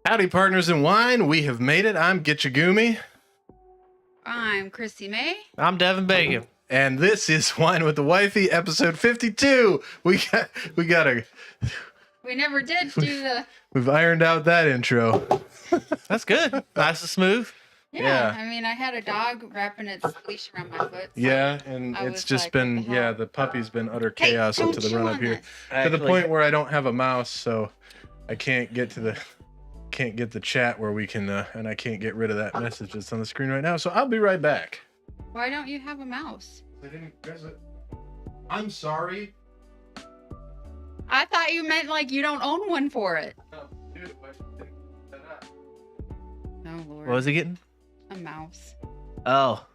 Howdy, partners in wine. We have made it. I'm Gitchagumi. I'm Christy May. I'm Devin Bacon. And this is Wine with the Wifey, episode 52. We got We never did do the. We've ironed out that intro. That's good. Nice and smooth. Yeah. I mean, I had a dog wrapping its leash around my foot. So Yeah, and I it's was just like, been, what the hell? the puppy's been utter Hey, chaos up don't to the chew run up on here. this. To the point where I don't have a mouse, so I can't get to the chat where we can and I can't get rid of that message that's on the screen right now. So I'll be right back. Why don't you have a mouse? I'm sorry. I thought you meant like you don't own one for it. Oh Lord. What was he getting? A mouse. Oh.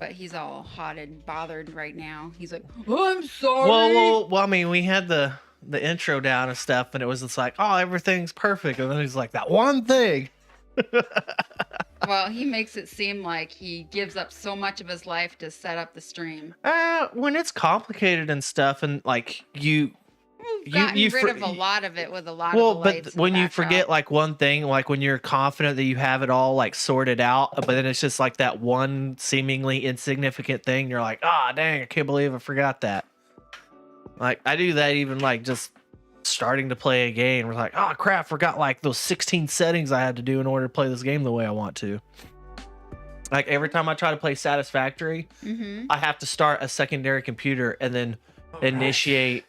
But he's all hot and bothered right now. He's like, oh, I'm sorry. Well, I mean, we had the intro down and stuff, and it was just like, oh, everything's perfect. And then he's like, that one thing. Well, he makes it seem like he gives up so much of his life to set up the stream. When it's complicated and stuff, and like you We've gotten rid of a lot of it with a lot of the lights. But when you forget like one thing, like when you're confident that you have it all like sorted out, but then it's just like that one seemingly insignificant thing, you're like, ah, dang, I can't believe I forgot that. Like I do that even like just starting to play a game. We're like, oh crap, forgot like those 16 settings I had to do in order to play this game the way I want to. Like every time I try to play Satisfactory, I have to start a secondary computer and then initiate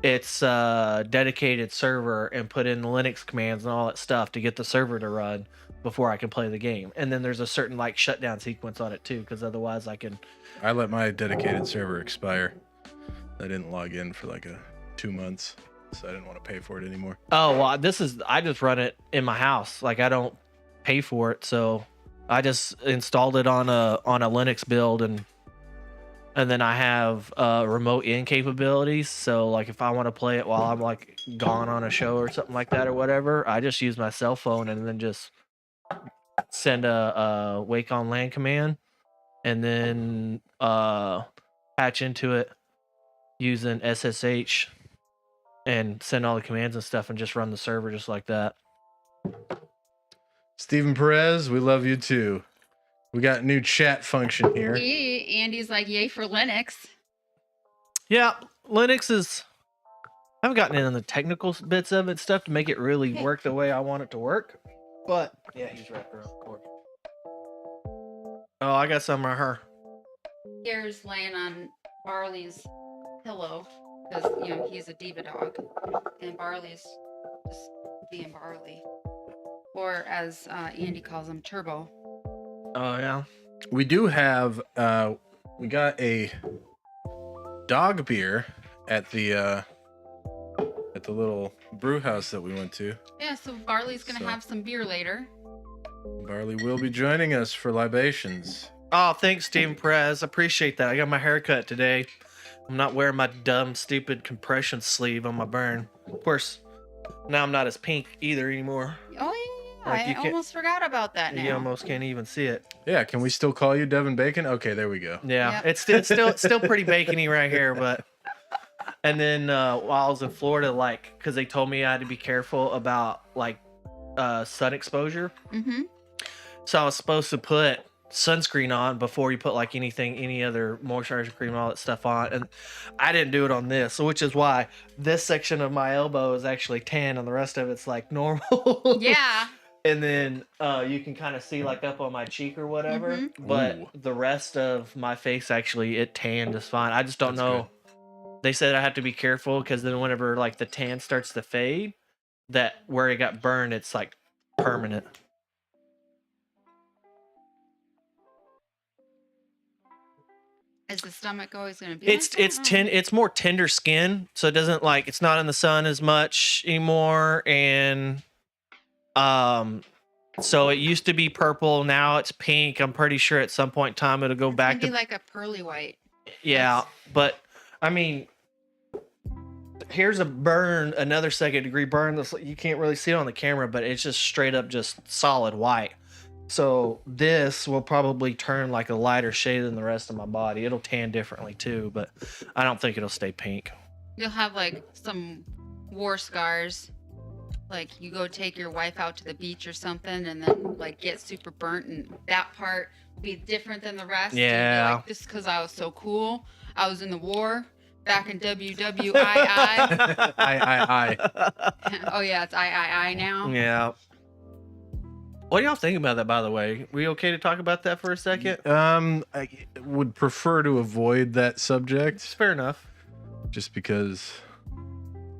its dedicated server and put in the Linux commands and all that stuff to get the server to run before I can play the game. And then there's a certain like shutdown sequence on it too, because otherwise I let my dedicated server expire. I didn't log in for like 2 months, so I didn't want to pay for it anymore. Oh, well, I just run it in my house. Like I don't pay for it, so I just installed it on a Linux build, and then I have remote in capabilities. So like if I want to play it while I'm like gone on a show or something like that or whatever, I just use my cell phone and then just send a wake on LAN command and then patch into it using SSH and send all the commands and stuff and just run the server just like that. Stephen Perez, we love you too. We got new chat function here. Andy's like, yay for Linux. Yeah, Linux is... I haven't gotten in on the technical bits of it stuff to make it really work the way I want it to work. But, yeah, he's wrapped around the cord. Oh, I got some right here. Here's laying on Barley's pillow because, you know, he's a diva dog. And Barley's just being Barley. Or as Andy calls him, Turbo. Oh, yeah. We do have, we got a dog beer at the little brew house that we went to. Yeah, so Barley's going to have some beer later. Barley will be joining us for libations. Oh, thanks, Stephen Perez. Appreciate that. I got my haircut today. I'm not wearing my dumb, stupid compression sleeve on my burn. Of course, now I'm not as pink either anymore. Oh, yeah. Like, I almost forgot about that now. You almost can't even see it. Yeah, can we still call you Devin Bacon? Okay, there we go. Yeah, Yep. it's still pretty bacony right here, but. And then while I was in Florida, like, because they told me I had to be careful about like sun exposure. Mm-hmm. So I was supposed to put sunscreen on before you put like any other moisturizer cream and all that stuff on, and I didn't do it on this, so which is why this section of my elbow is actually tan and the rest of it's like normal. Yeah. And then you can kind of see like up on my cheek or whatever, but Ooh. the rest of my face actually it tanned just fine. I just don't That's know. They said I have to be careful because then whenever like the tan starts to fade, that where it got burned, it's like permanent. Is the stomach always going to be It's more tender skin, so it doesn't like it's not in the sun as much anymore, and so it used to be purple, now it's pink. I'm pretty sure at some point in time it'll go back to be like a pearly white. yeah, but I mean, here's a burn, another second degree burn. You can't really see it on the camera, but it's just straight up just solid white. So this will probably turn like a lighter shade than the rest of my body. It'll tan differently too, but I don't think it'll stay pink. You'll have like some war scars. Like you go take your wife out to the beach or something and then like get super burnt and that part be different than the rest. Yeah. Like, just because I was so cool. I was in the war. back in WWII. I. Oh yeah, it's I now. Yeah. What do y'all think about that, by the way? We okay to talk about that for a second? I would prefer to avoid that subject It's fair enough. just because.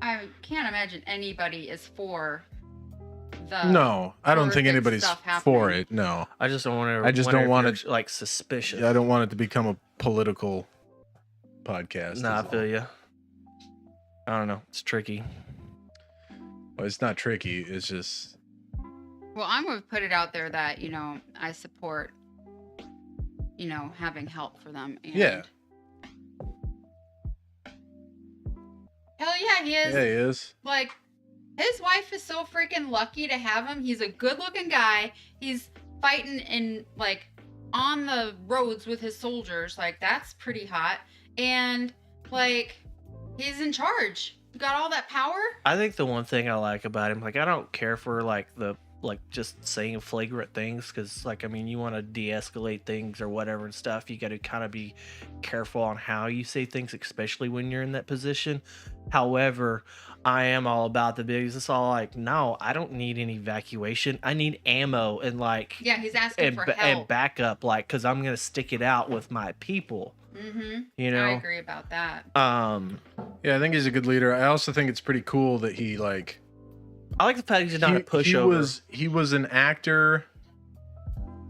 I can't imagine anybody is for the. No, I don't think horrific anybody's stuff for happening. it. No, I just don't want to. I just don't want it- like suspicious. I don't want it to become a political podcast. Nah, I is all. feel you. I don't know. It's tricky. Well, it's not tricky. It's just Well, I'm going to put it out there that, I support, having help for them. And Yeah. Hell yeah, he is. yeah, he is. Like, his wife is so freaking lucky to have him. He's a good looking guy. He's fighting in, like, on the roads with his soldiers. Like, that's pretty hot. And, like, he's in charge. You got all that power? I think the one thing I like about him, like, I don't care for just saying flagrant things, because you want to de-escalate things or whatever and stuff. You got to kind of be careful on how you say things, especially when you're in that position. However, I am all about the bigs. It's all like, no, I don't need any evacuation. I need ammo and Yeah, he's asking for help. and backup, because I'm gonna stick it out with my people. Mm-hmm. I agree about that. Yeah, I think he's a good leader. I also think it's pretty cool that he like. I like the fact he's not a pushover. He was an actor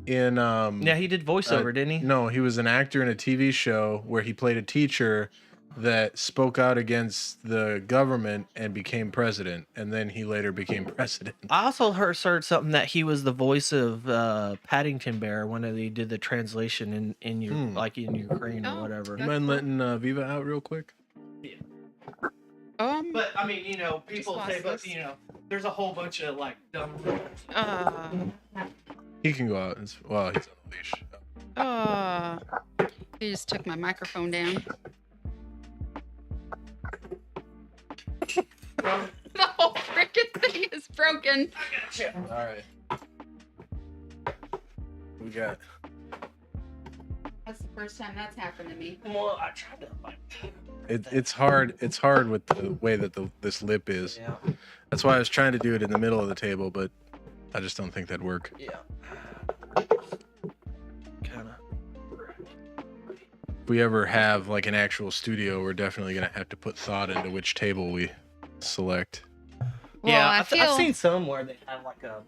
in Yeah, he did voiceover, didn't he? No, he was an actor in a TV show where he played a teacher that spoke out against the government and became president, and then he later became president. I also heard something that he was the voice of Paddington Bear when they did the translation in Ukraine or whatever. You mind letting Viva out real quick? But people Just say, lost but there's a whole bunch of like dumb. He can go out. He's on a leash. He just took my microphone down. The whole freaking thing is broken. All right. We got. That's the first time that's happened to me. Well, I tried to like. It's hard. It's hard with the way that this lip is. Yeah. That's why I was trying to do it in the middle of the table, but I just don't think that'd work. Yeah. Kind of. If we ever have like an actual studio, we're definitely gonna have to put thought into which table we select. Well, Yeah, I I've seen some where they have like a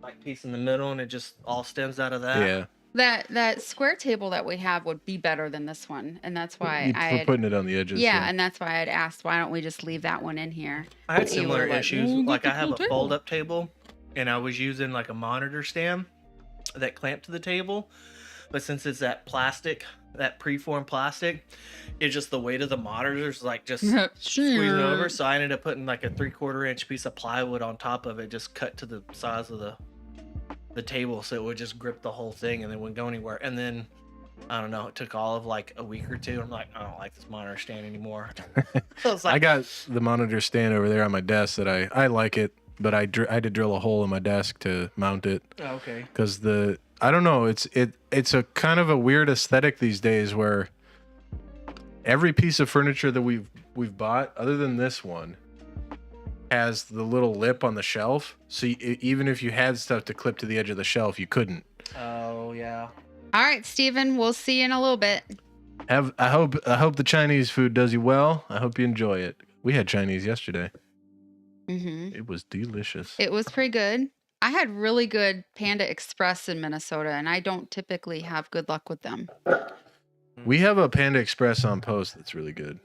like piece in the middle and it just all stems out of that. Yeah. that square table that we have would be better than this one, and that's why For putting it on the edges. yeah, and that's why I'd asked why don't we just leave that one in here? I had But you similar were like, issues. "Well, Like get I the have full a table." fold-up table, and I was using like a monitor stand that clamped to the table, but since it's that preformed plastic, it's just the weight of the monitors like just squeezing over. So I ended up putting like a 3/4 inch piece of plywood on top of it, just cut to the size of the table, so it would just grip the whole thing and it wouldn't go anywhere. And then I don't know, it took all of like a week or two. I'm like, I don't like this monitor stand anymore. So it's like, I got the monitor stand over there on my desk that I like it, but I had to drill a hole in my desk to mount it. oh, okay. Because I don't know, it's a kind of a weird aesthetic these days where every piece of furniture that we've bought, other than this one, has the little lip on the shelf. So even if you had stuff to clip to the edge of the shelf, you couldn't. Oh yeah. All right, Steven, we'll see you in a little bit. I hope the Chinese food does you well. I hope you enjoy it. We had Chinese yesterday. Mm-hmm. It was delicious. It was pretty good. I had really good Panda Express in Minnesota, and I don't typically have good luck with them. We have a Panda Express on post that's really good.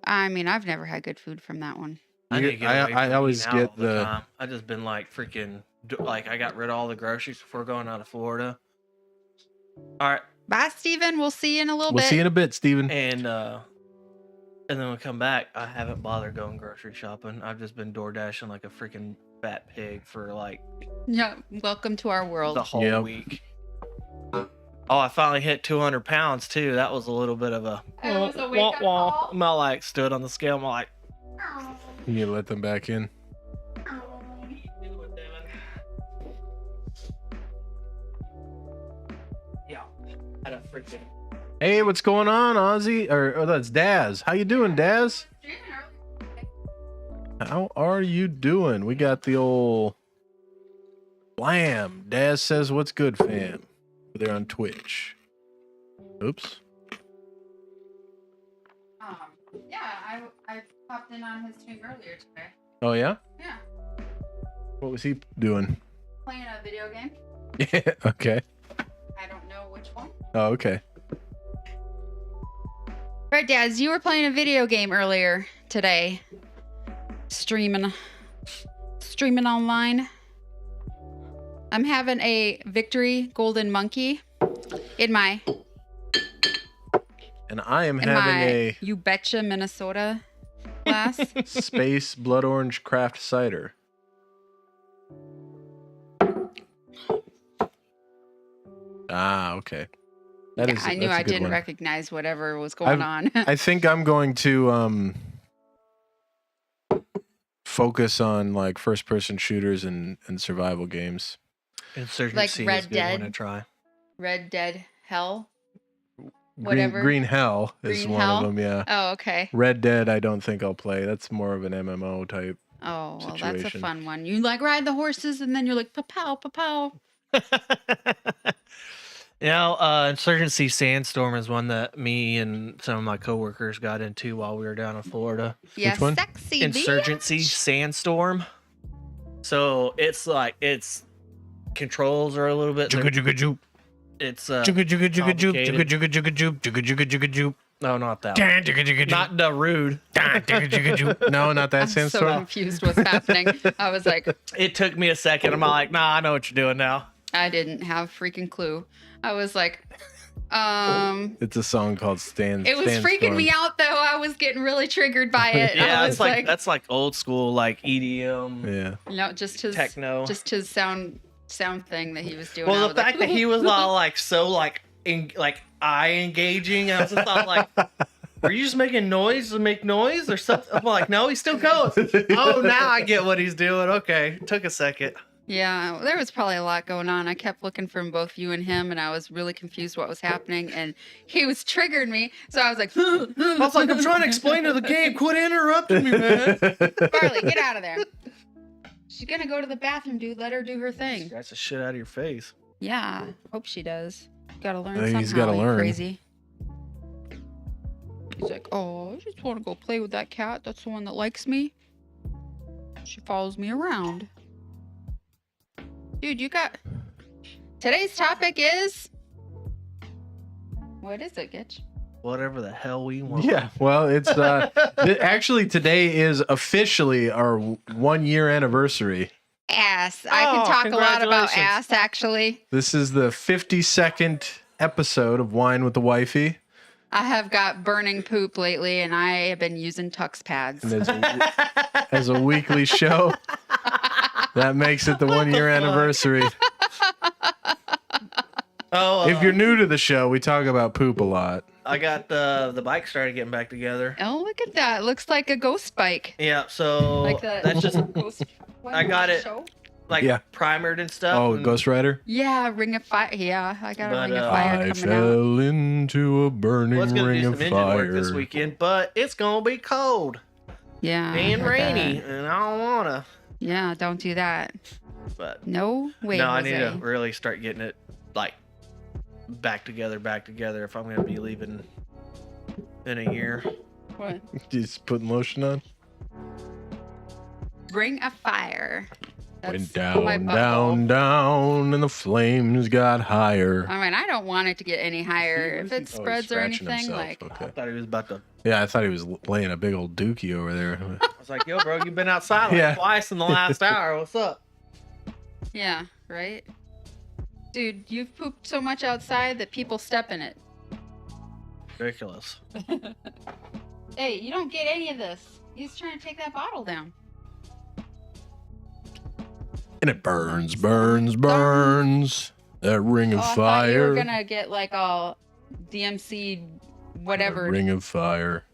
I mean, I've never had good food from that one. I need to get away I from always eating out get all the time. I just been like freaking like I got rid of all the groceries before going out of Florida. All right, Bye, Steven. We'll see you in a little We'll bit. see you in a bit, Steven. and then when we come back, I haven't bothered going grocery shopping. I've just been door dashing like a freaking fat pig for like Yeah, welcome to our world. the whole Yep. week. Oh, I finally hit 200 pounds too. That was a little bit of a It was a wake-up call. I'm all like stood on the scale. I'm all like, You need to let them back in. yeah, had a freaking Hey, what's going on, Ozzy? Or that's Daz. How you doing, Daz? How are you doing? We got the old Blam. Daz says, "What's good, fam?" They're on Twitch. Oops. Yeah, I popped in on his stream earlier today. Oh yeah. Yeah, What was he doing? playing a video game. Yeah. Okay. I don't know which one. Oh, okay. Right, Daz, you were playing a video game earlier today. Streaming online. I'm having a victory golden monkey in my And I am having a You Betcha Minnesota glass. space blood orange craft cider. Ah, okay. That is. I knew that's a I good didn't one. recognize whatever was going on. I think I'm going to focus on like first person shooters and survival games. Insurgency Red is a good Dead. one to try. Red Dead Hell. Whatever. Green Hell is Green one Hell? of them, yeah. Oh, okay. Red Dead I don't think I'll play. That's more of an MMO type. Oh, well, that's a Situation. fun one. You like ride the horses and then you're like, pa-pow, pa-pow. You know, Insurgency Sandstorm is one that me and some of my coworkers got into while we were down in Florida. Yeah, one? sexy Insurgency bitch. Sandstorm. So it's like its controls are a little bit. It's complicated. No, not that. One. Not the rude. No, not that I'm so sandstorm. confused what's happening. I was like, It took me a second. I'm like, nah, I know what you're doing now. I didn't have freaking clue. I was like, It's a song called Stand. it was freaking me out though. I was getting really triggered by it. Yeah, I it's was like that's like old school, like EDM, Yeah. no, just his techno. just his sound thing that he was doing. I Well, the was like, fact that he was all like so like eye engaging, I was just thought like, were you just making noise to make noise or something? I'm like, no, he's still going. Oh, now I get what he's doing. Okay, took a second. yeah, there was probably a lot going on. I kept looking from both you and him, and I was really confused what was happening. And he was triggering me, so I was like, I was like, I'm trying to explain to the game. Quit interrupting me, man. Barley, get out of there. She's gonna go to the bathroom, dude. Let her do her thing. Scratch the shit out of your face. Yeah, hope she does. Gotta learn He's somehow. gotta you learn. Crazy. He's like, oh, I just want to go play with that cat. That's the one that likes me. She follows me around. Dude, you got. Today's topic is. What is it, Gitch? Whatever the hell we want. Yeah. Well, it's actually today is officially our 1 year anniversary. Ass. I can talk a lot about congratulations. ass, actually. This is the 52nd episode of Wine with the Wifey. I have got burning poop lately, and I have been using Tux pads. And as a weekly show, that makes it the 1 year anniversary. Oh, If you're new to the show, we talk about poop a lot. I got the bike started getting back together. Oh, look at that. Looks like a ghost bike. Yeah, so Like the that's just ghost one I got it. show? like Yeah. primered and stuff. Oh, and- Ghost Rider? Yeah, Ring of Fire. Yeah, I got a But, Ring of uh, Fire I coming out. fell into a burning Well, it's gonna ring do of some engine fire. work this weekend, but it's gonna be cold Yeah. I and heard rainy, that. and I don't wanna. Yeah, don't do that. But No way. no, I need Jose. to really start getting it like back together if I'm gonna be leaving in a year. What? Just putting lotion on? Ring of Fire. Went That's my down, butthole. down, down, and the flames got higher. I mean, I don't want it to get any higher. If it Oh, he's spreads or scratching anything, himself. like, Okay. I thought he was about to. Yeah, I thought he was laying a big old dookie over there. I was like, "Yo, bro, you've been outside like Yeah. twice in the last hour. What's up?" yeah, right? Dude, you've pooped so much outside that people step in it. Ridiculous. Hey, you don't get any of this. He's trying to take that bottle down. And it burns, burns, burns. That ring of Oh, I thought you were fire. gonna get like all DMC whatever. Ring of fire.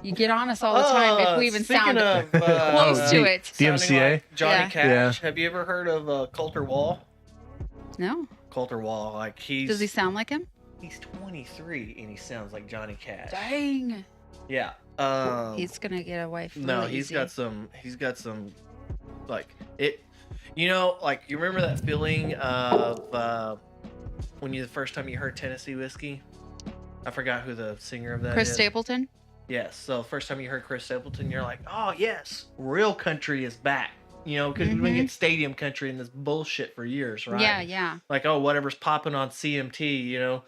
You get on us all the time if we even speaking sound of, close Oh, to it. sounding DMCA? like Johnny Yeah. Cash. Have you ever heard of Coulter Wall? No? Coulter Wall, like he's Does he sound like him? He's 23 and he sounds like Johnny Cash. Dang. Yeah. He's gonna get a wife. No, really he's easy. got some. He's got some. Like it. You know, like you remember that feeling of when the first time you heard Tennessee whiskey. I forgot who the singer of that Chris is. Stapleton. Yes. So the first time you heard Chris Stapleton, you're like, oh yes, real country is back. You know, because we've been getting stadium country and this bullshit for years, right? Yeah, yeah. Like, oh, whatever's popping on CMT, you know.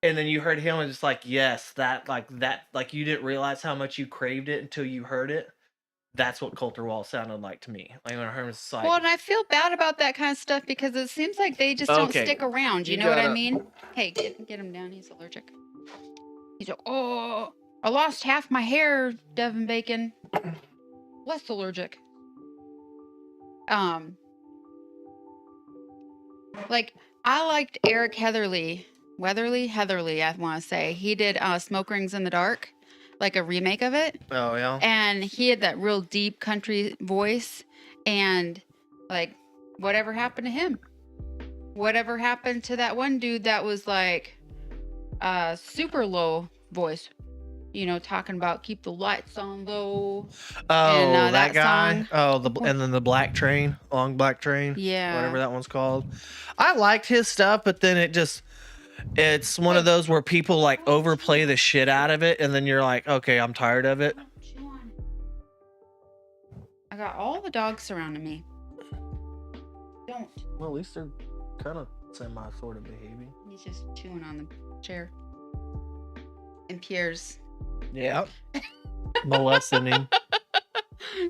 And then you heard him and just like, yes, that, like you didn't realize how much you craved it until you heard it. That's what Coulter Wall sounded like to me. Like when I heard him, it's like, Well, and I feel bad about that kind of stuff because it seems like they just don't Okay. stick around. You You know what I gotta- mean? Hey, get him down. He's allergic. He's like, oh, I lost half my hair, Devin Bacon. Less allergic. Like I liked Eric Heatherly, I want to say. He did Smoke Rings in the Dark, like a remake of it. oh yeah, And he had that real deep country voice. And like, whatever happened to him? Whatever happened to that one dude that was like super low voice? You know, talking about keep the lights on low. oh And, that that guy, song. and then the Black Train, Long Black Train, Yeah. whatever that one's called. I liked his stuff, but then it's one of those where people like overplay the shit out of it, and then you're like, okay, I'm tired of it. I got all the dogs surrounding me. Don't. Well, at least they're kind of semi sort of behaving. He's just chewing on the chair. And Pierre's. Yeah. Molesting him.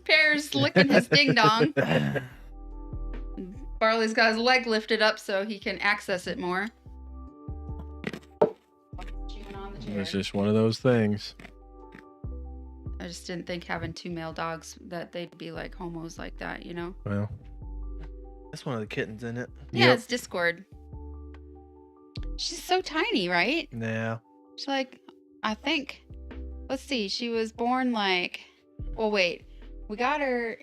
Pierre's licking his ding dong. Barley's got his leg lifted up so he can access it more. Chewing on the chair. It's just one of those things. I just didn't think having 2 male dogs that they'd be like homos like that, you know? Well, That's one of the kittens in it. Yeah, Yep. it's Discord. She's so tiny, right? Yeah. She's like, I think, let's see, she was born like, well, wait, we got her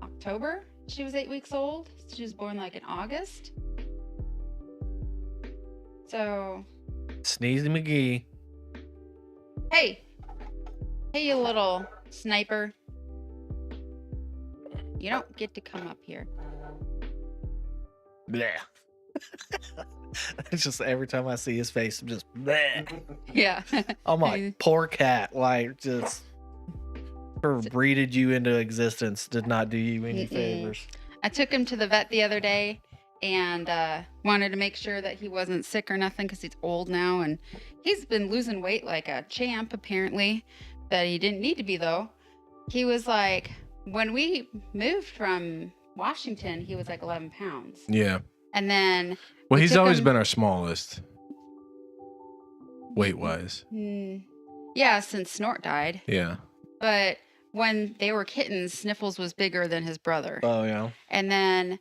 October. She was 8 weeks old. She was born like in August. So, Sneezy McGee. hey, you little sniper. You don't get to come up here. Bleh. It's just every time I see his face, I'm just bleh. Yeah. I'm like, poor cat. Like, just breeded you into existence. Did not do you any Mm-mm. favors. I took him to the vet the other day and wanted to make sure that he wasn't sick or nothing because he's old now and he's been losing weight like a champ apparently, but he didn't need to be though. He was like, when we moved from Washington, he was like 11 pounds. yeah. And then, Well, We he's took always him- been our smallest, weight wise. yeah, since Snort died. Yeah. But when they were kittens, Sniffles was bigger than his brother. Oh, yeah. And then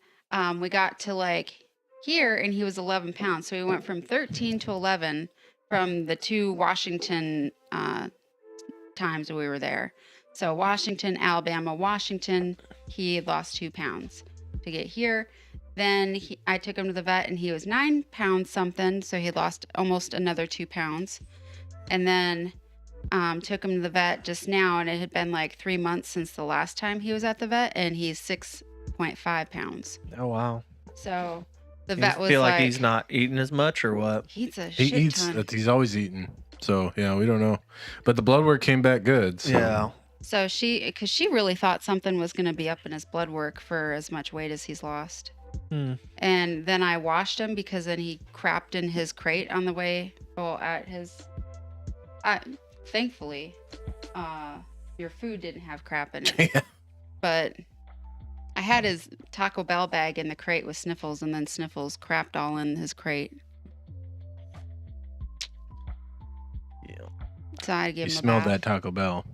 we got to like here and he was 11 pounds. So we went from 13 to 11 from the 2 Washington times we were there. So Washington, Alabama, Washington, he lost 2 pounds to get here. Then I took him to the vet and he was 9 pounds something. So he lost almost another 2 pounds. And then took him to the vet just now and it had been like 3 months since the last time he was at the vet and he's 6.5 pounds. Oh, wow. So the You vet was feel like, like he's not eating as much or what? he eats a He shit eats, ton. he's always eating. So, yeah, we don't know. But the blood work came back good. So. Yeah. So because she really thought something was going to be up in his blood work for as much weight as he's lost. And then I washed him because then he crapped in his crate on the way. Well, thankfully, your food didn't have crap in it. Yeah. But I had his Taco Bell bag in the crate with Sniffles, and then Sniffles crapped all in his crate. Yeah. So I gave He him a smelled bath. that Taco Bell.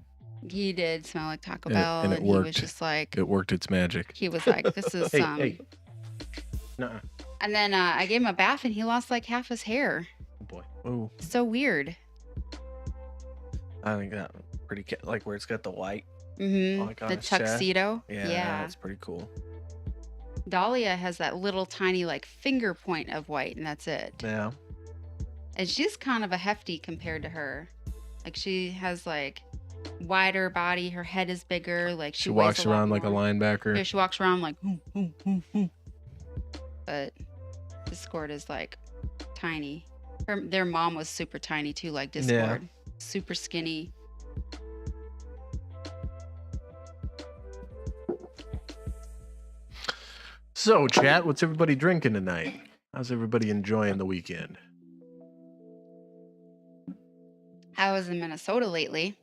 He did smell like Taco And it- Bell, and it he was worked. just like, It worked its magic. he was like, this is Hey. Nuh-uh. And then I gave him a bath, and he lost like half his hair. Oh, boy. Oh, So weird. I think that pretty like where it's got the white. Mm-hmm. Like on The his chest? tuxedo. Yeah, that's pretty cool. Dahlia has that little tiny like finger point of white, and that's it. Yeah. And she's kind of a hefty compared to her. Like she has like wider body. Her head is bigger. Like She weighs walks a lot around like a more. linebacker. Yeah, she walks around like. But Discord is like tiny. Their mom was super tiny too, like Discord. Super skinny. So, chat, what's everybody drinking tonight? How's everybody enjoying the weekend? I was in Minnesota lately.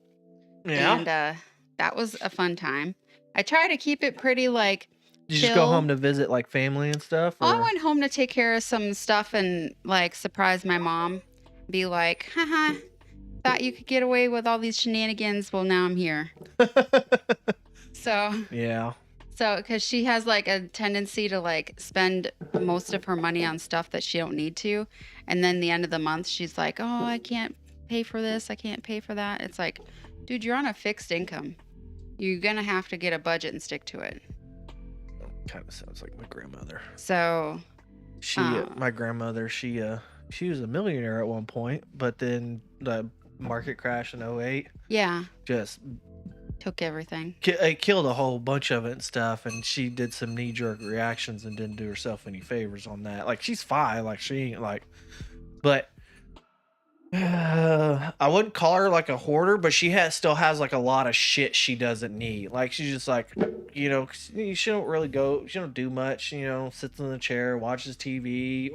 Yeah. And that was a fun time. I try to keep it pretty like Did you chill. just go home to visit like family and stuff? Well, I or- went home to take care of some stuff and like surprise my mom. Be like, haha, thought you could get away with all these shenanigans. Well, now I'm here. So, Yeah. because she has like a tendency to like spend most of her money on stuff that she don't need to. And then the end of the month, she's like, oh, I can't pay for this. I can't pay for that. It's like, dude, you're on a fixed income. You're going to have to get a budget and stick to it. Kind of sounds like my grandmother. So She, my grandmother, she was a millionaire at one point, but then the market crash in 08 yeah, just took everything. it killed a whole bunch of it and stuff. And she did some knee-jerk reactions and didn't do herself any favors on that. Like, she's fine. Like, she ain't like, but I wouldn't call her like a hoarder, but she still has like a lot of shit she doesn't need. Like, she's just like, she don't really go, she don't do much, sits in the chair, watches TV,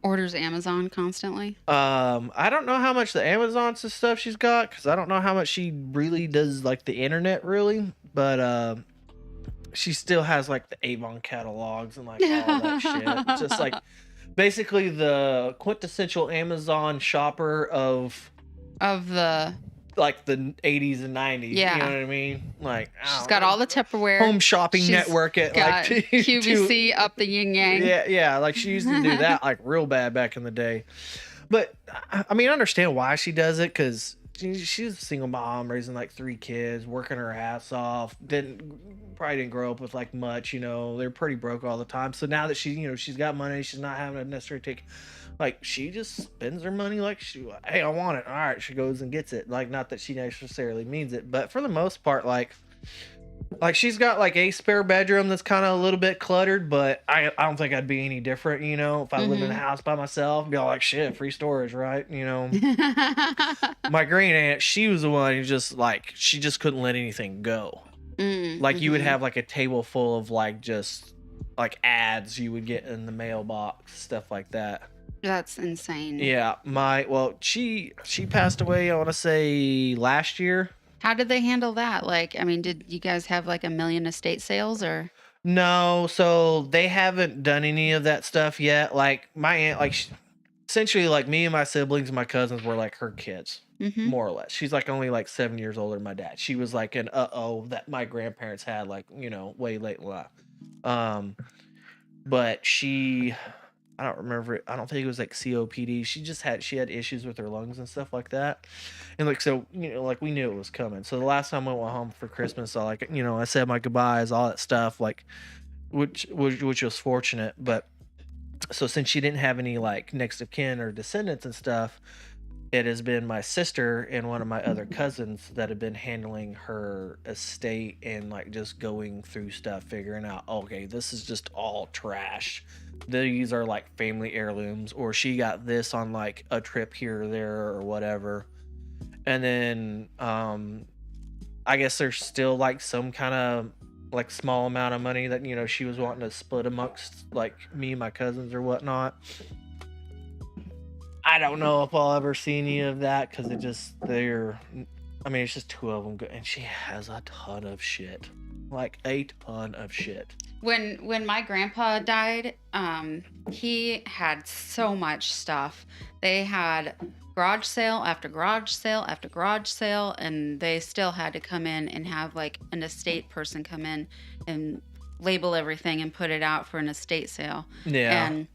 Orders Amazon constantly. I don't know how much the Amazon stuff she's got, because I don't know how much she really does like the internet really, but she still has like the Avon catalogs and like all that shit. Just like basically the quintessential Amazon shopper of the like the 80s and 90s. Yeah. You know what I mean? Like, she's got all the Tupperware. home shopping She's network at got like QVC up the yin yang. Yeah, like she used to do that like real bad back in the day. But I mean, I understand why she does it, because she's a single mom raising like 3 kids, working her ass off. Probably didn't grow up with like much, they're pretty broke all the time. So now that she's got money, she's not having to necessarily take, like, she just spends her money like hey, I want it. All right, she goes and gets it. Like, not that she necessarily means it, but for the most part, like she's got like a spare bedroom that's kind of a little bit cluttered, but I don't think I'd be any different, if I lived in a house by myself. I'd be all like, shit, free storage, right? My great aunt, she was the one who just like, she just couldn't let anything go. Like, you would have like a table full of like just like ads you would get in the mailbox, stuff like that. That's insane. Yeah, she passed away, I want to say last year. How did they handle that? Like, I mean, did you guys have like 1 million estate sales or? No, so they haven't done any of that stuff yet. Like, my aunt, like, essentially, like, me and my siblings and my cousins were like her kids, more or less. She's like only like 7 years older than my dad. She was like an that my grandparents had, like, way late in life. But she, I don't remember. I don't think it was like COPD. She had issues with her lungs and stuff like that. And like, so, like, we knew it was coming. So the last time I went home for Christmas, I said my goodbyes, all that stuff, like, which was fortunate. But so since she didn't have any like next of kin or descendants and stuff, it has been my sister and one of my other cousins that have been handling her estate and like just going through stuff, figuring out, okay, this is just all trash. These are like family heirlooms, or she got this on like a trip here or there or whatever. And then I guess there's still like some kind of like small amount of money that she was wanting to split amongst like me and my cousins or whatnot. I don't know if I'll ever see any of that, because it's just 2 of them, and she has a ton of shit, like a ton of shit. When my grandpa died, he had so much stuff. They had garage sale after garage sale after garage sale, and they still had to come in and have like an estate person come in and label everything and put it out for an estate sale. Yeah. And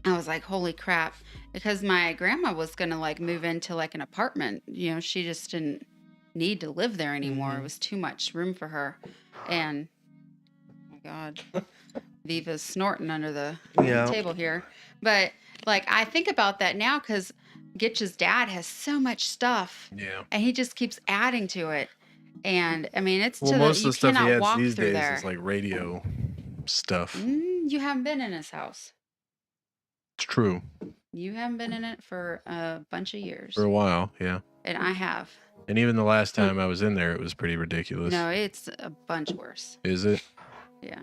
I was like, holy crap, because my grandma was gonna like move into like an apartment. She just didn't need to live there anymore. It was too much room for her. And oh my God. Viva's snorting under the Yeah. table here. But like I think about that now because Gitch's dad has so much stuff. Yeah. And he just keeps adding to it. And I mean, it's Well, to most the, of you the stuff he cannot has walk these through days there. is like radio stuff. You haven't been in his house. It's true. You haven't been in it for a bunch of years. For a while, yeah. And I have. And even the last time I was in there, it was pretty ridiculous. No, it's a bunch worse. Is it? Yeah.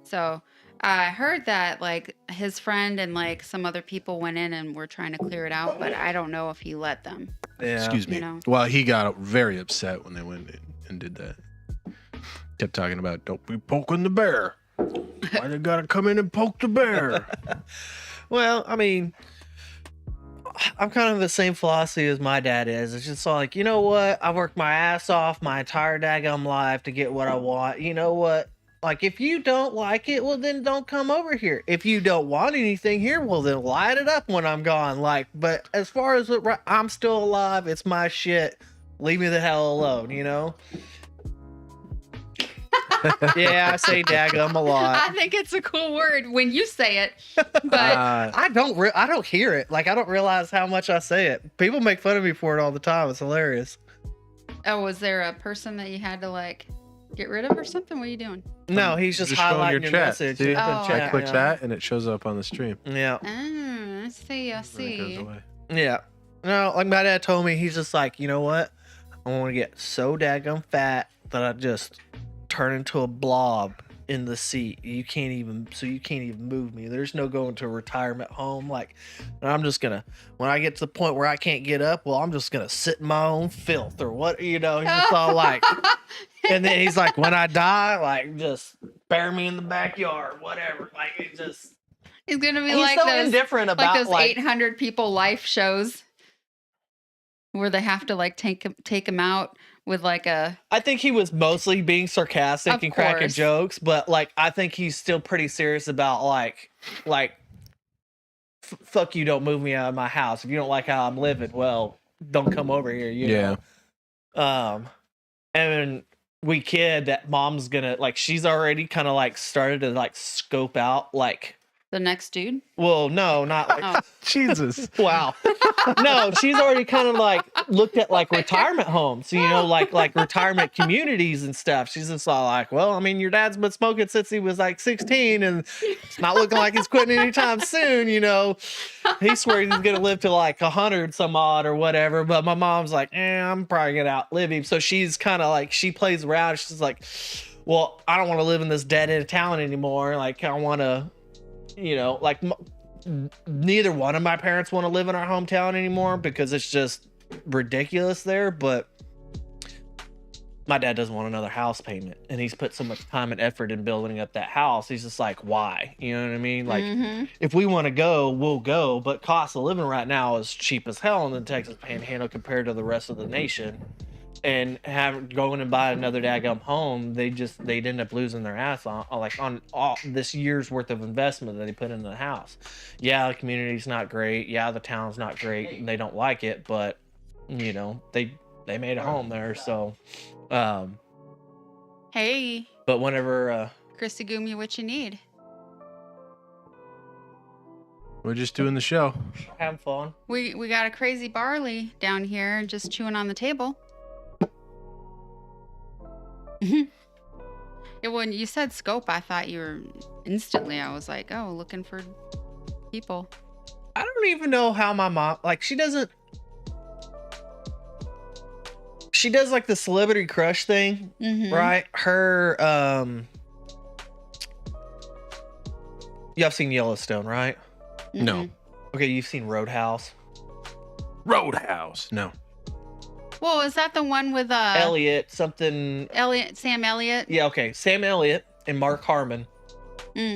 So I heard that like his friend and like some other people went in and were trying to clear it out, but I don't know if he let them. Yeah. Excuse me. You know. Well, he got very upset when they went in and did that. Kept talking about, don't be poking the bear. Why they gotta come in and poke the bear? Well, I mean, I'm kind of the same philosophy as my dad is. It's just like, you know what? I worked my ass off my entire daggum life to get what I want. You know what? Like, if you don't like it, well, then don't come over here. If you don't want anything here, well, then light it up when I'm gone. Like, but as far as I'm still alive, it's my shit. Leave me the hell alone, you know? Yeah, I say daggum a lot. I think it's a cool word when you say it, but I don't hear it. Like, I don't realize how much I say it. People make fun of me for it all the time. It's hilarious. oh, was there a person that you had to like get rid of or something? What are you doing? No, he's just showing highlighting your chat. message. See? Oh, I click yeah. that and it shows up on the stream. Yeah. I see. I And it goes see. away. Yeah. No, like my dad told me, he's just like, you know what? I want to get so daggum fat that I just turn into a blob in the seat. You can't even move me. There's no going to a retirement home. Like, and I'm just gonna, when I get to the point where I can't get up, well, I'm just gonna sit in my own filth or what, you know. He's just all like, and then he's like, when I die, like, just bury me in the backyard, whatever. Like, it just. He's gonna be He's like so those, indifferent about like those 800 people life shows where they have to like take him out with like a. I think he was mostly being sarcastic Of and cracking course. jokes, but like I think he's still pretty serious about like fuck you, don't move me out of my house. If you don't like how I'm living, well, don't come over here, you Yeah. know. And we kid that mom's gonna like she's already kind of like started to like scope out like The next dude. well, no, not like Oh. Jesus. wow. No, she's already kind of like looked at like retirement homes, you know, like retirement communities and stuff. She's just all like, well, I mean, your dad's been smoking since he was like 16 and it's not looking like he's quitting anytime soon, you know. He swears he's gonna live to like 100 some odd or whatever. But my mom's like, I'm probably gonna outlive him. So she's kind of like, she plays around. She's like, well, I don't want to live in this dead end town anymore. Like, I want to, you know, like neither one of my parents want to live in our hometown anymore because it's just ridiculous there. But my dad doesn't want another house payment, and he's put so much time and effort in building up that house. He's just like, why? You know what I mean? Like, Mhm. if we want to go, we'll go. But cost of living right now is cheap as hell in the Texas Panhandle compared to the rest of the nation. And going and buy another daggum home, they'd end up losing their ass on all this year's worth of investment that they put into the house. Yeah, the community's not great. Yeah, the town's not great, and they don't like it. But you know, they made a home there. So, Hey, but whenever Christy Gumi, what you need? We're just doing the show. having fun, We got a crazy barley down here just chewing on the table. Yeah, when you said scope, I thought you were instantly. I was like, oh, looking for people. I don't even know how my mom like she does like the celebrity crush thing. Mhm. Right, her y'all seen Yellowstone, right? No. Mhm. Okay, you've seen Roadhouse. Roadhouse. No. Well, is that the one with Elliot something. Sam Elliott? Yeah, okay. Sam Elliott and Mark Harmon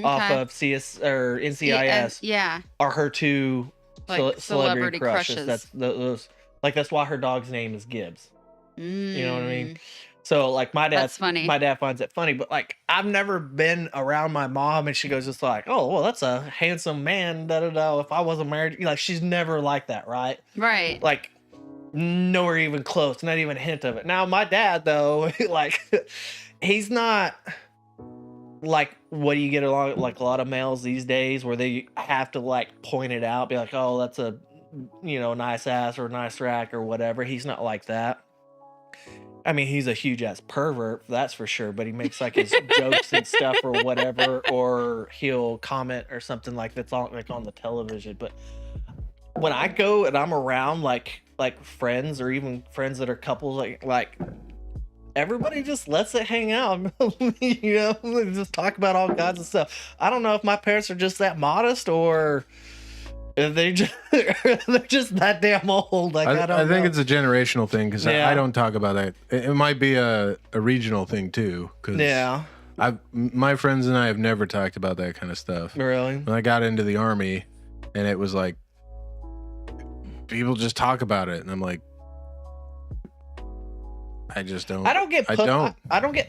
off Okay. of CS or NCIS Yeah. are her two Like celebrity celebrity crushes. crushes. That's those that's why her dog's name is Gibbs. You know what I mean? So like That's funny. my dad finds it funny, but like I've never been around my mom and she goes just like, oh well, that's a handsome man. Da da da. If I wasn't married, like she's never like that, right? Right. Like nowhere even close, not even a hint of it. Now my dad though, like he's not like what do you get along like a lot of males these days where they have to like point it out, be like, oh, that's a nice ass or nice rack or whatever. He's not like that. I mean, he's a huge ass pervert, that's for sure, but he makes like his jokes and stuff or whatever, or he'll comment or something like that's on like on the television. But when I go and I'm around like friends or even friends that are couples, like everybody just lets it hang out, just talk about all kinds of stuff. I don't know if my parents are just that modest or if they're just that damn old. Like I think it's a generational thing because I don't talk about that. It might be a regional thing too. Cause my friends and I have never talked about that kind of stuff. Really? When I got into the Army, and it was like people just talk about it, and I'm like, I just don't. I don't get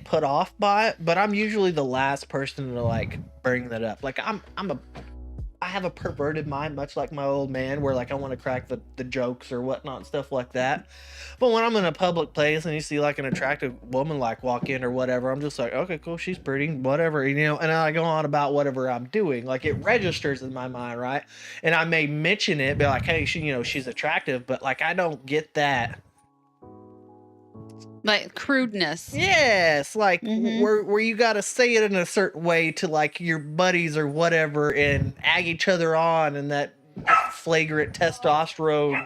put off by it, but I'm usually the last person to like bring that up. Like I have a perverted mind, much like my old man, where like I want to crack the jokes or whatnot and stuff like that. But when I'm in a public place and you see like an attractive woman like walk in or whatever, I'm just like, okay, cool, she's pretty, whatever, and I go on about whatever I'm doing. Like it registers in my mind, right? And I may mention it, be like, hey, she's attractive, but like I don't get that. Like crudeness. Yes, like where you got to say it in a certain way to like your buddies or whatever and ag each other on, and that flagrant testosterone.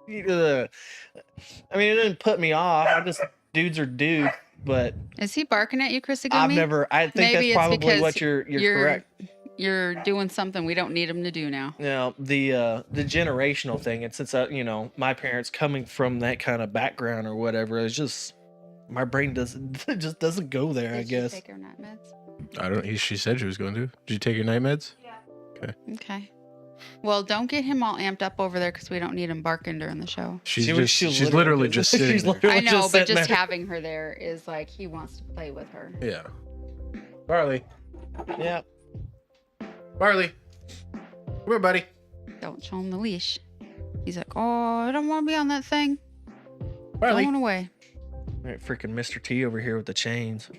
I mean, it didn't put me off. Dudes are dudes, but is he barking at you, Chrissy Gumi? I think maybe that's probably what you're correct. You're doing something we don't need him to do now. Now, the generational thing, and since my parents coming from that kind of background or whatever, it's just my brain doesn't go there. I guess. Did she take her night meds? I don't. She said she was going to. Did you take your night meds? Yeah. Okay. Well, don't get him all amped up over there because we don't need him barking during the show. She's literally just sitting there. I know, but just having her there is like he wants to play with her. Yeah. Barley. Yeah. Barley. Come here, buddy. Don't show him the leash. He's like, oh, I don't want to be on that thing. Barley. Going away. All right, freaking Mr. T over here with the chains.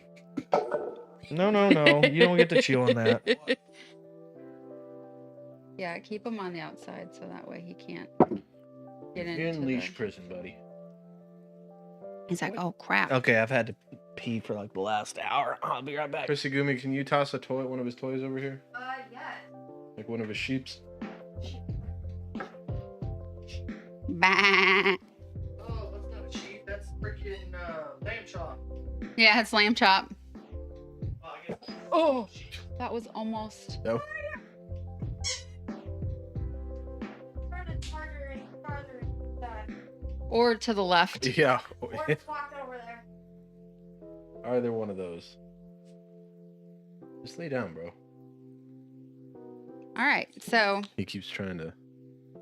No. You don't get to chew on that. Yeah, keep him on the outside so that way he can't get You're into in leash prison, buddy. He's like, oh, crap. Okay, I've had to pee for like the last hour. I'll be right back. Chrissy Gumi, can you toss one of his toys over here? Yeah. Like one of his sheeps? Bah. Oh, that's not a sheep. That's freaking lamb chop. Yeah, it's lamb chop. Oh, that was almost... No. Or to the left. Yeah. Over there. Either one of those. Just lay down, bro. All right, so... He keeps trying to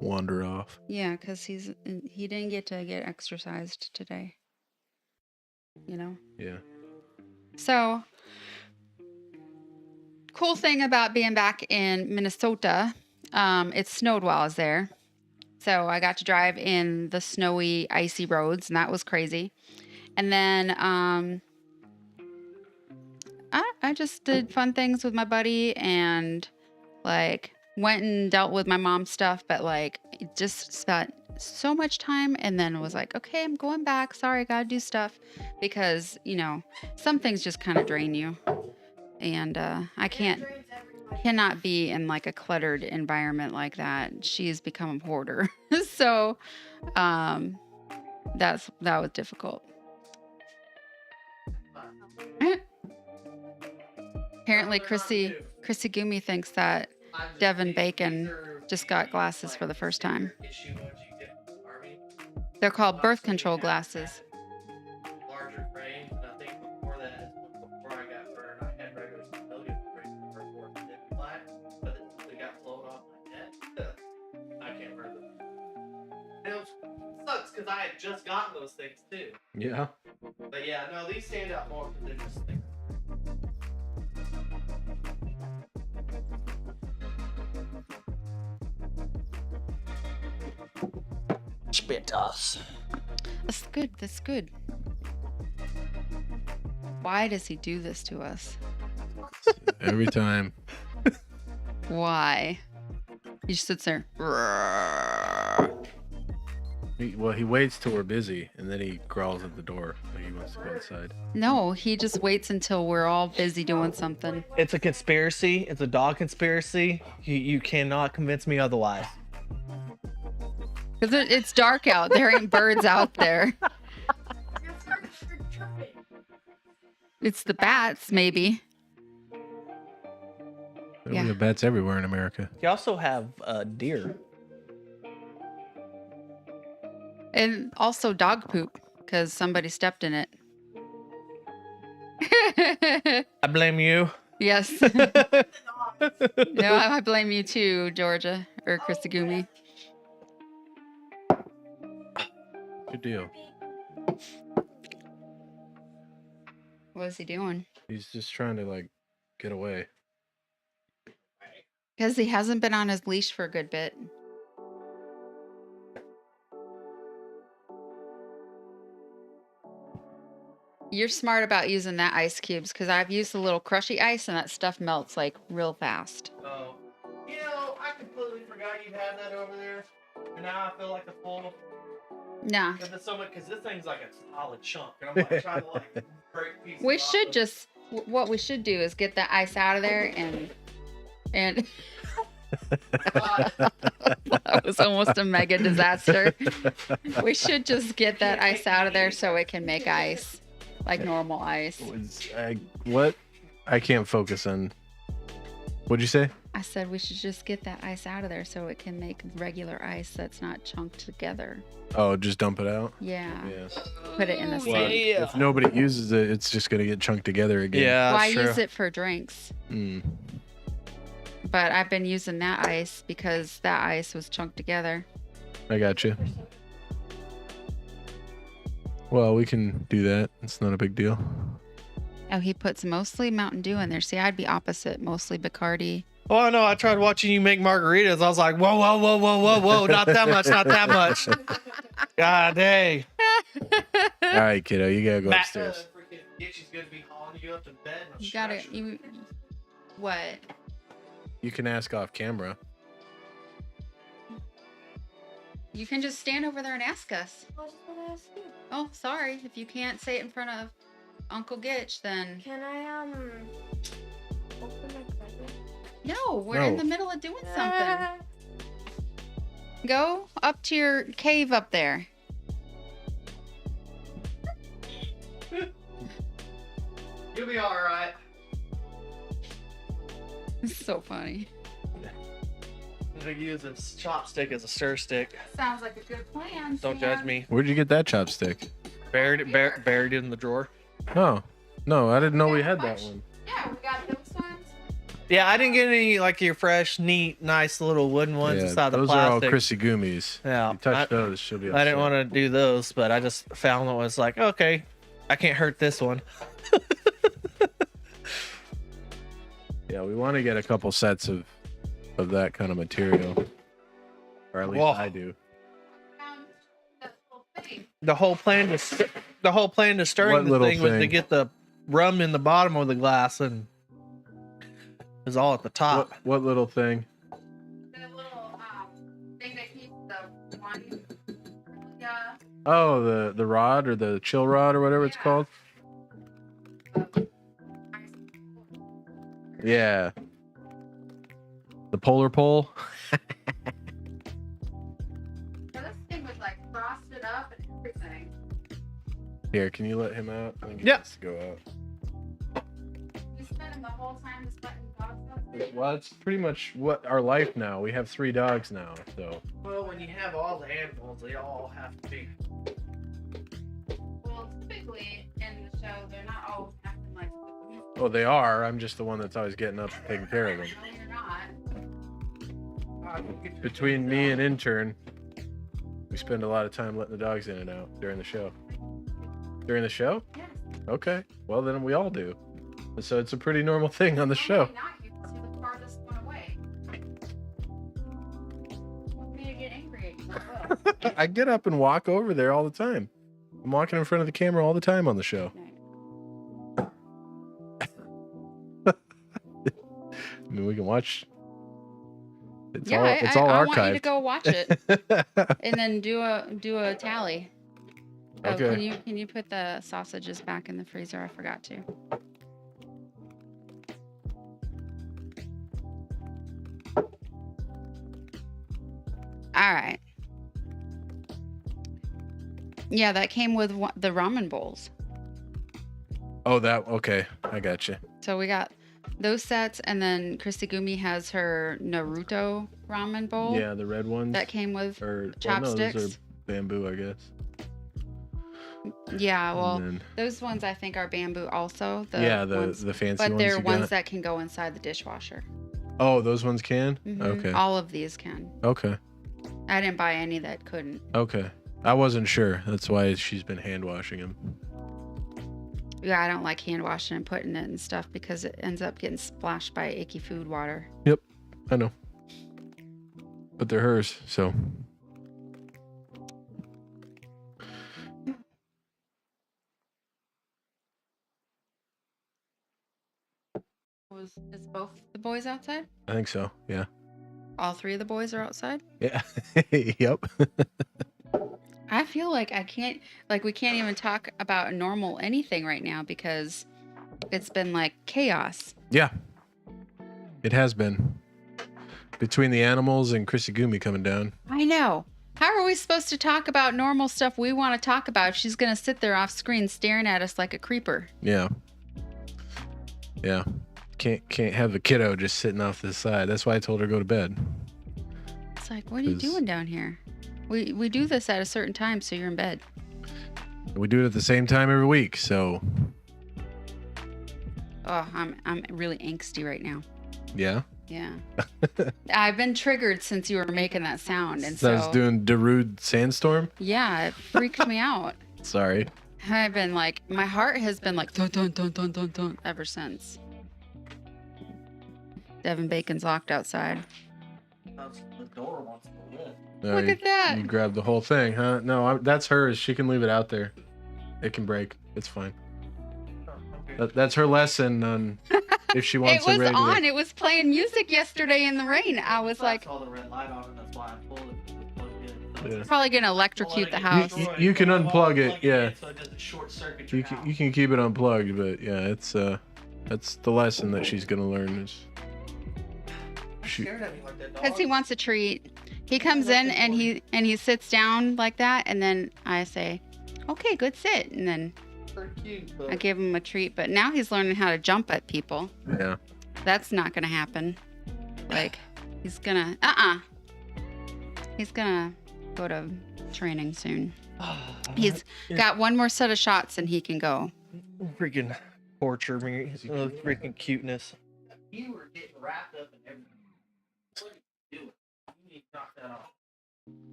wander off. Yeah, because he didn't get to get exercised today. Yeah. So, cool thing about being back in Minnesota, it snowed while I was there. So I got to drive in the snowy, icy roads, and that was crazy. And then I just did fun things with my buddy and like went and dealt with my mom's stuff, but like just spent so much time and then was like, okay, I'm going back. Sorry, I gotta do stuff because, some things just kind of drain you. And I cannot be in like a cluttered environment like that. She's become a hoarder. So that was difficult. Apparently Chrissy Gumi thinks that Devin Bacon just got glasses for the first time. They're called birth control glasses. Larger frames, and I think before I got burned, I had regular civilian frames before it did flat, but they got blown off my head. I can't remember. It sucks because I had just gotten those things too. Yeah. But yeah, no, these stand out more because they're just things. Spitos. That's good. Why does he do this to us? Every time. Why? He just sits there. He waits till we're busy, and then he growls at the door like he wants to go inside. No, he just waits until we're all busy doing something. It's a conspiracy. It's a dog conspiracy. You cannot convince me otherwise. Because it's dark out. There ain't birds out there. It's the bats, maybe. We Yeah. have bats everywhere in America. You also have deer. And also dog poop, because somebody stepped in it. I blame you. Yes. No, I blame you too, Georgia, or Christagumi. Good deal. What is he doing? He's just trying to like get away. Because he hasn't been on his leash for a good bit. You're smart about using that ice cubes, because I've used the little crushy ice and that stuff melts like real fast. Oh, I completely forgot you had that over there, and now I feel like a fool. Nah. Because this thing's like a solid chunk, and I'm like trying to like break pieces. We off should of- just, what we should do is get the ice out of there and that was almost a mega disaster. We should just get that ice out of there so it can make ice, like normal ice. What? I can't focus on. What'd you say? I said we should just get that ice out of there so it can make regular ice that's not chunked together. Oh, just dump it out. Yeah. Yeah. Put it in the Well, sink. if nobody uses it, it's just gonna get chunked together again. Yeah, Well, I that's true. use it for drinks, Mm. but I've been using that ice because that ice was chunked together. I got you. Well, we can do that. It's not a big deal. Oh, he puts mostly Mountain Dew in there. See, I'd be opposite, mostly Bacardi. Oh, I know. I tried watching you make margaritas. I was like, whoa, whoa, whoa, whoa, whoa, whoa. Not that much. Not that much. God dang. All right, kiddo, you gotta go Matt, upstairs. freaking Gitchy's gonna be hauling you up to bed. on a You gotta, stretcher. you, what? You can ask off camera. You can just stand over there and ask us. Oh, sorry. If you can't say it in front of Uncle Gitch, then Can I open my present? no, we're in No. the middle of doing something. Go up to your cave up there. You'll be all right. It's so funny. I'm gonna use this chopstick as a stir stick. Sounds like a good plan. Don't judge me. Where'd you get that chopstick? Buried it in the drawer. Oh, no, I didn't know we had that one. Yeah, we got those ones. Yeah, I didn't get any like your fresh, neat, nice little wooden ones Yeah, inside the those are all plastic. Chrissy Goomies. Yeah, You touch those, she'll be. I didn't upset. want to do those, but I just found one was like, okay, I can't hurt this one. Yeah, we want to get a couple sets of that kind of material, or at least Whoa. I do. That little thing. The whole plan to stirring What the little thing was to thing? get the rum in the bottom of the glass and it was all at the top. What little thing? The little thing that keeps the wine. Yeah. Oh, the rod or the chill rod or whatever it's Yeah. called. Yeah. The polar pole. This thing was like frosted up and everything. Here, can you let him out? I think he Yeah. needs to go out. You spent him the whole time just letting dogs up. Well, it's pretty much what our life now. We have 3 dogs now, so Well, when you have all the animals, they all have to be. Well, typically in the show, they're not all acting like the oh, they are. I'm just the one that's always getting up and taking care of them. No, you're not. Between me and intern, we spend a lot of time letting the dogs in and out during the show. During the show? Yes. Okay. Well, then we all do. So it's a pretty normal thing on the show. Not you, 'cause you're the farthest one away. Want me to get angry at you? I will. I get up and walk over there all the time. I'm walking in front of the camera all the time on the show. mean, we can watch. It's Yeah, all it's all I archived. want you to go watch it and then do a tally. Oh, Okay. can you put the sausages back in the freezer? I forgot to. All right. Yeah, that came with the ramen bowls. Oh, that okay. I got you. So we got those sets, and then Christy Gumi has her Naruto ramen bowl. Yeah, the red ones. That came with or chopsticks. Well, no, those are bamboo, I guess. Yeah, well, And then, those ones I think are bamboo also. The fancy but ones. they're you ones got. that can go inside the dishwasher. Oh, those ones can. Mhm. Okay. All of these can. Okay. I didn't buy any that couldn't. Okay. I wasn't sure. That's why she's been hand washing them. Yeah, I don't like hand washing and putting it in stuff because it ends up getting splashed by icky food water. Yep. I know. But they're hers, so. Is both the boys outside? I think so. Yeah. All three of the boys are outside? Yeah. Yep. I feel like we can't even talk about normal anything right now because it's been like chaos. Yeah. It has been. Between the animals and Chrissy Gumi coming down. I know. How are we supposed to talk about normal stuff we want to talk about if she's going to sit there off screen staring at us like a creeper? Yeah. Yeah. Can't have the kiddo just sitting off to the side. That's why I told her to go to bed. It's like, what are you doing down here? We do this at a certain time, so you're in bed. We do it at the same time every week, so Oh, I'm really angsty right now. yeah. Yeah. I've been triggered since you were making that sound, and So I was so doing Darude Sandstorm. yeah, it freaked me out. Sorry. I've been like, my heart has been like dun dun dun dun dun dun ever since. Devin Bacon's locked outside. The door wants to live. No, Look at that. You grabbed the whole thing, huh? No, that's hers. She can leave it out there. It can break. It's fine. That's her lesson on if she wants It was a regular. on. It was playing music yesterday in the rain. I was like, saw the red light on, and that's why I pulled it. It was plugged in. Yeah. probably gonna electrocute the house. You can unplug it, yeah. So it doesn't short circuit You your can, house. you can keep it unplugged, but yeah, it's that's the lesson that she's gonna learn is. She, Stared at me like that, dog. Because he wants a treat. He comes in and he sits down like that, and then I say, "Okay, good sit," and then Pretty cute, but I give him a treat. But now he's learning how to jump at people. yeah. That's not gonna happen. Like, he's gonna he's gonna go to training soon. He's got one more set of shots and he can go. freaking torture me. Freaking cuteness. You were getting wrapped up in everything. What are you doing? You need to knock that off.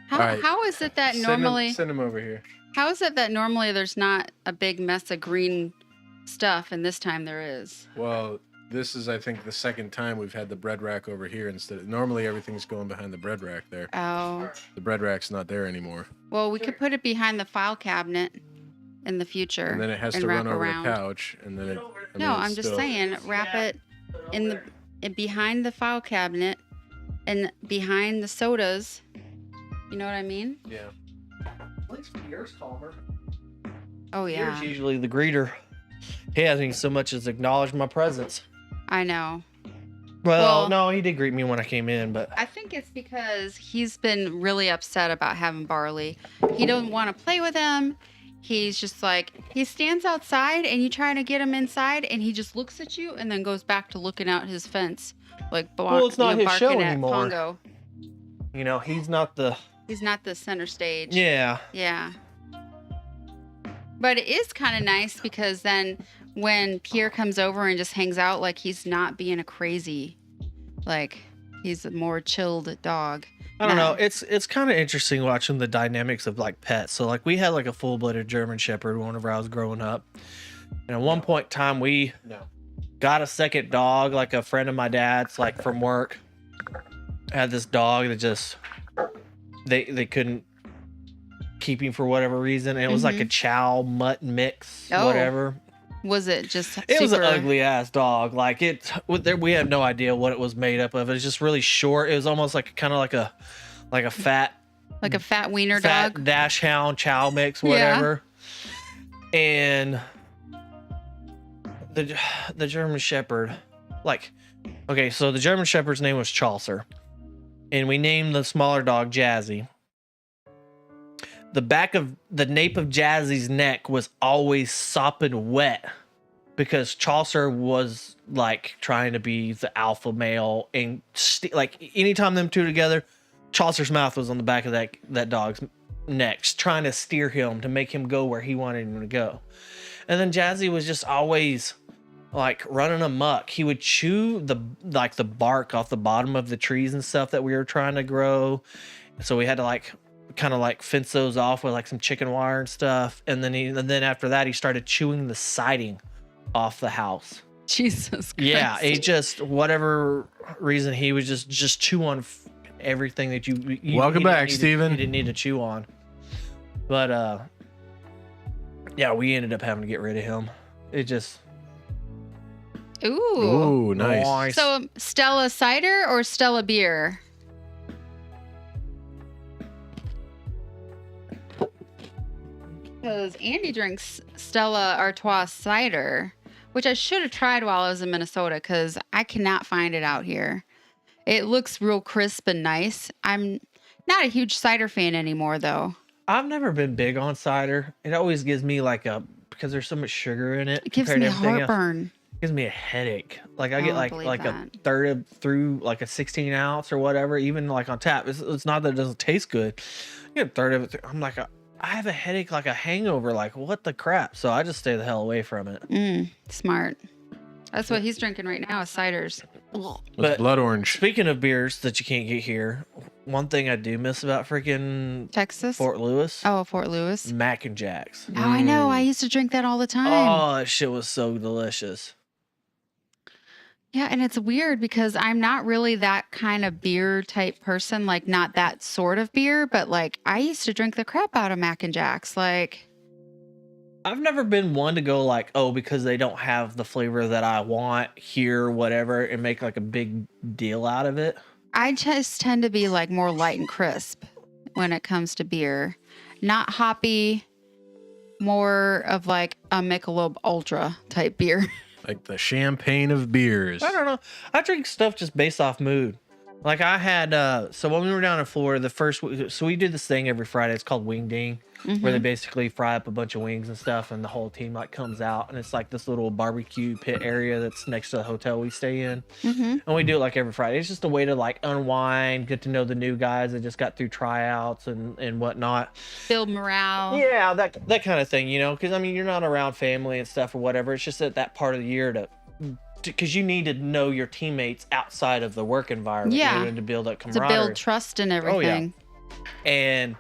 How, All right. how is it that normally send him over here. how is it that normally there's not a big mess of green stuff and this time there is? Well, this is I think the second time we've had the bread rack over here instead of normally everything's going behind the bread rack there. Oh. The bread rack's not there anymore. Well, we could put it behind the file cabinet in the future. And then it has and to wrap run over around. the couch and then it and No, then it's I'm just still- saying, wrap it behind the file cabinet and behind the sodas. You know what I mean? Yeah. At least Pierre's calmer. Oh yeah, Pierre's usually the greeter. He hasn't even so much as acknowledged my presence. I know. Well, Well- no, he did greet me when I came in, but I think it's because he's been really upset about having Barley. He doesn't want to play with him. He's just like, he stands outside and you try to get him inside and he just looks at you and then goes back to looking out his fence. Like, Well, it's not his show barking at anymore. Pongo. you know, he's not the. He's not the center stage. Yeah. Yeah. But it is kind of nice because then when Pierre comes over and just hangs out, like he's not being a crazy, like he's a more chilled dog. I don't Nah. know. It's kind of interesting watching the dynamics of like pets. So like we had like a full-blooded German Shepherd whenever I was growing up, and at one point in time we got a second dog. Like a friend of my dad's, like from work, had this dog that just they couldn't keep him for whatever reason. And it was like a chow mutt mix, Oh. whatever. was it just It was an super- ugly ass dog. Like we have no idea what it was made up of. It was just really short. It was almost like kind of like a fat wiener fat dog? dash hound chow mix, Yeah. whatever. And the German Shepherd, like, okay, so the German Shepherd's name was Chaucer, and we named the smaller dog Jazzy. The nape of Jazzy's neck was always sopping wet because Chaucer was like trying to be the alpha male, and like anytime them two together, Chaucer's mouth was on the back of that dog's neck, trying to steer him to make him go where he wanted him to go. And then Jazzy was just always like running amok. He would chew the bark off the bottom of the trees and stuff that we were trying to grow. So we had to kind of fence those off with like some chicken wire and stuff. And then after that, he started chewing the siding off the house. Jesus Christ. Yeah, it just, whatever reason, he was just chew on everything that you Welcome back, Steven. You didn't need to chew on. But yeah, we ended up having to get rid of him. It just Ooh. Ooh, nice. So Stella cider or Stella beer? Because Andy drinks Stella Artois cider, which I should have tried while I was in Minnesota because I cannot find it out here. It looks real crisp and nice. I'm not a huge cider fan anymore, though. I've never been big on cider. It always gives me because there's so much sugar in it. It gives compared me to everything else, heartburn. it gives me a headache. Like I I get don't like believe a that. third through like a 16 ounce or whatever, even like on tap. It's not that it doesn't taste good. You get a third of it. I'm like, I have a headache, like a hangover. Like what the crap? So I just stay the hell away from it. Smart. That's what he's drinking right now is ciders. It's But blood orange. speaking of beers that you can't get here, one thing I do miss about freaking Texas? Fort Lewis, Oh, Fort Lewis. Mac and Jacks. Oh, I know. I used to drink that all the time. Oh, that shit was so delicious. Yeah, and it's weird because I'm not really that kind of beer type person, like not that sort of beer, but like I used to drink the crap out of Mac and Jacks. Like, I've never been one to go like, oh, because they don't have the flavor that I want here, whatever, and make like a big deal out of it. I just tend to be like more light and crisp when it comes to beer, not hoppy, more of like a Michelob Ultra type beer. Like the champagne of beers. I don't know. I drink stuff just based off mood. Like I had, so when we were down in Florida, the first week, so we do this thing every Friday. It's called Wing Ding, where they basically fry up a bunch of wings and stuff, and the whole team like comes out, and it's like this little barbecue pit area that's next to the hotel we stay in, and we do it like every Friday. It's just a way to like unwind, get to know the new guys that just got through tryouts and whatnot. Build morale. Yeah, that kind of thing, you know, because I mean you're not around family and stuff or whatever. It's just at that part of the year because you need to know your teammates outside of the work environment, Yeah. you know, to build up To camaraderie. build trust and everything. And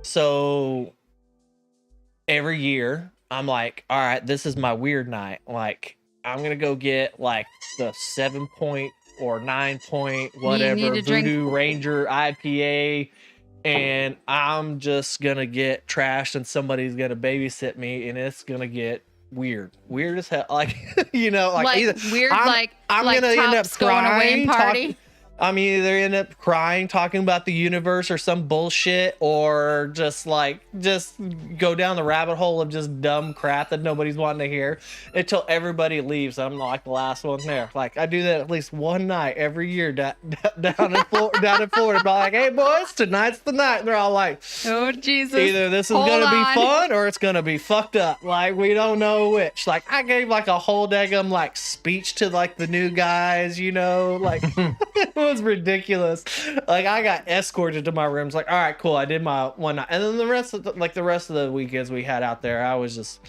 so every year I'm like, all right, this is my weird night. Like I'm going to go get like the 7 point or 9 point, whatever, need to drink- Voodoo Ranger IPA. And I'm just going to get trashed and somebody's going to babysit me and it's going to get weird as hell. Like, you know, like either weird, I'm like gonna end up Top's going away and party. I'm either end up crying, talking about the universe or some bullshit, or just go down the rabbit hole of just dumb crap that nobody's wanting to hear until everybody leaves. I'm like the last one there. Like I do that at least one night every year down in Florida. But like, hey boys, tonight's the night. And they're all like, Oh, Jesus. either this is Hold gonna be on. fun or it's gonna be fucked up. Like we don't know which. Like I gave like a whole daggum like speech to like the new guys, you know, like it was ridiculous. Like I got escorted to my rooms. Like all right, cool. I did my one night, and then the rest of the weekends we had out there, I was just,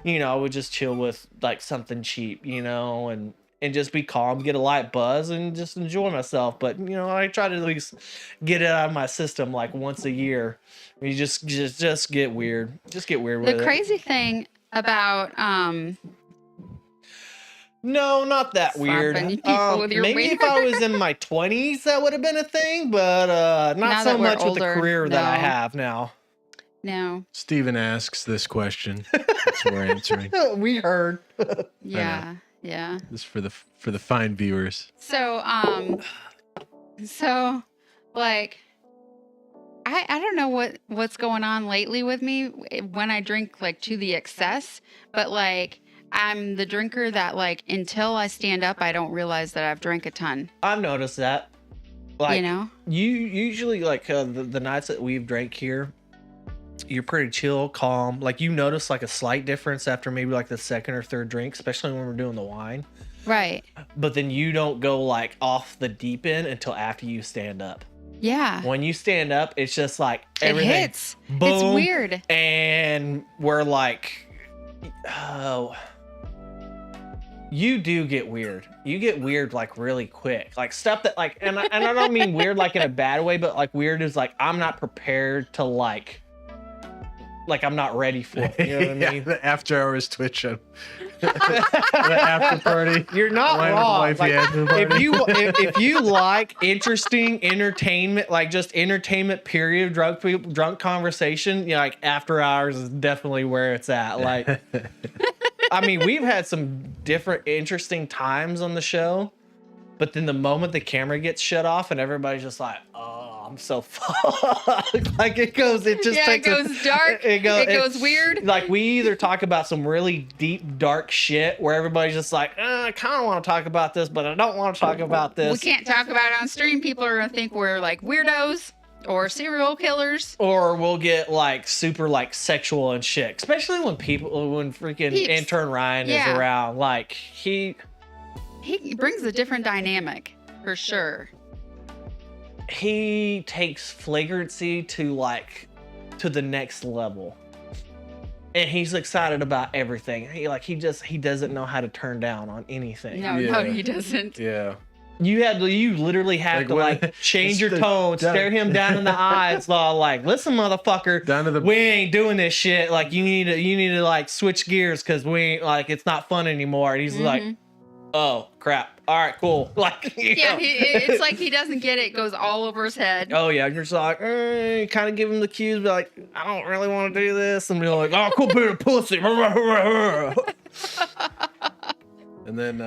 you know, I would just chill with like something cheap, you know, and just be calm, get a light buzz, and just enjoy myself. But you know, I try to at least get it out of my system like once a year. You just get weird. Just get weird with it. The crazy thing about No, not that weird. Slapping people with your Maybe if I was in my 20s, that would have been a thing, but Now not that so we're much with the older, career that I no. have now. No. Steven asks this question. That's what we're answering. We heard. Yeah. Yeah. This is for the fine viewers. So like I don't know what's going on lately with me when I drink like to the excess, but like I'm the drinker that like until I stand up I don't realize that I've drank a ton. I've noticed that. Like, You know? you usually like the nights that we've drank here, you're pretty chill, calm. Like you notice like a slight difference after maybe like the second or third drink, especially when we're doing the wine. Right. But then you don't go like off the deep end until after you stand up. Yeah. When you stand up, it's just like It everything. hits. Boom, It's weird. And we're like, oh, you do get weird. You get weird like really quick. Like stuff that like, and I don't mean weird like in a bad way, but like weird is like I'm not prepared to like I'm not ready for it. You know what I Yeah, mean? the after hours Twitch. The after party. You're not Wine with wrong. wifey Like, after party. if you like interesting entertainment, like just entertainment period, drunk conversation, you know, like after hours is definitely where it's at. Like, I mean, we've had some different interesting times on the show, but then the moment the camera gets shut off and everybody's just like, oh, I'm so fucked. Like it just It takes goes dark. It goes weird. like we either talk about some really deep, dark shit where everybody's just like, I kind of want to talk about this, but I don't want to talk about this. We can't talk about it on stream. People are gonna think we're like weirdos or serial killers. Or we'll get like super like sexual and shit, especially when freaking Peeps. intern Ryan Yeah. is around. Like he brings a different dynamic for sure. he takes flagrancy to the next level. And he's excited about everything. He doesn't know how to turn down on anything. No, Yeah. no, he doesn't. Yeah. You literally have Like to when- change your it's tone, the- stare him down in the eyes, like, listen, motherfucker, Down to the we ain't doing this shit. Like you need to like switch gears because we ain't like it's not fun anymore. And he's like, oh crap. All right, cool. Like Yeah, know. it's like he doesn't get it. Goes all over his head. Oh yeah, you're just like, kind of give him the cues, but like, I don't really want to do this, and be like, oh, cool, bit of pussy. And then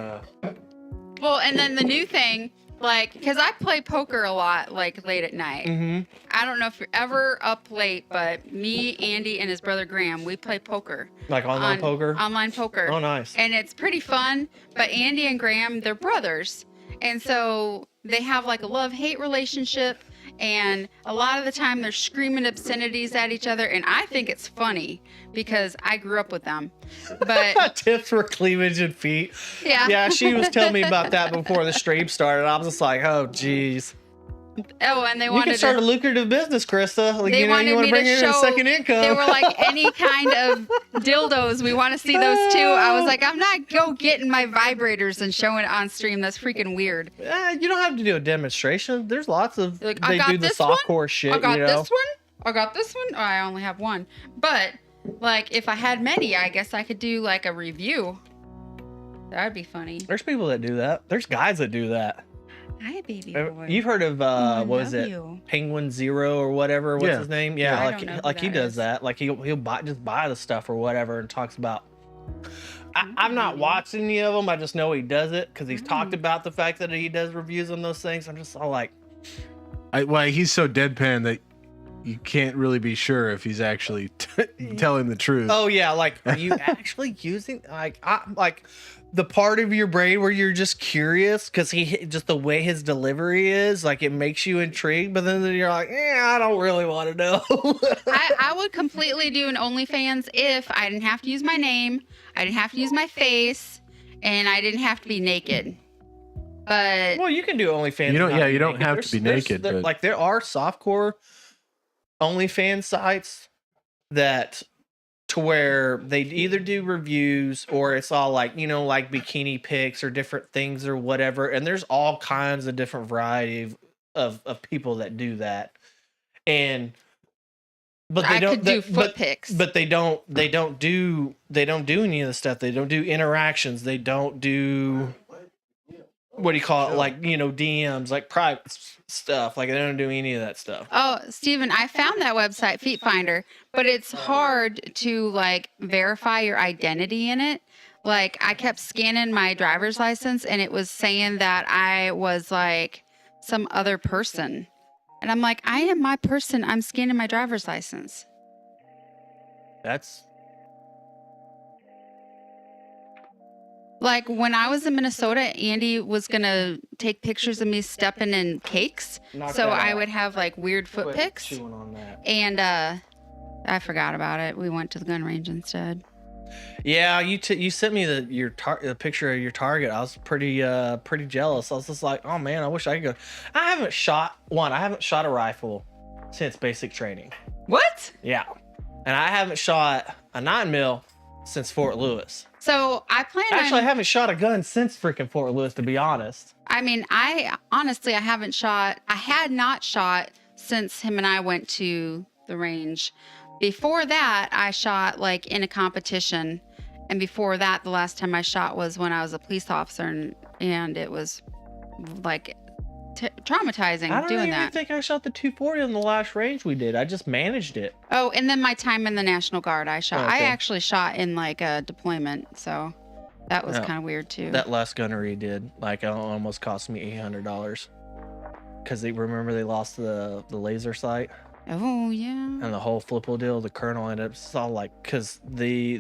Well, and then the new thing, like, because I play poker a lot, like late at night. Mm-hmm. I don't know if you're ever up late, but me, Andy, and his brother Graham, we play poker. Like online poker. Online poker. Oh, nice. And it's pretty fun. But Andy and Graham, they're brothers. And so they have like a love-hate relationship. And a lot of the time they're screaming obscenities at each other. And I think it's funny because I grew up with them. But Tips for cleavage and feet. yeah. Yeah, she was telling me about that before the stream started. I was just like, oh, geez. Oh, and they You wanted can start to, a lucrative business, Krista. Like, they you know, wanted you want me to bring to in a show, second income. they were like, any kind of dildos, we want to see those too. I was like, I'm not getting my vibrators and showing it on stream. That's freaking weird. You don't have to do a demonstration. There's lots of Like, I they got do the this one, softcore shit. I got you know? this one. I got this one. Oh, I only have one. But like, if I had many, I guess I could do like a review. That'd be funny. There's people that do that. There's guys that do that. Hi, baby boy. You've heard of I what is love it? you. Penguin Zero or whatever. What's Yeah. his name? Yeah, I Yeah, don't know who like he that does is. that. Like he'll buy the stuff or whatever and talks about. I've not watched any of them. I just know he does it because he's talked about the fact that he does reviews on those things. I'm just all like, he's so deadpan that you can't really be sure if he's actually telling the truth. oh yeah, like are you actually using like the part of your brain where you're just curious because he just the way his delivery is, like it makes you intrigued, but then you're like, I don't really want to know. I would completely do an OnlyFans if I didn't have to use my name, I didn't have to use my face, and I didn't have to be naked. But Well, you can do OnlyFans. You don't- and not yeah, be you don't naked. have to be naked, but- Like there are softcore OnlyFans sites that to where they either do reviews or it's all like, you know, like bikini pics or different things or whatever. And there's all kinds of different variety of people that do that. And but they I don't could do they- foot pics. but they don't do any of the stuff. They don't do interactions. They don't do what do you call it? Chill. Like, DMs, like private stuff. Like, they don't do any of that stuff. Oh, Steven, I found that website, Feet Finder, but it's hard to like verify your identity in it. Like, I kept scanning my driver's license and it was saying that I was like some other person. And I'm like, I am my person. I'm scanning my driver's license. That's Like when I was in Minnesota, Andy was gonna take pictures of me stepping in cakes, Knock so that I out. would have like weird foot Quit pics. chewing on that. And I forgot about it. We went to the gun range instead. Yeah, you sent me the picture of your target. I was pretty jealous. I was just like, oh man, I wish I could go. I haven't shot a rifle since basic training. What? Yeah, and I haven't shot a 9mm since Fort Lewis. So I plan Actually, I on. haven't shot a gun since freaking Fort Lewis, to be honest. I mean, I haven't shot. I had not shot since him and I went to the range. Before that, I shot like in a competition, and before that, the last time I shot was when I was a police officer, and it was like traumatizing I don't doing even that. think I shot the 240 on the last range we did. I just managed it. Oh, and then my time in the National Guard, I shot. Oh, okay. I actually shot in like a deployment, so that was Yeah. kind of weird too. That last gunnery did. Like, it almost cost me $800 because they lost the laser sight. Oh yeah, And the whole flippo deal, the colonel ended up saw like, because the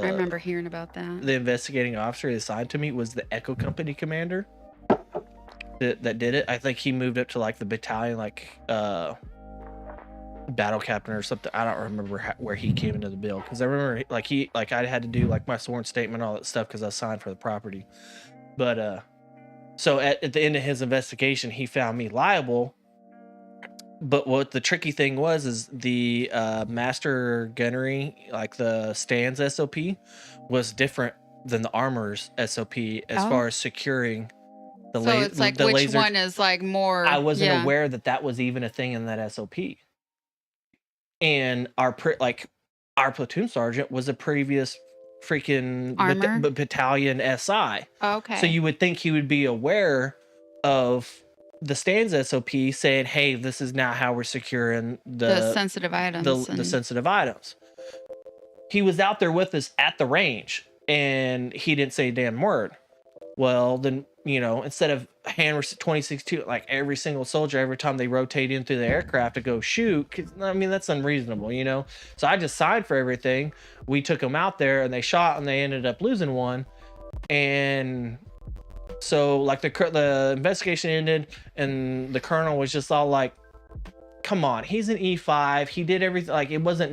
I remember hearing about that. the investigating officer he assigned to me was the Echo Company commander that did it. I think he moved up to like the battalion, like battle captain or something. I don't remember where he came into the bill, because I remember like I had to do like my sworn statement, all that stuff, because I signed for the property. But so at the end of his investigation, he found me liable. But what the tricky thing was is the master gunnery, like the stands SOP, was different than the armor's SOP as Oh. far as securing the So it's like the which lasers. one is like more? I wasn't yeah. aware that was even a thing in that SOP. And our platoon sergeant was a previous freaking Armor? battalion SI. Oh, okay. So you would think he would be aware of the stands SOP saying, hey, this is now how we're securing the sensitive items. the and- sensitive items. He was out there with us at the range and he didn't say a damn word. Well, then, instead of hand 26-2, like every single soldier, every time they rotate in through the aircraft to go shoot, 'cause, I mean, that's unreasonable, So I just signed for everything. We took them out there and they shot and they ended up losing one. And so like the investigation ended and the colonel was just all like, come on, he's an E5. He did everything. Like, it wasn't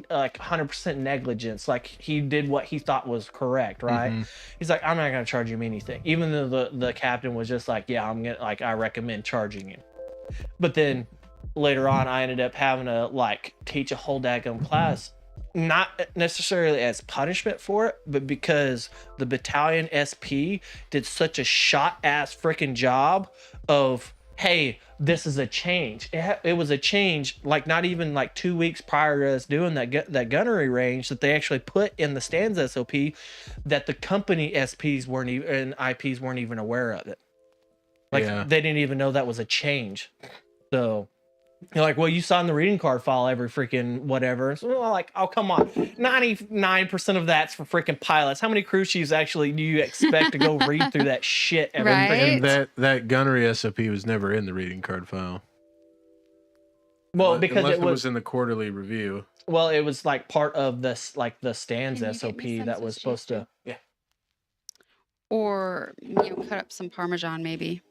like 100% negligence. Like, he did what he thought was correct, right? Mhm. He's like, I'm not going to charge him anything. Even though the captain was just like, yeah, I recommend charging him. But then later on, I ended up having to like teach a whole daggum class, not necessarily as punishment for it, but because the battalion SP did such a shot ass freaking job of, hey, this is a change. It was a change, like not even like 2 weeks prior to us doing that gunnery range, that they actually put in the stands SOP that the company SPs weren't even, and IPs weren't even aware of it. Like, Yeah. they didn't even know that was a change. So you're like, well, you sign the reading card file every freaking whatever. So I'm like, oh, come on. 99% of that's for freaking pilots. How many crew chiefs actually do you expect to go read through that shit every Right. freaking... And that gunnery SOP was never in the reading card file. Well, because Unless it was in the quarterly review. well, it was like part of this, like the stands Can you get SOP me some that was Swiss cheese supposed to... too? Yeah. Or cut up some Parmesan maybe.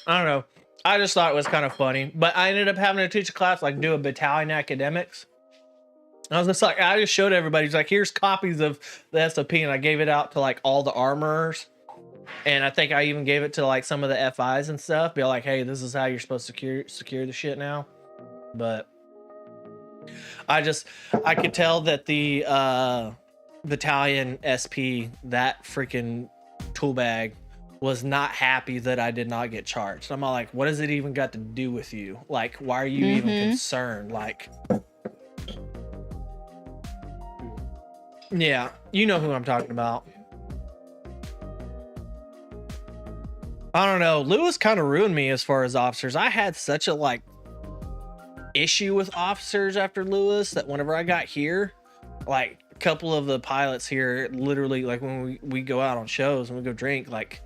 I don't know. I just thought it was kind of funny, but I ended up having to teach a class, like do a battalion academics. I was just like, I just showed everybody, it's like, here's copies of the SOP, and I gave it out to like all the armorers. And I think I even gave it to like some of the FIs and stuff. Be like, hey, this is how you're supposed to secure the shit now. But I could tell that the battalion SP, that freaking tool bag, was not happy that I did not get charged. I'm all like, what has it even got to do with you? Like, why are you even concerned? Like, yeah, you know who I'm talking about. I don't know. Lewis kind of ruined me as far as officers. I had such a like issue with officers after Lewis that whenever I got here, like a couple of the pilots here, literally like when we go out on shows and we go drink, like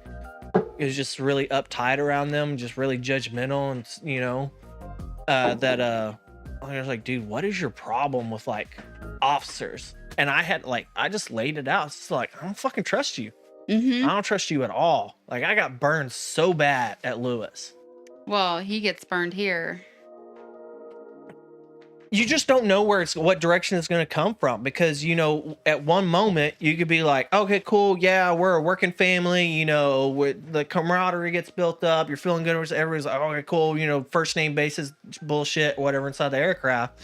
it was just really uptight around them, just really judgmental, and I was like, dude, what is your problem with like officers? And I just laid it out. It's like, I don't fucking trust you. Mm-hmm. I don't trust you at all. Like I got burned so bad at Lewis. Well, he gets burned here. You just don't know what direction it's going to come from, because at one moment you could be like, okay, cool, yeah, we're a working family, the camaraderie gets built up, you're feeling good, everybody's like, okay, cool, first name basis bullshit, whatever, inside the aircraft.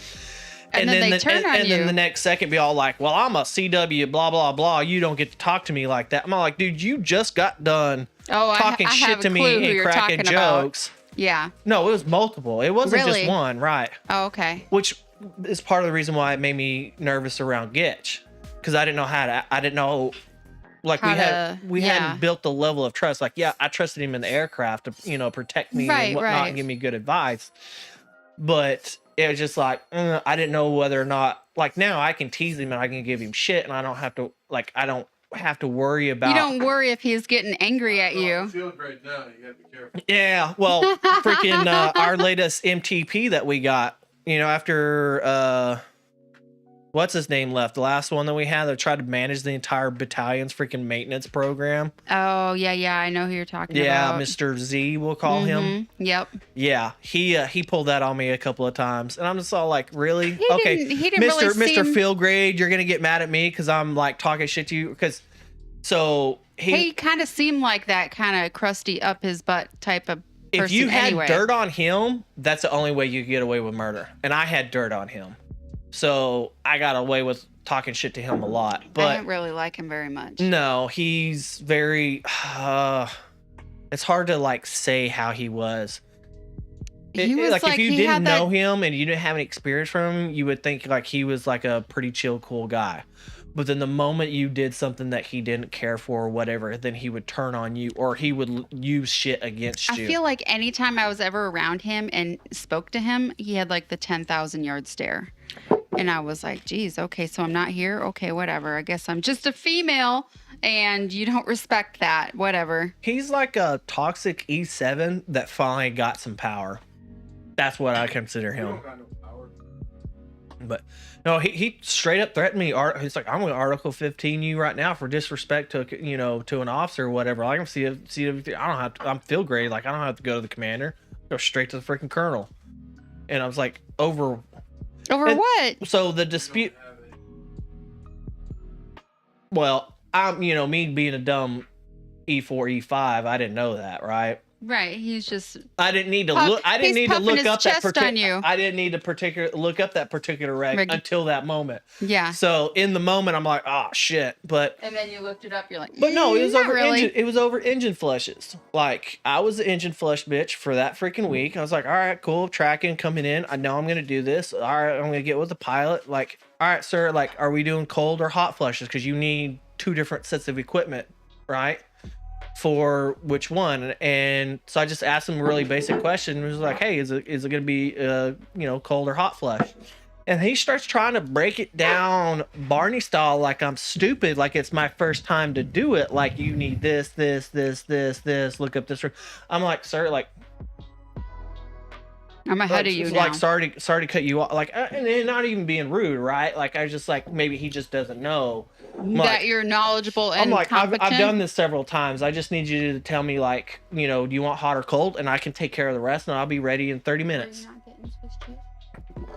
And then they turn on you. And then the next second be all like, well, I'm a CW, blah blah blah, you don't get to talk to me like that. I'm all like, dude, you just got done talking shit to me and cracking jokes. Yeah. No, it was multiple. It wasn't Really? just one, right? Oh, okay. Which is part of the reason why it made me nervous around Gitch, because I didn't know like we hadn't built the level of trust. Like, yeah, I trusted him in the aircraft to protect me and whatnot and give me good advice, but it was just like I didn't know whether or not, like, now I can tease him and I can give him shit and I don't have to worry about. You don't worry if he's getting angry at you. I'm feeling great now. You gotta be careful. Yeah, well, freaking our latest MTP that we got, after what's his name left, the last one that we had that tried to manage the entire battalion's freaking maintenance program. Oh yeah, I know who you're talking about. Yeah, Mr. Z, we'll call him. Yep. Yeah, he pulled that on me a couple of times, and I'm just all like, really? He Okay, didn't Mr. really Mr. seem... Phil Grade, you're gonna get mad at me because I'm like talking shit to you, because so he kind of seemed like that kind of crusty up his butt type of person. If you had anyway. dirt on him, that's the only way you could get away with murder, and I had dirt on him. So I got away with talking shit to him a lot, but I didn't really like him very much. No, he's very. It's hard to like say how he was. If you didn't know him and you didn't have any experience from him, you would think like he was like a pretty chill, cool guy. But then the moment you did something that he didn't care for or whatever, then he would turn on you or he would use shit against you. I feel like anytime I was ever around him and spoke to him, he had like the 10,000 yard stare. And I was like, geez, okay, so I'm not here. Okay, whatever. I guess I'm just a female and you don't respect that. Whatever. He's like a toxic E7 that finally got some power. That's what I consider him. But no, he straight up threatened me. He's like, I'm going to Article 15 you right now for disrespect to to an officer or whatever. I can see I don't have to. I'm Phil Gray. Like, I don't have to go to the commander. Go straight to the freaking colonel. And I was like, over what? So the dispute. Well, I'm me being a dumb E4 E5. I didn't know that, right? Right, he's just. I didn't need to look. I didn't need to look up that particular. I didn't need to look up that particular reg until that moment. Yeah. So in the moment, I'm like, oh shit, but. And then you looked it up. You're like, but no, it was over really. engine. It was over engine flushes. Like, I was the engine flush bitch for that freaking week. I was like, all right, cool, tracking, coming in. I know I'm gonna do this. All right, I'm gonna get with the pilot. Like, all right, sir. Like, are we doing cold or hot flushes? Because you need 2 different sets of equipment, right? For which one? And so I just asked him a really basic question. It was like, hey, is it going to be cold or hot flush? And he starts trying to break it down Barney style, like I'm stupid, like it's my first time to do it, like you need this, look up this. I'm like, sir, like I'm ahead of you now. Like, sorry to cut you off, like, and not even being rude, right? Like, I just like, maybe he just doesn't know that you're knowledgeable and competent. I've done this several times. I just need you to tell me, like, do you want hot or cold, and I can take care of the rest, and I'll be ready in 30 minutes. Are you not getting Swiss cheese?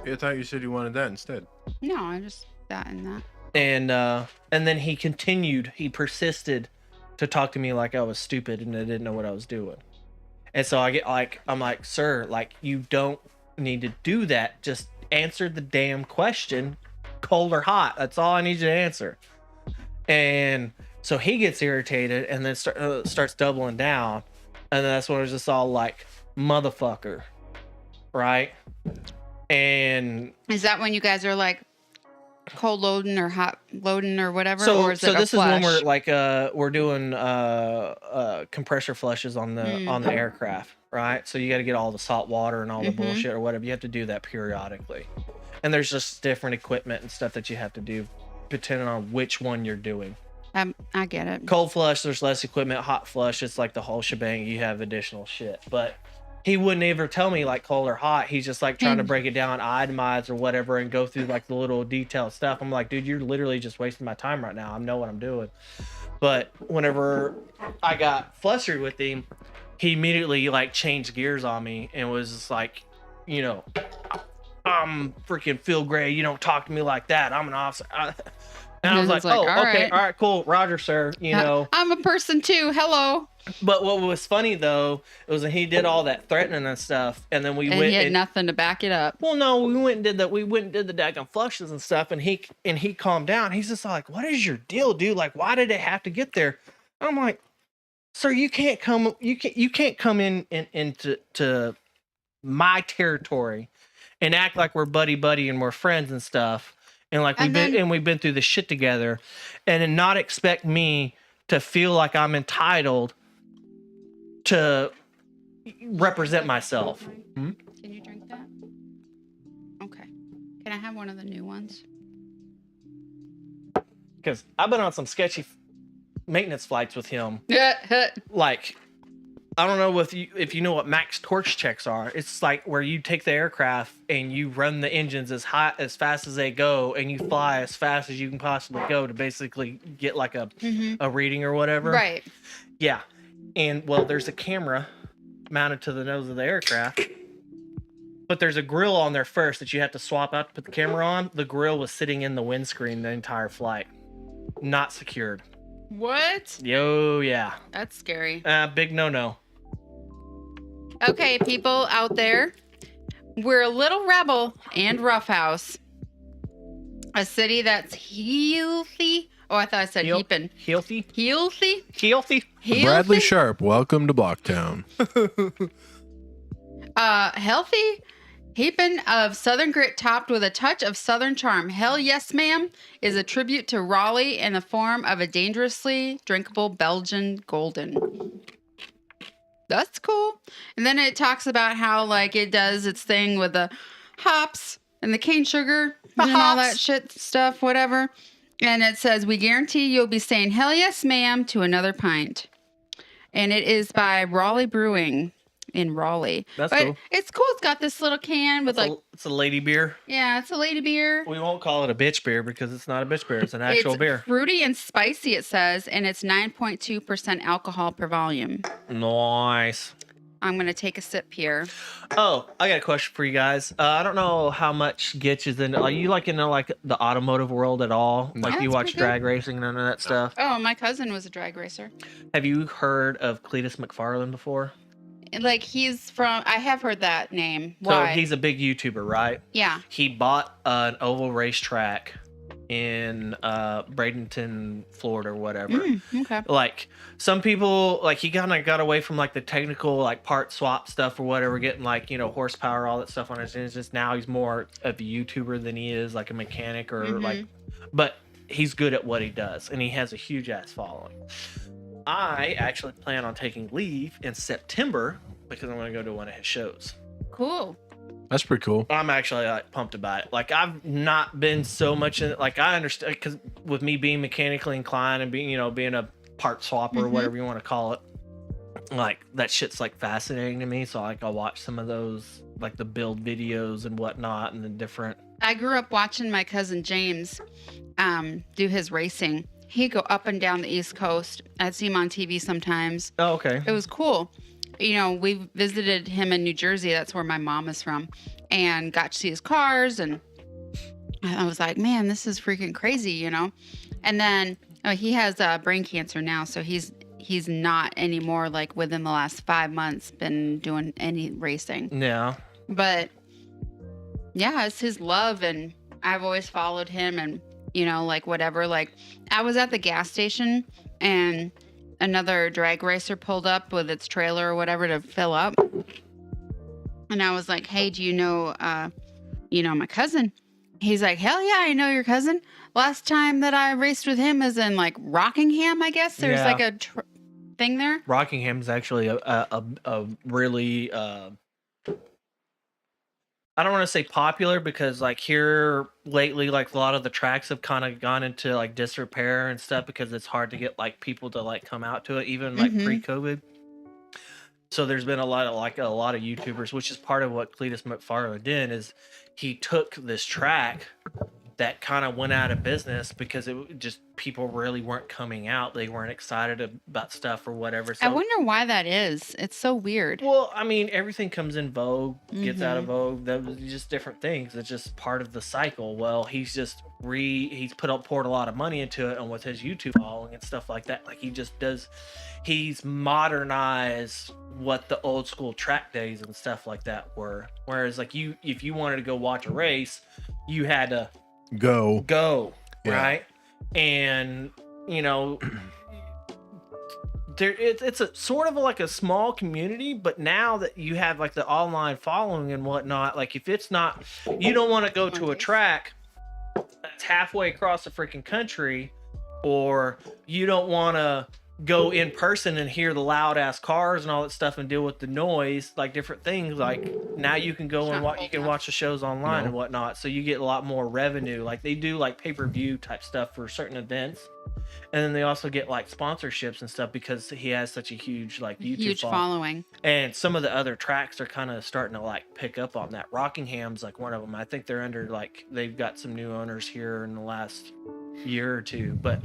I thought you said you wanted that instead. No, I just that and that. And then he persisted to talk to me like I was stupid and I didn't know what I was doing. And so I'm like, sir, like, you don't need to do that. Just answer the damn question, cold or hot. That's all I need you to answer. And so he gets irritated and then starts doubling down. And then that's when it was just all like, motherfucker. Right? And is that when you guys are like, cold loading or hot loading or whatever? So, or is so it a this is when we're flush? like we're doing compressor flushes on the aircraft, right? So you got to get all the salt water and all the bullshit or whatever. You have to do that periodically, and there's just different equipment and stuff that you have to do depending on which one you're doing. I get it. Cold flush, there's less equipment. Hot flush, it's like the whole shebang. You have additional shit, but he wouldn't ever tell me like cold or hot. He's just like trying to break it down, itemize or whatever, and go through like the little detailed stuff. I'm like, dude, you're literally just wasting my time right now. I know what I'm doing. But whenever I got flustered with him, he immediately like changed gears on me and was just like, you know, I'm freaking Phil Gray. You don't talk to me like that. I'm an officer. And I was like, oh, okay, all right, cool. Roger, sir. You know, I'm a person too. Hello. But what was funny though, it was that he did all that threatening and stuff, and then we And went. he had nothing to back it up. Well, no, we went and did that. We went and did the daggone flushes and stuff, and he calmed down. He's just like, "What is your deal, dude? Like, why did it have to get there?" I'm like, "Sir, you can't come. You can't come into my territory and act like we're buddy and we're friends and stuff." And like we've been through this shit together, and then not expect me to feel like I'm entitled to represent myself. Can you drink that? Okay. Can I have one of the new ones? Because I've been on some sketchy maintenance flights with him. Like, I don't know if you know what max torch checks are. It's like where you take the aircraft and you run the engines as fast as they go, and you fly as fast as you can possibly go to basically get like a reading or whatever. Right. Yeah. And well, there's a camera mounted to the nose of the aircraft, but there's a grill on there first that you have to swap out to put the camera on. The grill was sitting in the windscreen the entire flight, not secured. What? Yo, yeah. That's scary. Big no. Okay, people out there, we're a little rebel and roughhouse. A city that's healthy. Oh, I thought I said heaping. Healthy. Healthy. Bradley Sharp, welcome to Blocktown. Healthy. Heaping of Southern grit topped with a touch of Southern charm. Hell Yes Ma'am is a tribute to Raleigh in the form of a dangerously drinkable Belgian Golden. That's cool. And then it talks about how like it does its thing with the hops and the cane sugar and all that shit stuff, whatever. And it says, we guarantee you'll be saying hell yes, ma'am, to another pint. And it is by Raleigh Brewing in Raleigh. That's cool. It's cool. It's got this little can with It's a lady beer. Yeah, it's a lady beer. We won't call it a bitch beer because it's not a bitch beer. It's an actual beer. Fruity and spicy, it says, and it's 9.2% alcohol per volume. Nice. I'm going to take a sip here. Oh, I got a question for you guys. I don't know how much Gitch is in. Are you like into like the automotive world at all? No. Like you That's watch pretty drag racing and none of that stuff? Oh, my cousin was a drag racer. Have you heard of Cletus McFarlane before? Like he's from, I have heard that name. So Why? he's a big YouTuber, right? Yeah. He bought an oval racetrack in Bradenton, Florida, or whatever. Okay. Like some people, like he kind of got away from like the technical like part swap stuff or whatever, getting like, you know, horsepower, all that stuff on his engines. Now he's more of a YouTuber than he is like a mechanic or like, but he's good at what he does and he has a huge ass following. I actually plan on taking leave in September because I'm going to go to one of his shows. Cool. That's pretty cool. I'm actually like pumped about it. Like I've not been so much in it. Like I understand because with me being mechanically inclined and being, you know, being a part swapper or whatever you want to call it, like that shit's like fascinating to me. So like I'll watch some of those, like the build videos and whatnot and the different. I grew up watching my cousin James do his racing. He'd go up and down the East Coast. I'd see him on TV sometimes. Oh, okay. It was cool. You know, we visited him in New Jersey. That's where my mom is from. And got to see his cars. And I was like, man, this is freaking crazy, you know? And then he has brain cancer now. So he's not anymore, like within the last 5 months, been doing any racing. Yeah. But yeah, it's his love. And I've always followed him and, you know, like whatever. Like I was at the gas station and another drag racer pulled up with its trailer or whatever to fill up. And I was like, hey, do you know my cousin? he's like, hell yeah, I know your cousin. Last time that I raced with him is in like Rockingham, I guess. There's Yeah. like a thing there. Rockingham's actually a really I don't want to say popular because like here lately, like a lot of the tracks have kind of gone into like disrepair and stuff because it's hard to get like people to like come out to it, even like pre-COVID. So there's been a lot of YouTubers, which is part of what Cletus McFarland did, is he took this track that kind of went out of business because it just people really weren't coming out. They weren't excited about stuff or whatever. So, I wonder why that is. It's so weird. well, I mean, everything comes in vogue, gets out of vogue. That was just different things. It's just part of the cycle. Well, he's just poured a lot of money into it, and with his YouTube following and stuff like that, like he's modernized what the old school track days and stuff like that were. Whereas like if you wanted to go watch a race, you had to go Yeah. right, and you know it's a sort of like a small community, but now that you have like the online following and whatnot, like if it's not, you don't want to go to a track that's halfway across the freaking country, or you don't want to go in person and hear the loud ass cars and all that stuff and deal with the noise, like different things. Like now you can go and watch the shows online and whatnot, so you get a lot more revenue. Like they do like pay-per-view type stuff for certain events, and then they also get like sponsorships and stuff because he has such a huge like YouTube following. And some of the other tracks are kind of starting to like pick up on that. Rockingham's like one of them. I think they're under like they've got some new owners here in the last year or two, but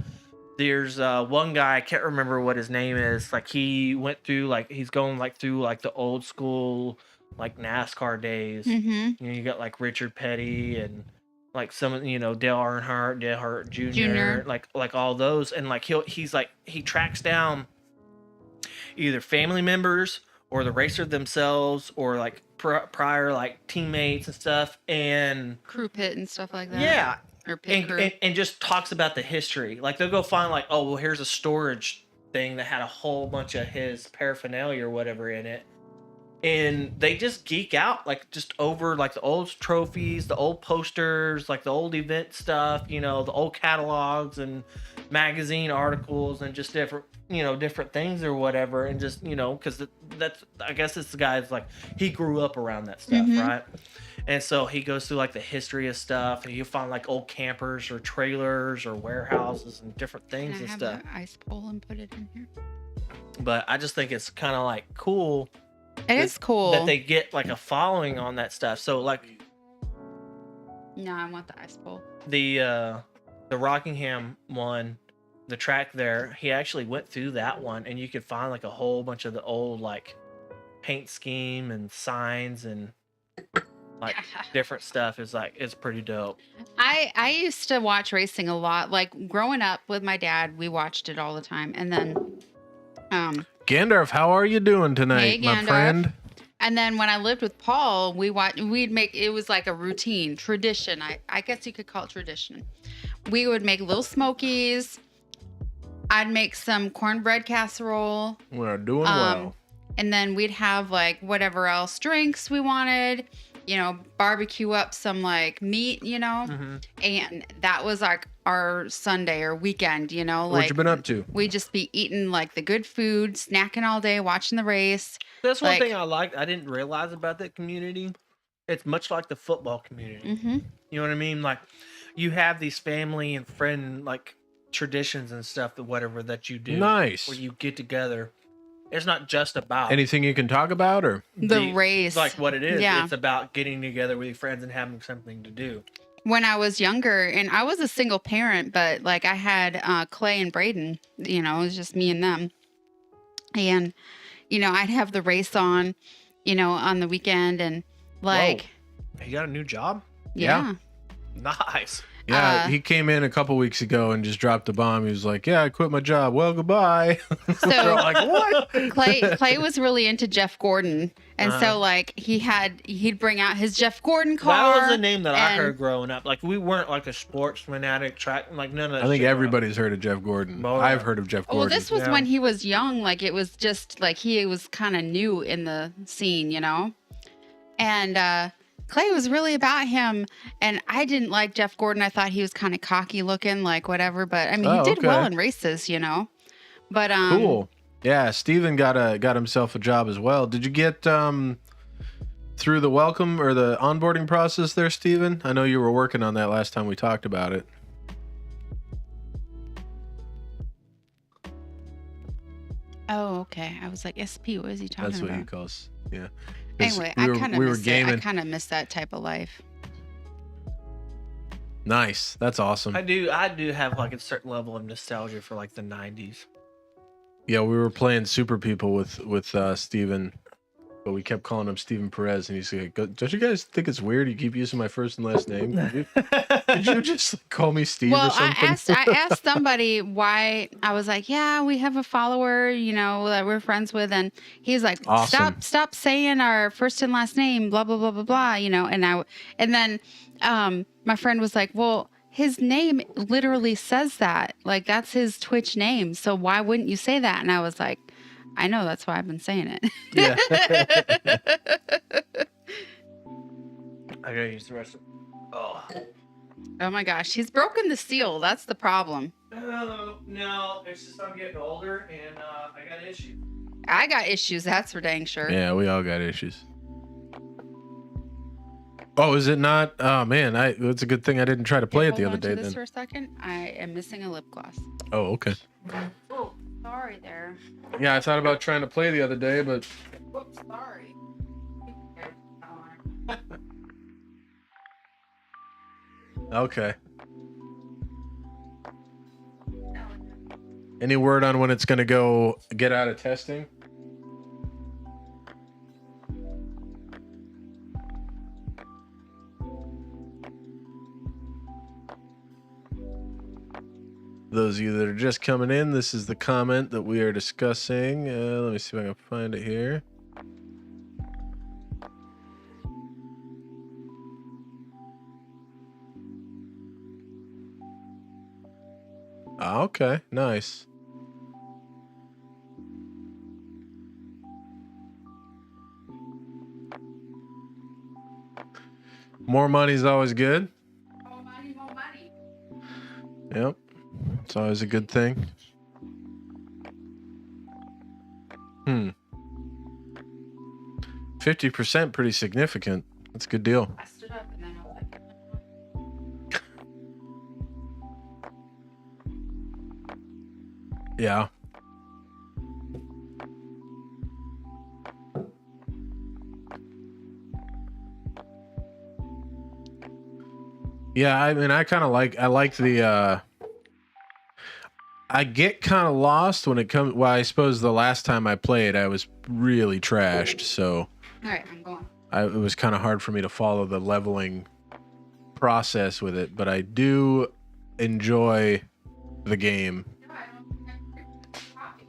there's one guy, I can't remember what his name is. Like he went through like he's going like through like the old school like NASCAR days. You know, you got like Richard Petty and like some, you know, Dale Earnhardt Jr. like all those, and like he tracks down either family members or the racer themselves or like prior like teammates and stuff, and Crew pit and stuff like that. yeah. Or pit crew. And just talks about the history. Like they'll go find like, oh well, here's a storage thing that had a whole bunch of his paraphernalia or whatever in it, and they just geek out like just over like the old trophies, the old posters, like the old event stuff, you know, the old catalogs and magazine articles and just different things or whatever, and just, you know, because that's, I guess it's the guy's like he grew up around that stuff, right? And so he goes through like the history of stuff, and you find like old campers or trailers or warehouses and different things and stuff. Can I have the ice pole and put it in here? But I just think it's kind of like cool. It is cool that they get like a following on that stuff. So like, no, I want the ice pole. The Rockingham one, the track there, he actually went through that one, and you could find like a whole bunch of the old like paint scheme and signs and like different stuff. Is like, it's pretty dope. I used to watch racing a lot. Like growing up with my dad, we watched it all the time. And then Gandalf, how are you doing tonight, Hey, my Gandalf. friend? And then when I lived with Paul, we'd make, it was like a routine, tradition. I guess you could call it tradition. We would make little smokies. I'd make some cornbread casserole. We're doing well. And then we'd have like whatever else drinks we wanted, you know, barbecue up some like meat, you know, and that was like our Sunday or weekend, you know, like What you been up to? we'd just be eating like the good food, snacking all day, watching the race. That's one Like- thing I liked. I didn't realize about that community. It's much like the football community. You know what I mean? Like you have these family and friend like traditions and stuff, that whatever that you do, Nice. where you get together. It's not just about Anything you can talk about, or The race. like what it is. Yeah. It's about getting together with your friends and having something to do. When I was younger, and I was a single parent, but like I had Clay and Braden, you know, it was just me and them. And, you know, I'd have the race on, you know, on the weekend, and like, You got a new job? yeah. Nice. yeah, he came in a couple weeks ago and just dropped the bomb. He was like, "Yeah, I quit my job. Well, goodbye." So We're like, "What?" Clay was really into Jeff Gordon, and so like he'd bring out his Jeff Gordon car. That was the name that I and- heard growing up. Like we weren't like a sports fanatic track, like none of that. I think shit. everybody's heard of Jeff Gordon. Oh, yeah. I've heard of Jeff Gordon. Well, this was Yeah. when he was young. Like it was just like he was kind of new in the scene, you know. And Clay was really about him, and I didn't like Jeff Gordon. I thought he was kind of cocky looking, like whatever. But I mean, he Oh, did well okay. in races, you know. But Cool. Yeah, Steven got himself a job as well. Did you get through the welcome or the onboarding process there, Steven? I know you were working on that last time we talked about it. Oh, okay. I was like, SP. What is he talking That's what about? he calls. Yeah. 'Cause Anyway, we were, I kind of we were miss it. gaming. I kind of miss that type of life. Nice. That's awesome. I do have like a certain level of nostalgia for like the 90s. Yeah, we were playing Super People with Steven, but we kept calling him Steven Perez, and he's like, "Don't you guys think it's weird? You keep using my first and last name. Could you just call me Steve or Well, something?" I asked somebody why. I was like, yeah, we have a follower, you know, that we're friends with, and he's like, Awesome. stop saying our first and last name, blah blah blah blah blah, you know. And then my friend was like, well, his name literally says that, like that's his Twitch name, so why wouldn't you say that? And I was like, I know, that's why I've been saying it. Yeah. I gotta use the rest of. Oh. Oh my gosh, he's broken the seal. That's the problem. Oh no, it's just I'm getting older and I got issues. I got issues, that's for dang sure. Yeah, we all got issues. Oh, is it not? Oh man, it's a good thing I didn't try to play it Hold the other on to day. this Then. for a second. I am missing a lip gloss. Oh, okay. Oh, sorry there. Yeah, I thought about trying to play the other day, but Whoops, sorry. okay. Any word on when it's gonna go get out of testing? Those of you that are just coming in, this is the comment that we are discussing. Let me see if I can find it here. Okay, nice. More money's always good. More money, more money. Yep. It's always a good thing. 50%, pretty significant. That's a good deal. I stood up and then I was like, Yeah. Yeah, I mean, I like the, I get kind of lost when it comes, well, I suppose the last time I played, I was really trashed, so all right, I'm going. it was kind of hard for me to follow the leveling process with it, but I do enjoy the game. No, I don't have coffee.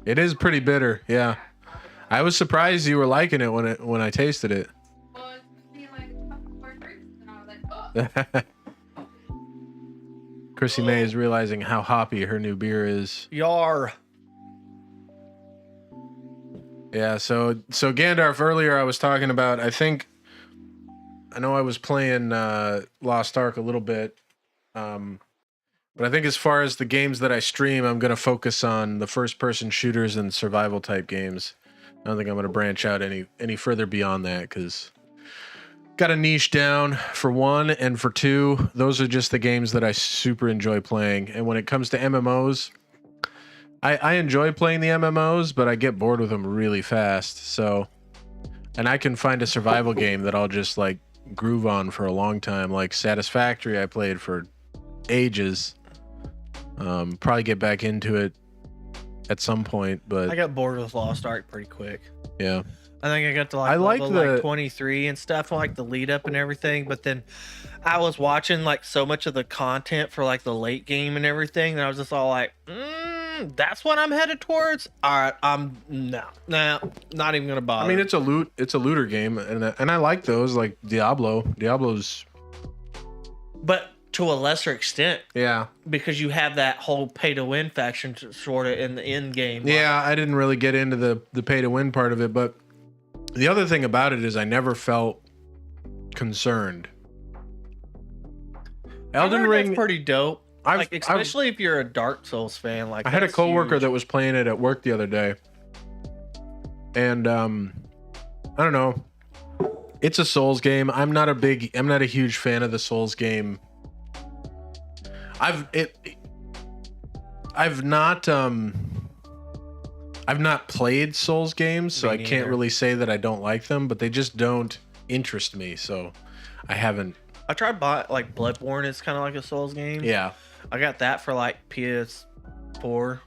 It is pretty bitter, yeah. I was surprised you were liking it when I tasted it. Well, it took me like a couple more drinks and I was like, oh. Chrissy May is realizing how hoppy her new beer is. Yar. Yeah, so Gandalf, earlier I was talking about, I know I was playing Lost Ark a little bit, but I think as far as the games that I stream, I'm going to focus on the first-person shooters and survival type games. I don't think I'm going to branch out any further beyond that, because got a niche down for one, and for two, those are just the games that I super enjoy playing. And when it comes to MMOs, I enjoy playing the MMOs, but I get bored with them really fast. So, and I can find a survival game that I'll just like groove on for a long time, like Satisfactory. I played for ages. Probably get back into it at some point, but I got bored with Lost Ark pretty quick. yeah. I think I got to like I like level the- like 23 and stuff, like the lead up and everything. But then I was watching like so much of the content for like the late game and everything, and I was just all like, "That's what I'm headed towards." All right, I'm not even gonna bother. I mean, it's a looter game, and I like those, like Diablo's. but to a lesser extent, Yeah, because you have that whole pay to win faction sort of in the end game. yeah. I didn't really get into the pay to win part of it, but the other thing about it is I never felt concerned. I Elden heard Ring, that's pretty dope. I've- Like, especially if you're a Dark Souls fan. Like, I had a that's coworker huge. that was playing it at work the other day, and I don't know. It's a Souls game. I'm not a huge fan of the Souls game. I've not played Souls games, so Me I can't neither. really say that I don't like them, but they just don't interest me, so I haven't. I tried like Bloodborne. It's kind of like a Souls game. Yeah. I got that for like PS4,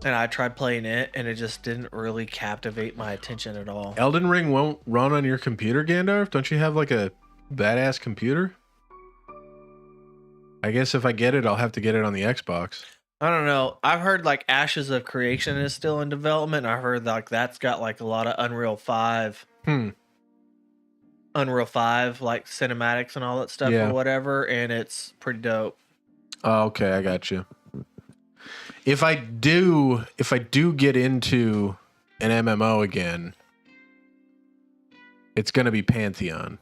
and I tried playing it, and it just didn't really captivate my attention at all. Elden Ring won't run on your computer, Gandalf? Don't you have like a badass computer? I guess if I get it, I'll have to get it on the Xbox. I don't know. I've heard like Ashes of Creation is still in development. I heard like that's got like a lot of Unreal 5 like cinematics and all that stuff Yeah. or whatever, and it's pretty dope. Oh, okay, I got you. If I do get into an MMO again, it's gonna be Pantheon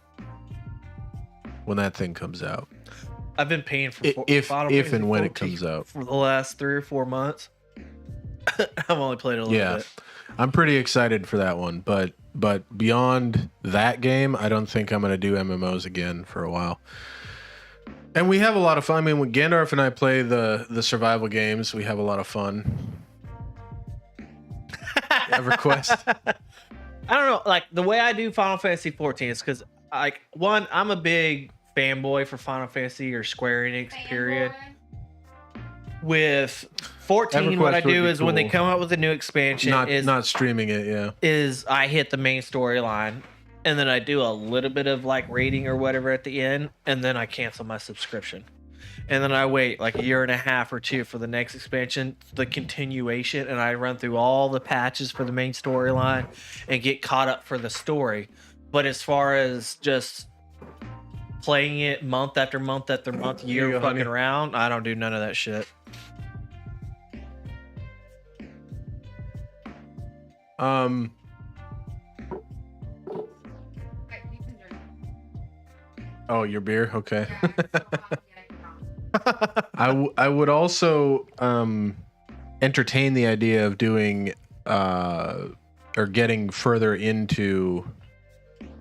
when that thing comes out. I've been paying for If Final and Fantasy when it 14 comes out. for the last 3 or 4 months. I've only played it a little Yeah, bit. I'm pretty excited for that one, but beyond that game, I don't think I'm gonna do MMOs again for a while. And we have a lot of fun. I mean, when Gandalf and I play the survival games, we have a lot of fun. EverQuest. I don't know, like the way I do Final Fantasy 14 is because like one, I'm a big fanboy for Final Fantasy or Square Enix, period. With 14, what EverQuest I would do be is when they cool. come out with a new expansion, Not streaming it, yeah. is I hit the main storyline, and then I do a little bit of like rating or whatever at the end, and then I cancel my subscription. And then I wait like a year and a half or two for the next expansion, the continuation, and I run through all the patches for the main storyline and get caught up for the story. But as far as just playing it month after month after month, Here you year go, fucking honey. around, I don't do none of that shit. Oh, your beer? Okay. I would also entertain the idea of doing or getting further into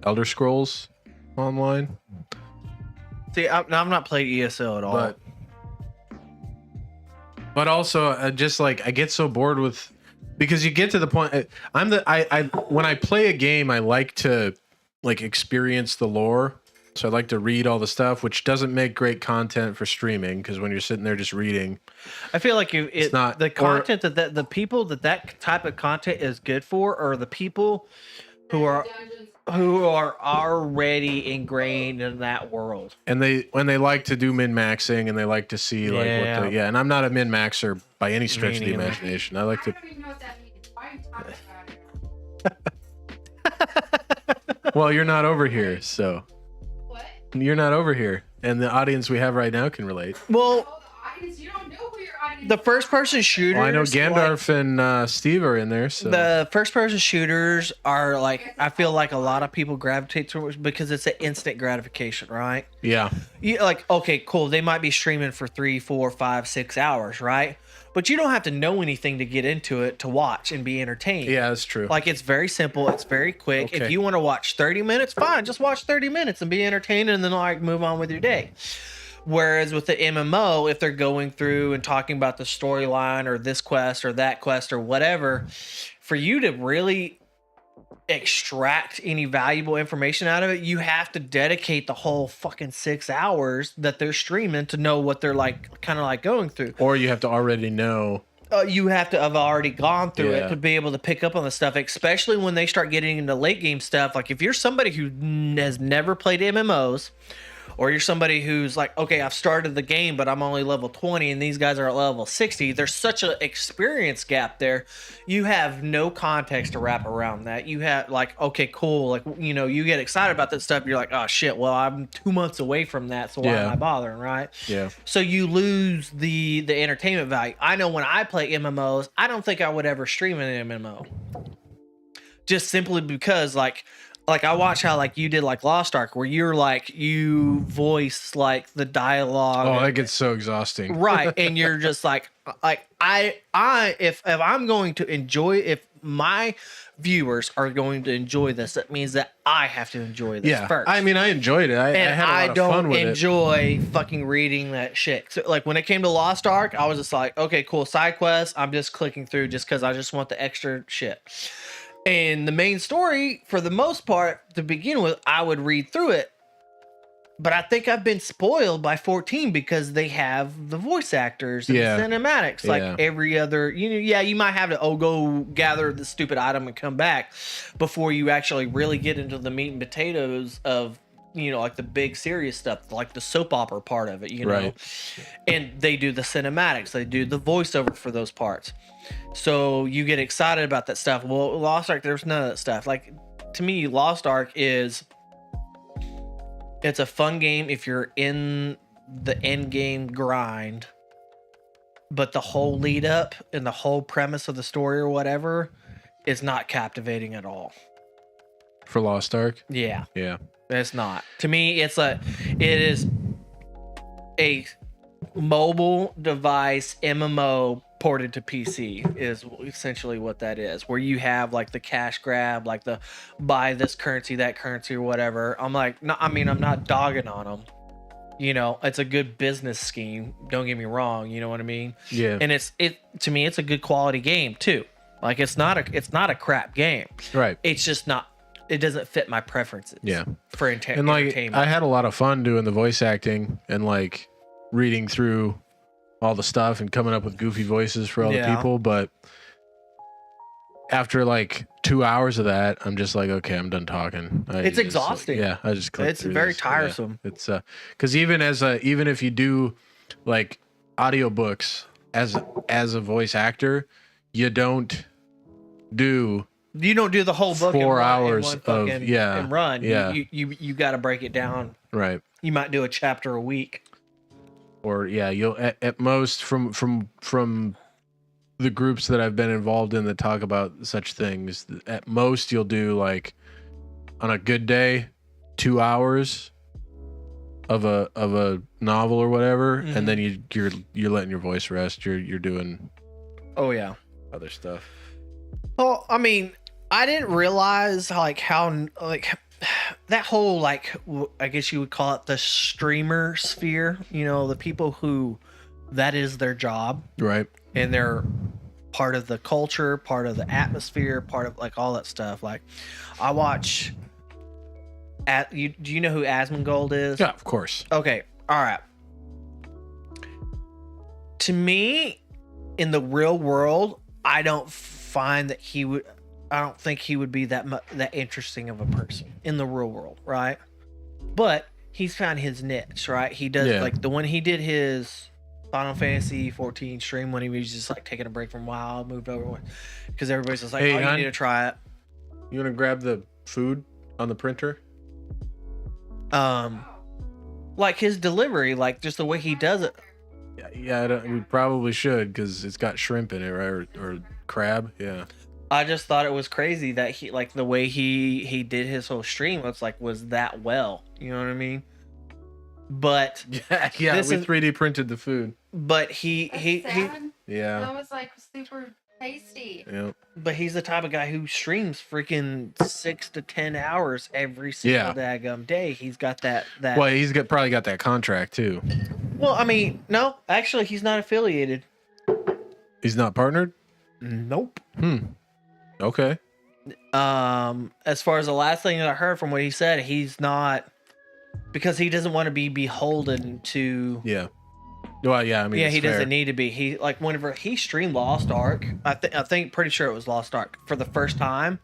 Elder Scrolls Online, See, I've not played ESO at all. but also just like I get so bored with, because you get to the point I when I play a game, I like to like experience the lore. So I like to read all the stuff, which doesn't make great content for streaming, because when you're sitting there just reading, I feel like it's not- the or- content that the people that type of content is good for are the people who are already ingrained in that world. and when they like to do min-maxing, and they like to see like Yeah. what the, and I'm not a min-maxer by any stretch of the neither. imagination. I like to, don't even know what that means. Why are you talking about it? well, you're not over here, so What? you're not over here, and the audience we have right now can relate. Well, Oh, the audience. You don't know who your audience the first person shooters. Well, I know like, Gandalf and Steve are in there, so the first person shooters are like, I feel like a lot of people gravitate towards because it's an instant gratification, right? yeah, You like, okay, cool. They might be streaming for 3, 4, 5, 6 hours, right? But you don't have to know anything to get into it to watch and be entertained. yeah, that's true. Like, it's very simple. It's very quick. If Okay. you want to watch 30 minutes, fine. Just watch 30 minutes and be entertained, and then like move on with your day. Whereas with the MMO, if they're going through and talking about the storyline or this quest or that quest or whatever, for you to really extract any valuable information out of it, you have to dedicate the whole fucking 6 hours that they're streaming to know what they're like, kind of like going through. Or you have to already know. You have to have already gone through Yeah. it to be able to pick up on the stuff, especially when they start getting into late game stuff. Like if you're somebody who has never played MMOs, or you're somebody who's like, okay, I've started the game, but I'm only level 20 and these guys are at level 60. There's such an experience gap there. You have no context to wrap around that. You have like, okay, cool. Like, you know, you get excited about that stuff. You're like, oh shit, well, I'm 2 months away from that. So why Yeah. am I bothering, right? Yeah, So you lose the entertainment value. I know when I play MMOs, I don't think I would ever stream an MMO. Just simply because like, like I watch how like you did like Lost Ark, where you're like you voice like the dialogue. Oh, that gets so exhausting. Right, and you're just like I if I'm going to enjoy, if my viewers are going to enjoy this, that means that I have to enjoy this Yeah, first. I mean, I enjoyed it. I and had a lot I of fun don't with enjoy fucking reading that shit. So, like when it came to Lost Ark, I was just like, okay, cool, side quest. I'm just clicking through just because I just want the extra shit. And the main story, for the most part, to begin with, I would read through it. But I think I've been spoiled by 14 because they have the voice actors and Yeah. the cinematics like Yeah. every other. You might have to go gather the stupid item and come back before you actually really get into the meat and potatoes of like the big serious stuff, like the soap opera part of it, Right. And they do the cinematics, they do the voiceover for those parts. So you get excited about that stuff. Well, Lost Ark, there's none of that stuff. Like to me, Lost Ark it's a fun game if you're in the end game grind, but the whole lead up and the whole premise of the story or whatever is not captivating at all. For Lost Ark. Yeah, Yeah. it's not. To me, it is a mobile device MMO ported to PC is essentially what that is, where you have like the cash grab, like the buy this currency, that currency or whatever. I'm like, no, I mean, I'm not dogging on them. It's a good business scheme. Don't get me wrong. You know what I mean? Yeah. And to me, it's a good quality game too. Like it's not a crap game. Right. It's just not. It doesn't fit my preferences. Yeah. For And like, entertainment. I had a lot of fun doing the voice acting and like reading through all the stuff and coming up with goofy voices for all the people. But after like 2 hours of that, I'm just like, okay, I'm done talking. It's exhausting. Yeah. I just clicked It's through very this. tiresome. Yeah. It's because even if you do like audiobooks as a voice actor, you don't do the whole book 4 in hours one of fucking, and run. Yeah. You got to break it down. right. You might do a chapter a week. Or you'll at most from the groups that I've been involved in that talk about such things, at most you'll do like on a good day 2 hours of a novel or whatever, Mhm. and then you're letting your voice rest. You're doing Oh yeah. other stuff. Well, I mean, I didn't realize how that whole I guess you would call it the streamer sphere. The people who that is their job Right. and they're part of the culture, part of the atmosphere, part of like all that stuff. Like I watch. Do you know who Asmongold is? Yeah, of course. Okay. All right. To me, in the real world, I don't think he would be that interesting of a person in the real world, right? But he's found his niche, right? He does like the one he did his Final Fantasy 14 stream when he was just like taking a break from WoW, moved over because everybody's just like, Hey, oh, you hon, need to try it. You want to grab the food on the printer? Like his delivery, like just the way he does it. Yeah. We probably should because it's got shrimp in it, right? Or crab. Yeah. I just thought it was crazy that he like the way he did his whole stream was that well. You know what I mean? But Yeah. This We is- 3D printed the food. but he Yeah. That was like super tasty. Yeah. but he's the type of guy who streams freaking 6 to 10 hours every single daggum day. He's got that. Well, he's probably got that contract too. Well, I mean, no, actually, he's not affiliated. He's not partnered? Nope. Okay. As far as the last thing that I heard from what he said, he's not, because he doesn't want to be beholden to. Yeah. Well, yeah. I mean, He fair. doesn't need to be. He like whenever he streamed Lost Ark, I think pretty sure it was Lost Ark for the first time.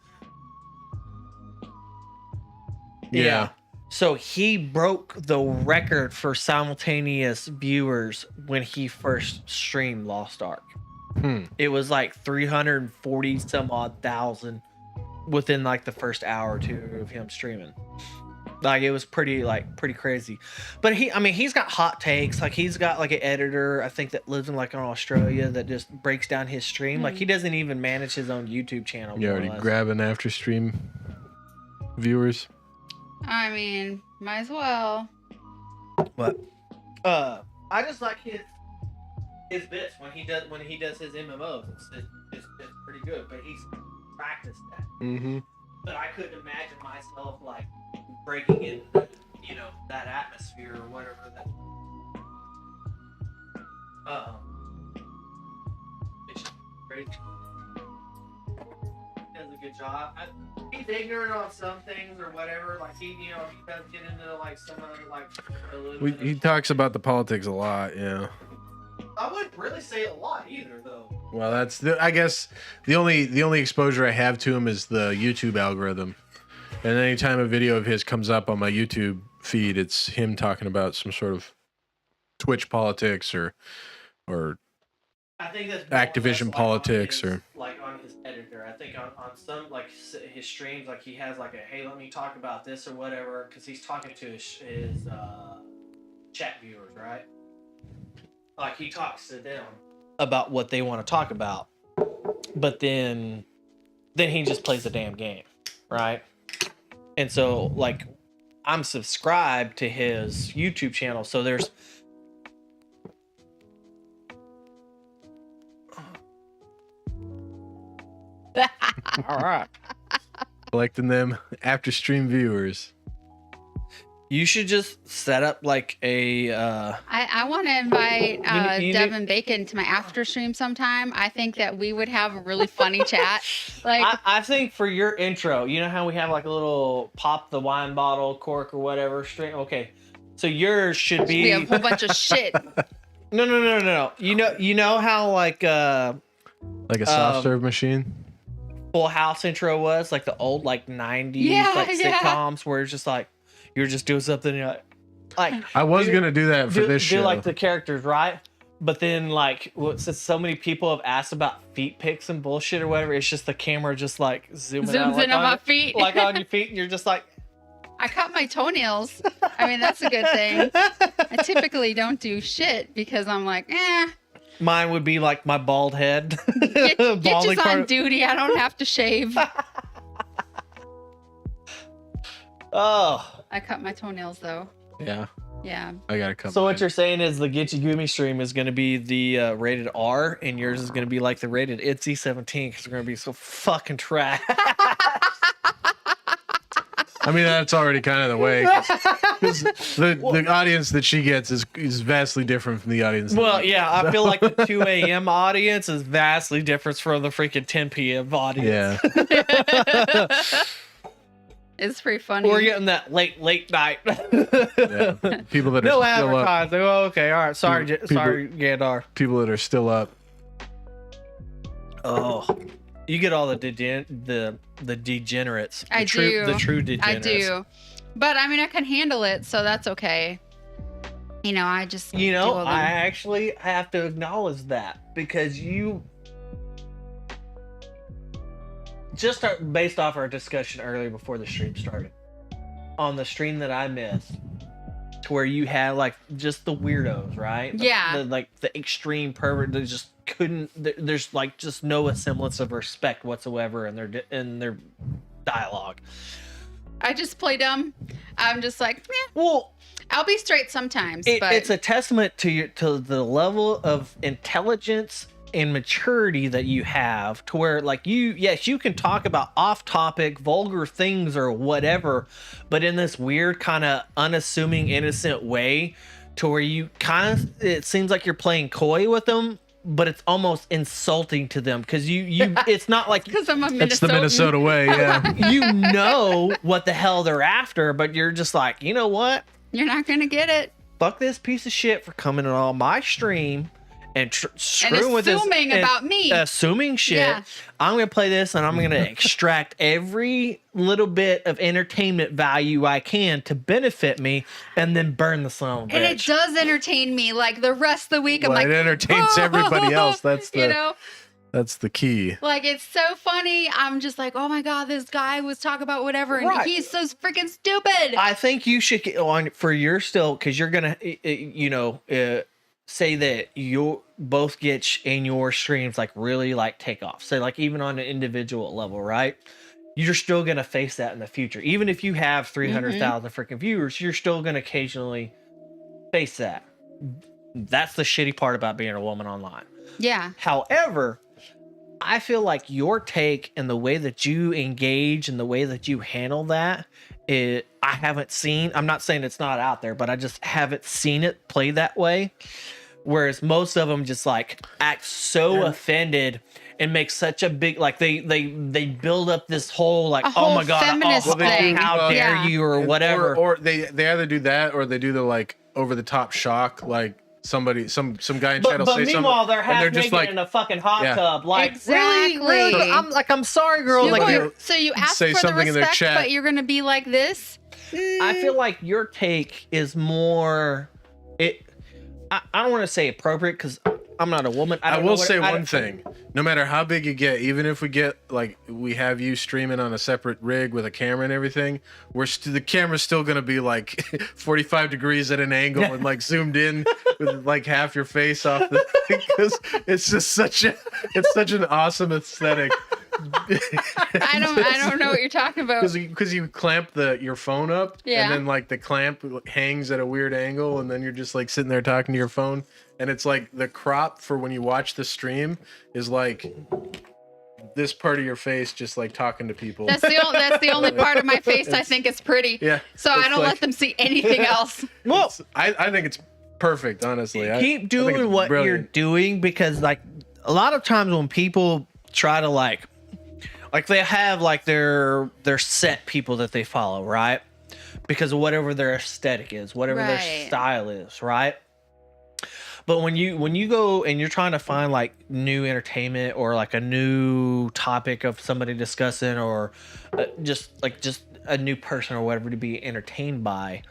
Yeah. So he broke the record for simultaneous viewers when he first streamed Lost Ark. It was like 340 some odd thousand within like the first hour or two of him streaming. Like it was pretty crazy. But he's got hot takes. Like he's got like an editor, I think, that lives in like in Australia that just breaks down his stream. Like he doesn't even manage his own YouTube channel. You more or already less. grabbing after stream. viewers? I mean, might as well. But I just like his bits when he does his MMOs. It's pretty good, but he's practiced that. Mm-hmm. But I couldn't imagine myself like breaking into that atmosphere or whatever. That it's just crazy. He does a good job. He's ignorant on some things or whatever. Like he does get into like some other like. A little bit He of- talks about the politics a lot. Yeah. I wouldn't really say a lot either, though. Well, I guess the only exposure I have to him is the YouTube algorithm. And anytime a video of his comes up on my YouTube feed, it's him talking about some sort of Twitch politics or I think that's Activision politics or like on his editor. I think on some like his streams, like he has like a hey, let me talk about this or whatever, because he's talking to his chat viewers, right? Like he talks to them about what they want to talk about, but then he just plays the damn game, right? And so like I'm subscribed to his YouTube channel, so there's all right. collecting them after stream viewers. You should just set up like a I want to invite you Devin Bacon to my after stream sometime. I think that we would have a really funny chat. Like, I think for your intro, you know how we have like a little pop the wine bottle cork or whatever stream. Okay, so yours should be we have a whole bunch of shit. no. You know how like Like a soft serve machine. Full House intro was like the old like 90s Yeah, like yeah. sitcoms where it's just like you're just doing something and you're like I was gonna do that for this show. do like the characters, right? But then like since so many people have asked about feet pics and bullshit or whatever, it's just the camera just like zooming out, Zooms like, in on my feet. like on your feet, and you're just like I cut my toenails. I mean, that's a good thing. I typically don't do shit because I'm like, mine would be like my bald head. get Balding you part on of- duty. I don't have to shave. Oh. I cut my toenails though. Yeah, Yeah. I gotta come. So what you're saying is the Gitchy Gumi stream is going to be the rated R, and yours is going to be like the rated ITZY 17 because we're going to be so fucking trash. I mean, that's already kind of the way. 'Cause the audience that she gets is vastly different from the audience. that Well, we yeah, I feel like the 2 a.m. audience is vastly different from the freaking 10 p.m. audience. Yeah. It's pretty funny. We're getting that late night. Yeah. People that are No still up. advertising. Oh, okay, all right. Sorry, People- sorry, Gandar. People that are still up. Oh, you get all the degenerates. I do. The true I degenerates. do. But I mean, I can handle it, so that's okay. I just You deal know, with I them. actually have to acknowledge that because you just based off our discussion earlier before the stream started, on the stream that I missed, to where you had like just the weirdos, right? Yeah. The extreme pervert that just couldn't. There's like just no semblance of respect whatsoever in their dialogue. I just play dumb. I'm just like, Well, I'll be straight sometimes, but it's a testament to the level of intelligence and maturity that you have, to where like you can talk about off-topic vulgar things or whatever, but in this weird kind of unassuming innocent way, to where you kind of, it seems like you're playing coy with them, but it's almost insulting to them because you it's not like because I'm a Minnesotan. That's the Minnesota way. Yeah. you know what the hell they're after, but you're just like, you know what, You're not gonna get it. fuck this piece of shit for coming on my stream and screwing with this assuming about me. assuming shit. Yeah. I'm gonna play this and I'm gonna extract every little bit of entertainment value I can to benefit me, and then burn the son of a bitch. And it does entertain me. Like the rest of the week, I'm Well, like, it entertains everybody else. That's the that's the key. like it's so funny. I'm just like, oh my god, this guy was talking about whatever, and Right. he's so freaking stupid. I think you should get on for your still, because you're gonna say that you both get in your streams like really like take off. So like even on an individual level, right? you're still going to face that in the future. Even if you have 300,000 freaking viewers, you're still going to occasionally face that. That's the shitty part about being a woman online. Yeah. However, I feel like your take and the way that you engage and the way that you handle that, I haven't seen. I'm not saying it's not out there, but I just haven't seen it play that way. Whereas most of them just like act so offended and make such a big, like they build up this whole like, whole oh my god, feminist thing. how dare Yeah. you or whatever. Or they either do that or they do the like over the top shock, like somebody some guy in chat will But say something, meanwhile, they're and half they're just naked like, in a fucking hot Yeah. tub. Like, Exactly. really? I'm sorry, girl. You Like, go- so you ask say for the something in their respect, chat. but you're gonna be like this. I feel like your take is more. I don't want to say appropriate because I'm not a woman. I don't know will what- say I one don't- thing. No matter how big you get, even if we get like we have you streaming on a separate rig with a camera and everything, the camera's still gonna be like 45 degrees at an angle and like zoomed in with like half your face off the thing, because it's just such an awesome aesthetic. I don't know what you're talking about. Because you clamp your phone up, Yeah. and then like the clamp hangs at a weird angle, and then you're just like sitting there talking to your phone, and it's like the crop for when you watch the stream is like this part of your face just like talking to people. That's the only part of my face I think is pretty. Yeah, So I it's don't like- let them see anything else. Well, I think it's perfect, honestly. I keep think doing it's what you're brilliant. doing, because like a lot of times when people try to like they have like their set people that they follow, right? Because of whatever their aesthetic is, whatever their Right. style is, right? But when you go and you're trying to find like new entertainment or like a new topic of somebody discussing, or just a new person or whatever to be entertained by,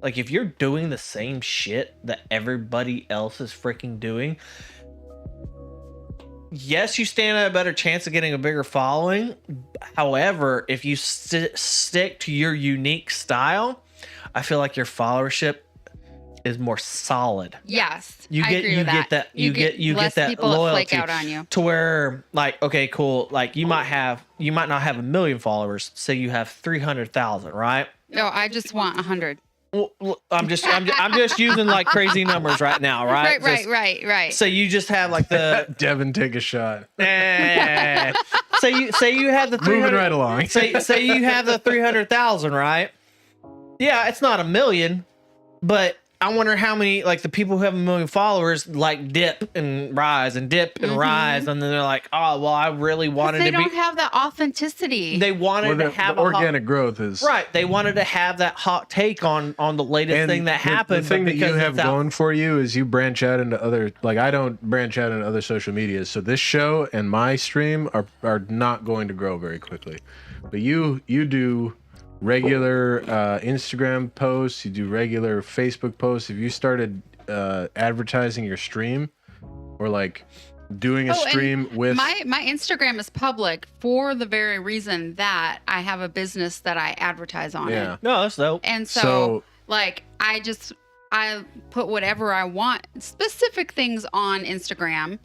like if you're doing the same shit that everybody else is freaking doing, yes, you stand a better chance of getting a bigger following. However, if you stick to your unique style, I feel like your followership is more solid. Yes, You I get agree you with get that you get less that people that loyalty flake out on you. to where like, okay, cool, like you might not have 1 million followers, say you have 300,000, right? No, I just want 100. Well, I'm just using like crazy numbers right now, right? Right. So you just have like the Devin, take a shot. say you have the 300, Moving right along. say you have the 300,000, right? Yeah, it's not 1 million, but I wonder how many, like the people who have 1 million followers, like dip and rise and dip and rise, and then they're like, oh well, I really wanted They to be. don't have that authenticity. They wanted Well, to have the a hot, organic growth is right. They wanted to have that hot take on the latest And thing that the- happened. The thing but that you because have it's out- going for you is you branch out into other, like I don't branch out into other social medias. So this show and my stream are not going to grow very quickly. But you do regular Instagram posts, you do regular Facebook posts. If you started advertising your stream or like doing a Oh, and stream with my Instagram is public for the very reason that I have a business that I advertise on yeah. it. No, that's dope. And So- so like I put whatever I want, specific things on Instagram,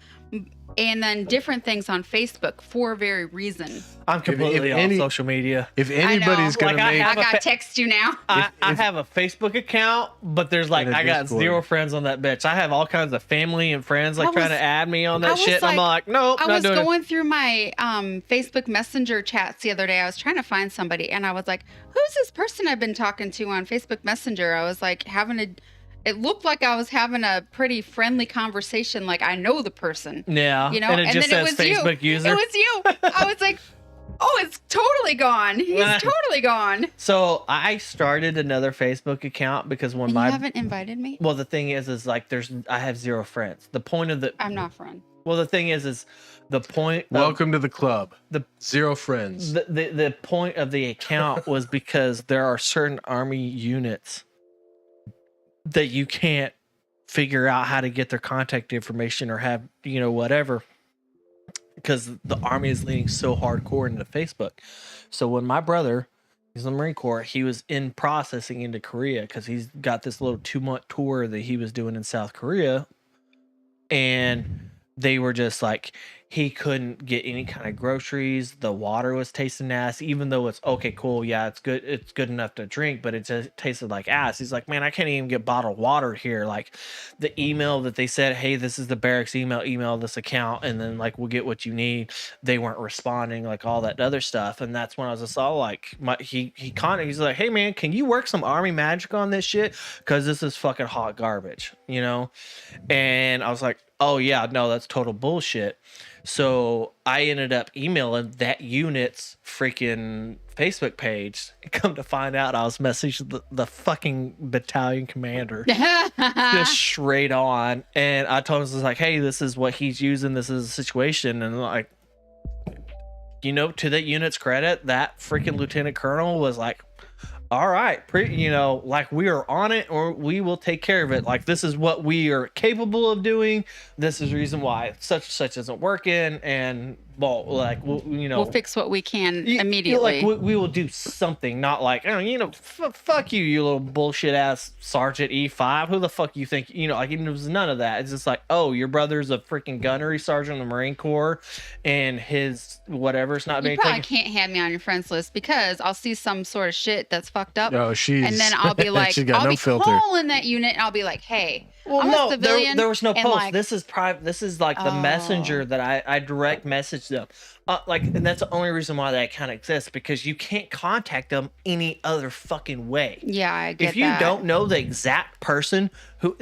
and then different things on Facebook for a very reason. I'm completely off any- social media. If anybody's know. gonna Like, I make have I a gotta text you now. I have a Facebook account, but there's like And a I got Discord. 0 friends on that bitch. I have all kinds of family and friends like I trying was- to add me on I that was shit. And I'm like, nope, I not was doing it. going through my Facebook Messenger chats the other day. I was trying to find somebody, and I was like, "Who's this person I've been talking to on Facebook Messenger?" I was like it looked like I was having a pretty friendly conversation, like I know the person, Yeah, you know. and it just then says it was Facebook you. user. It was you. I was like, "Oh, it's totally gone. He's totally gone." So I started another Facebook account because when And my you haven't invited me. well, the thing is like I have 0 friends. The point of the I'm not friend. well, the thing is the point. welcome to the club. The- 0 friends. The point of the account was because there are certain army units that you can't figure out how to get their contact information or have, whatever, because the army is leaning so hardcore into Facebook. So when my brother, he's in the Marine Corps, he was in processing into Korea because he's got this little 2-month tour that he was doing in South Korea. And they were just like, he couldn't get any kind of groceries. The water was tasting ass, even though it's okay, cool. Yeah, it's good. It's good enough to drink, but it just tasted like ass. He's like, man, I can't even get bottled water here. Like the email that they said, hey, this is the barracks email this account. And then like, we'll get what you need. They weren't responding, like all that other stuff. And that's when I was just all like, he's like, hey man, can you work some army magic on this shit? Cause this is fucking hot garbage, you know? And I was like, oh yeah, no, that's total bullshit. So I ended up emailing that unit's freaking Facebook page. Come to find out, I was messaging the fucking battalion commander just straight on. And I told him, I was like, hey, this is what he's using. This is a situation. And like, you know, to that unit's credit, that freaking lieutenant colonel was like, all right, like we are on it, or we will take care of it. Like this is what we are capable of doing. This is the reason why such and such isn't working. And well, like we'll fix what we can immediately. Like we will do something. Not like, oh, fuck you, you little bullshit ass Sergeant E5. Who the fuck you think? Like it was none of that. It's just like, oh, your brother's a freaking gunnery sergeant in the Marine Corps, and his whatever's not being. You probably can't have me on your friends list because I'll see some sort of shit that's fucked up. Oh, and then I'll be like, I'll be calling that unit, and I'll be like, hey. Well, I'm no, a civilian, there was no post. like, this is private. This is like the messenger that I direct message them. And that's the only reason why that account exists, because you can't contact them any other fucking way. Yeah, I get that. If you don't know the exact person who,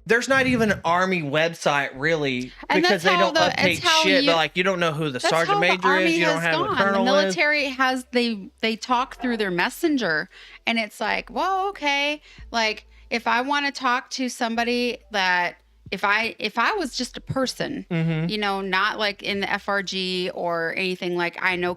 there's not even an army website really, and because they don't update shit. But like, you don't know who the sergeant major is. You don't have the colonel. The military has they talk through their messenger, and it's like, well, okay, like. If I want to talk to somebody that if I was just a person, not like in the FRG or anything, like I know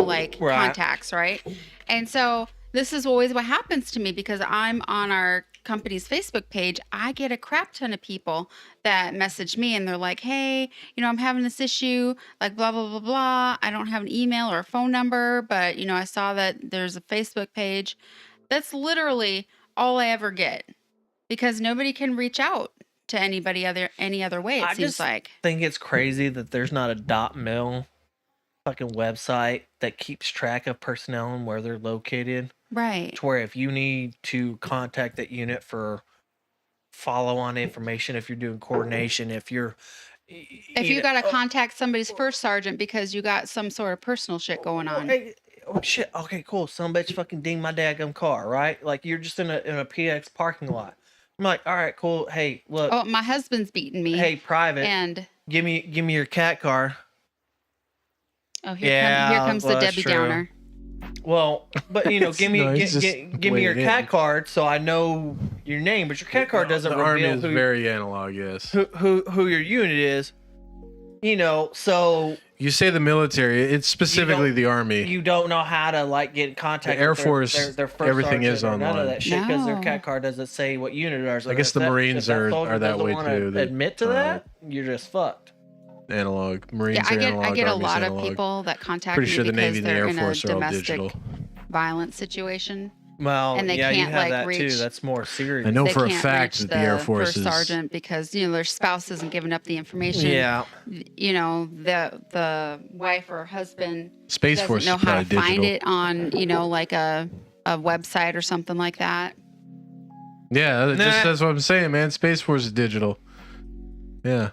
like contacts, right? And so this is always what happens to me because I'm on our company's Facebook page. I get a crap ton of people that message me and they're like, hey, I'm having this issue, like blah, blah, blah, blah. I don't have an email or a phone number, but I saw that there's a Facebook page. That's literally all I ever get, because nobody can reach out to anybody any other way. It seems like. I think it's crazy that there's not a .mil fucking website that keeps track of personnel and where they're located. Right. To where if you need to contact that unit for follow-on information, if you're doing coordination, if you got to contact somebody's first sergeant because you got some sort of personal shit going on. Oh shit! Okay, cool. Some bitch fucking dinged my daggum car, right? Like you're just in a PX parking lot. I'm like, all right, cool. Hey, look. Oh, my husband's beating me. Hey, private. And give me your cat car. Oh, here comes the Debbie Downer. Well, but give me your cat card so I know your name. But your cat card doesn't reveal Army is very analog. Yes. Who your unit is. So. You say the military, it's specifically the Army. You don't know how to get in contact the Air Force, their first everything is online. None of that shit because their cat card doesn't say what unit it is. I guess the Marines are that way too. Admit to that, you're just fucked. Analog. Marines are analog. I get a Army's lot analog. of people that contact Pretty me sure the because Navy and the they're Air in Force a are all domestic digital. violence situation. Well, and they you can't have that reach. Too. That's more serious. I know they for a can't fact reach that the Air Force first is sergeant because their spouse isn't giving up the information. Yeah. The wife or husband Space doesn't Force know is how to probably find digital. it on like a website or something like that. Yeah, that's what I'm saying, man. Space Force is digital. Yeah.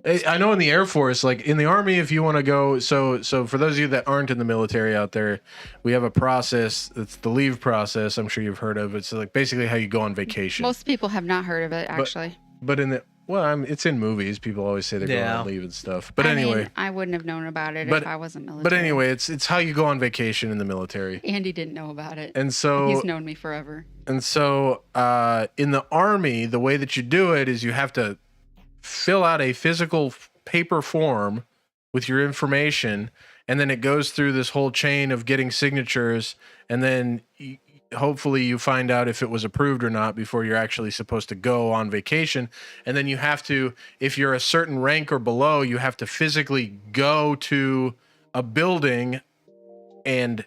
I know in the Air Force, like in the Army, if you want to go, so for those of you that aren't in the military out there, we have a process. It's the leave process. I'm sure you've heard of. It's like basically how you go on vacation. Most people have not heard of it, actually. But it's in movies. People always say they're going on leave and stuff. But anyway, I wouldn't have known about it if I wasn't military. But anyway, it's how you go on vacation in the military. Andy didn't know about it. And so he's known me forever. And so in the Army, the way that you do it is you have to fill out a physical paper form with your information, and then it goes through this whole chain of getting signatures, and then hopefully you find out if it was approved or not before you're actually supposed to go on vacation. And then you have to, if you're a certain rank or below, you have to physically go to a building and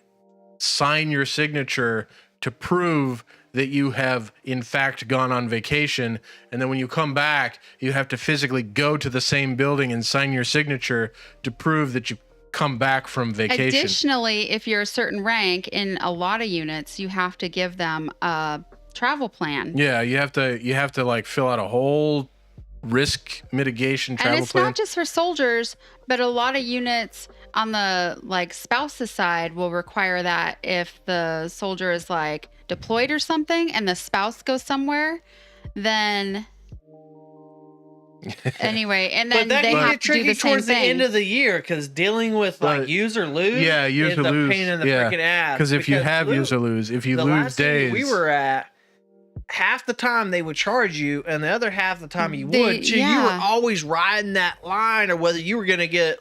sign your signature to prove that you have in fact gone on vacation, and then when you come back, you have to physically go to the same building and sign your signature to prove that you come back from vacation. Additionally, if you're a certain rank in a lot of units, you have to give them a travel plan. Yeah, you have to like fill out a whole risk mitigation travel And it's plan. not just for soldiers, but a lot of units on the like spouse's side will require that if the soldier is like deployed or something and the spouse goes somewhere, then anyway, and then But that they can have get to do tricky the same towards the thing. end of the year because dealing with like But- use or lose, Yeah, use is or a lose. pain in the Yeah, freaking ass. because if you have lose, use or lose, if you the lose last days, unit we were at, half the time they would charge you, and the other half the time you They- would. So you were yeah. always riding that line, or whether you were gonna get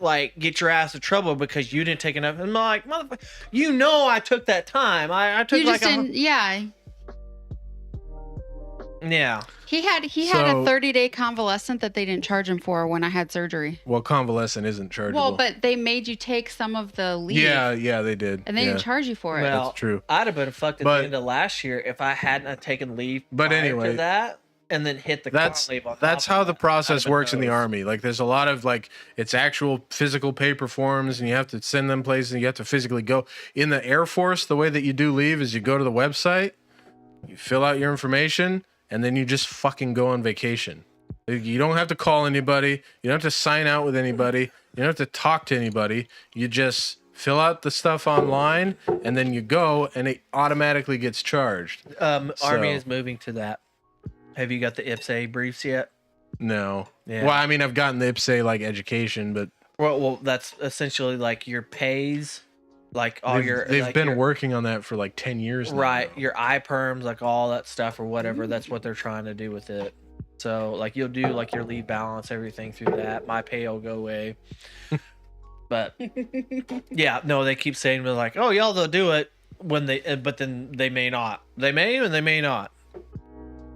your ass in trouble because you didn't take enough. And I'm like, motherfucker, you know, I took that time. I took You like just didn't, yeah. yeah. He had a So- 30-day convalescent that they didn't charge him for when I had surgery. well, convalescent isn't chargeable. Well, but they made you take some of the leave. yeah, they did. And they yeah. didn't charge you for it. Well, That's true. I'd have been fucked at But- the end of last year if I hadn't have taken leave. But prior anyway, to that, and then hit the That's con leave on that's top how of the that. process I'd have been works in the hosed. army. Like there's a lot of like it's actual physical paper forms, and you have to send them places, and you have to physically go. In the Air Force, the way that you do leave is you go to the website, you fill out your information, and then you just fucking go on vacation. You don't have to call anybody. You don't have to sign out with anybody. You don't have to talk to anybody. You just fill out the stuff online, and then you go, and it automatically gets charged. Army So- is moving to that. Have you got the IPSA briefs yet? No. Yeah. Well, I mean, I've gotten the IPSA like education, but Well, that's essentially like your pays, like all they've like been your, working on that for like 10 years now. right, your iPerms, like all that stuff or whatever. That's what they're trying to do with it. So like you'll do like your leave balance, everything through that. My pay will go away. But yeah, no, they keep saying they're like, oh y'all, they'll do it when they, but then they may not. They may and they may not.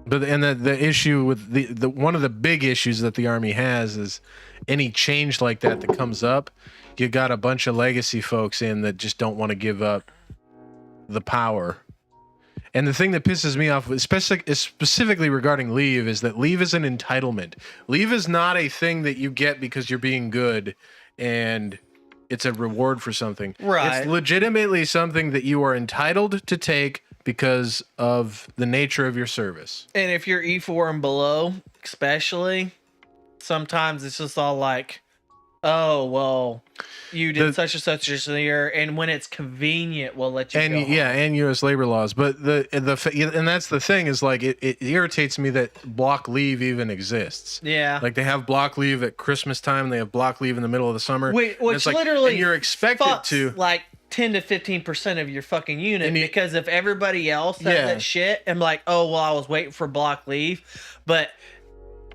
But and the issue with the one of the big issues that the Army has is any change like that comes up, you got a bunch of legacy folks in that just don't want to give up the power. And the thing that pisses me off, specifically regarding leave, is that leave is an entitlement. Leave is not a thing that you get because you're being good and it's a reward for something. Right. It's legitimately something that you are entitled to take because of the nature of your service. And if you're E4 and below, especially, sometimes it's just all like, oh, well, you did such and such this year, and when it's convenient, we'll let you And go. yeah, and U.S. labor laws. But and that's the thing is like it irritates me that block leave even exists. Yeah. Like they have block leave at Christmas time, they have block leave in the middle of the summer. Which and it's like, literally and you're expected fucks, to. like 10 to 15% of your fucking unit, And you- because if everybody else does Yeah. that shit, I'm like, oh, well, I was waiting for block leave, but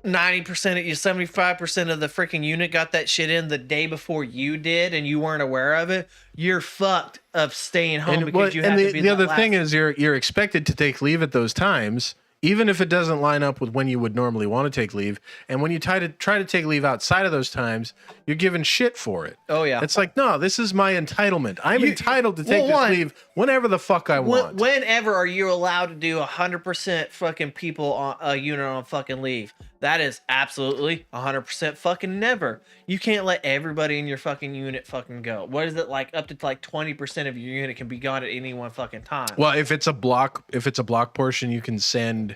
90% of you, 75% of the freaking unit got that shit in the day before you did, and you weren't aware of it. You're fucked of staying home And, because you and have the, to be the that other last- thing is you're expected to take leave at those times, even if it doesn't line up with when you would normally want to take leave. And when you try to take leave outside of those times, you're given shit for it. Oh yeah. It's like, no, this is my entitlement. I'm You- entitled to take well, this one- leave whenever the fuck I want. Whenever are you allowed to do 100% fucking people on a unit on fucking leave? That is absolutely 100% fucking never. You can't let everybody in your fucking unit fucking go. What is it like? Up to like 20% of your unit can be gone at any one fucking time. Well, if it's a block portion, you can send.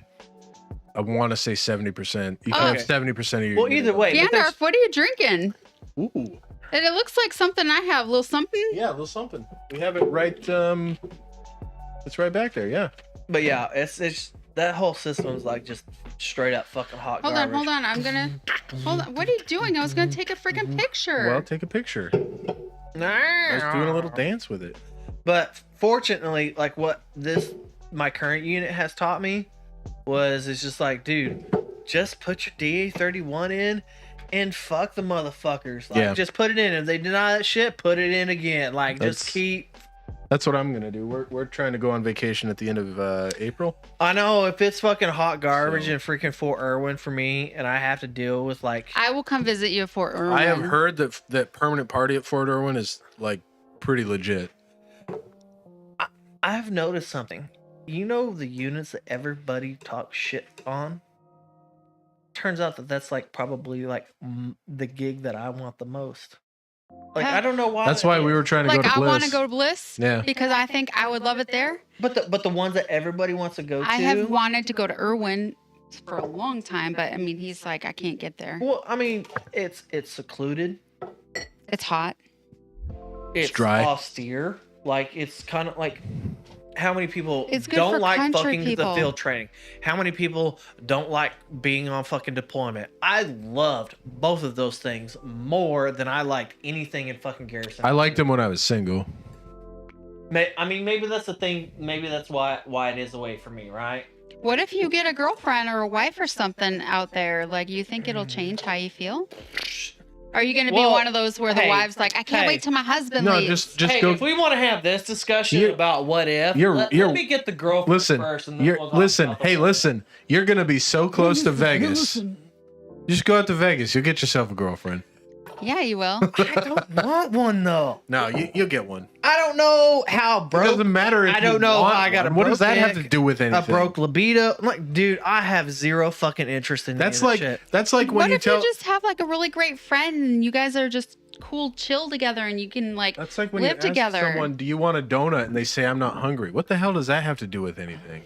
I want to say 70%. You can have Okay. 70% of your. Well, unit. either way, but Gandalf, what are you drinking? Ooh. And it looks like something I have. A little something? Yeah, a little something. We have it right. It's right back there. Yeah. but yeah, it's that whole system's like just straight up fucking hot Hold garbage. on. I'm gonna. Hold on. What are you doing? I was gonna take a freaking picture. Well, take a picture. I was doing a little dance with it. But fortunately, like what my current unit has taught me was it's just like, dude, just put your DA31 in and fuck the motherfuckers. Like, Yeah. just put it in. If they deny that shit, put it in again. Like, just That's- keep. That's what I'm gonna do. We're trying to go on vacation at the end of April. I know if it's fucking hot garbage So- in freaking Fort Irwin for me, and I have to deal with like, I will come visit you at Fort Irwin. I have heard that permanent party at Fort Irwin is like pretty legit. I've noticed something. You know the units that everybody talks shit on? Turns out that that's like probably like the gig that I want the most. Like I don't know why. That's why we were trying to go Like, to I Bliss. want to go to Bliss Yeah. because I think I would love it there. But the ones that everybody wants to go to. I have wanted to go to Irwin for a long time, but I mean, he's like, I can't get there. Well, I mean, it's secluded. It's hot. It's dry. austere. Like it's kind of like how many people It's good don't for like country fucking the people. field training? How many people don't like being on fucking deployment? I loved both of those things more than I liked anything in fucking Garrison. I liked him when I was single. I mean, maybe that's the thing. Maybe that's why it is away from me, right? What if you get a girlfriend or a wife or something out there? Like, you think it'll change how you feel? Are you going to be Well, one of those where the hey, wife's like, I can't hey. wait till my husband No, leaves? just Hey, go. if we want to have this discussion You're- about what if, you're- let me get the girlfriend Listen, first, and then we'll talk listen. about the Hey, what if. listen. You're gonna be so close to Vegas. Just go out to Vegas. You'll get yourself a girlfriend. Yeah, you will. I don't want one though. No, you'll get one. I don't know how It broke. doesn't matter if I don't you know if want I got a one. What does broke that have to dick, do with a anything? broke libido. Like, dude, I have zero fucking interest in That's any like of that shit. that's like when What you if tell. you just have like a really great friend and you guys are just cool, chill together and you can like That's like when live you ask together. someone, "Do you want a donut?" and they say, "I'm not hungry." What the hell does that have to do with anything?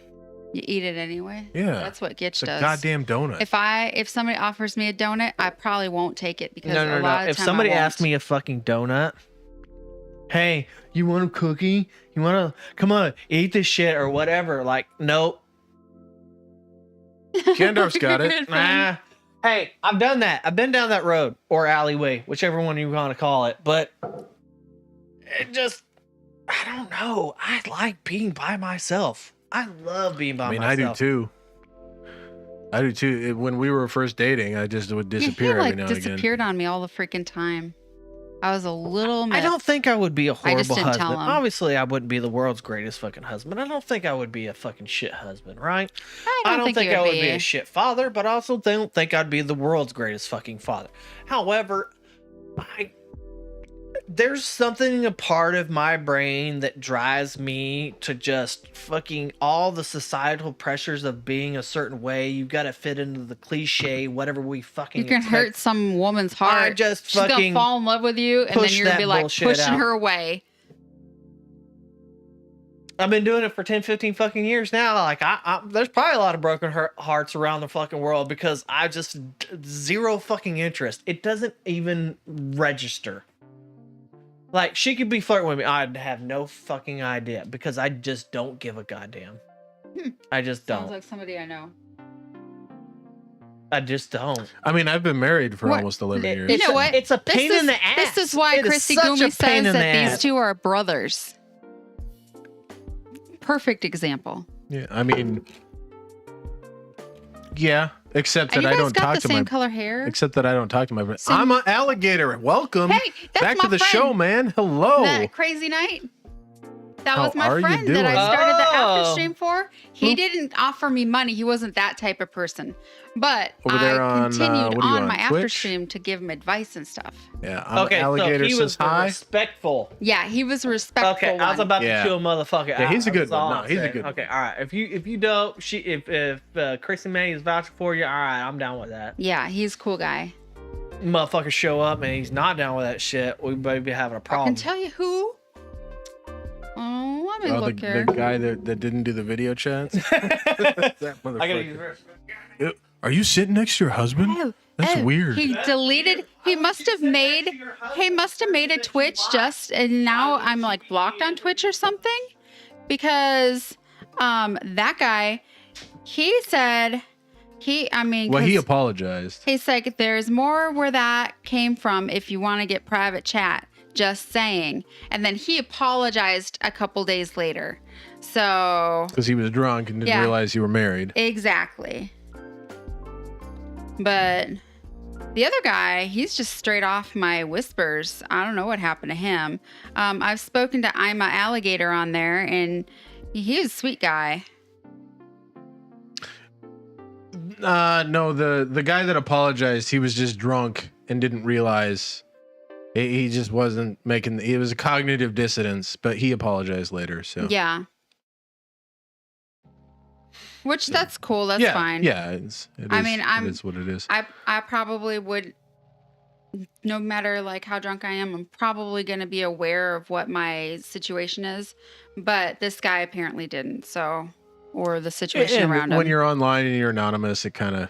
You eat it anyway. Yeah, That's what Gitch it's a does. goddamn donut. If somebody offers me a donut, I probably won't take it because No, a no, lot no. of If time somebody I won't. asked me a fucking donut, hey, you want a cookie? You want to come on, eat this shit or whatever? Like, nope. Gandalf's got it. Good friend. Nah. Hey, I've done that. I've been down that road or alleyway, whichever one you want to call it. But it just, I don't know. I like being by myself. I love being by I mean, myself. I do too. I do too. When we were first dating, I just would Yeah, disappear he like every now and again. disappeared on me all the freaking time. I was a little. I Miffed. don't think I would be a I just horrible didn't tell husband. him. Obviously, I wouldn't be the world's greatest fucking husband. I don't think I would be a fucking shit husband, right? I don't think, I would be a shit father, but I also don't think I'd be the world's greatest fucking father. However, there's something a part of my brain that drives me to just fucking all the societal pressures of being a certain way. You've got to fit into the cliche, whatever we fucking You can expect. hurt some woman's heart. I just She's gonna fucking fall in love with you, and then push you're gonna that be like bullshit pushing out. her away. I've been doing it for 10, 15 fucking years now. Like, there's probably a lot of broken hearts around the fucking world because I just zero fucking interest. It doesn't even register. Like, she could be flirting with me. I'd have no fucking idea because I just don't give a goddamn. I just Sounds don't. like somebody I know. I just don't. I mean, I've been married for What? almost 11 years. You know what? It's a pain in the ass. This is why It is Christy such a Gumi pain says in the that these ass. two are brothers. Perfect example. Yeah, I mean, yeah, except And that you I guys don't got talk the to same my. color hair. Except that I don't talk to my friend. So- I'm an alligator. Welcome Hey, that's back my to the friend. show, man. Hello. That crazy night. That How was my are you friend that I doing? started the after Oh. stream for. He Who- didn't offer me money. He wasn't that type of person. But Over there I on, continued what are you on on, my after Twitch? stream to give him advice and stuff. Yeah, I'm Okay, an so alligator he says was the hi. respectful. Yeah, he was a respectful Okay, I was one. about Yeah. to chew a motherfucker. Yeah, he's a out. good That's all one. No, I'm he's a saying. good one. Okay, all right. If you don't, if Chrissy May is vouching for you, all right, I'm down with that. Yeah, he's a cool guy. Motherfucker show up and he's not down with that shit, we may be having a I problem. can tell you who. Oh, let me Oh, look the here. guy that didn't do the video chats. That I gotta use motherfucker. this. Are you sitting next to your husband? Oh, That's oh, weird. He deleted. He must have made. He must have made a Twitch just, and now I'm like blocked on Twitch or something, because that guy, he said, I mean, Well, he 'cause apologized. he's like, there's more where that came from if you want to get private chat. Just saying. And then he apologized a couple days later. So Because he was drunk and didn't Yeah. realize you were married. exactly. But the other guy, he's just straight off my whispers. I don't know what happened to him. I've spoken to I'm a Alligator on there, and he's a sweet guy. No, the guy that apologized, he was just drunk and didn't realize. He just wasn't making. It was a cognitive dissonance, but he apologized later. So Yeah. Which that's cool. That's yeah, fine. Yeah, I mean, it is what it is. I probably would, no matter like how drunk I am, I'm probably going to be aware of what my situation is. But this guy apparently didn't. So, or the situation And around when him. you're online and you're anonymous, it kind of.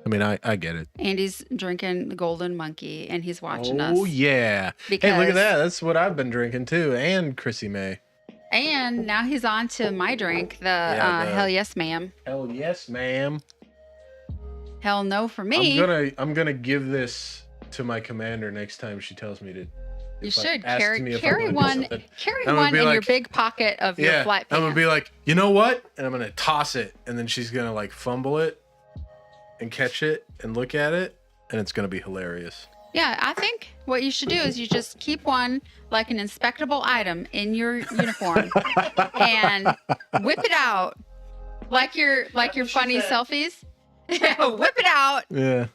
I mean, I get it. Andy's drinking the Golden Monkey, and he's watching us. Oh yeah! Because, Hey, look at that. That's what I've been drinking too, and Chrissy May. And now he's on to my drink, the Hell Yes Ma'am. Hell yes, ma'am. Hell no for me. I'm gonna give this to my commander next time she tells me to. You if I- should asks carry me if I carry wanna do one something. carry I'm gonna one be in your like- big pocket of your Yeah, flat I'm pants. gonna be like, you know what? And I'm gonna toss it, and then she's gonna like fumble it, and catch it, and look at it, and it's gonna be hilarious. Yeah, I think what you should do is you just keep one like an inspectable item in your uniform and whip it out like your funny selfies. Whip it out. Yeah.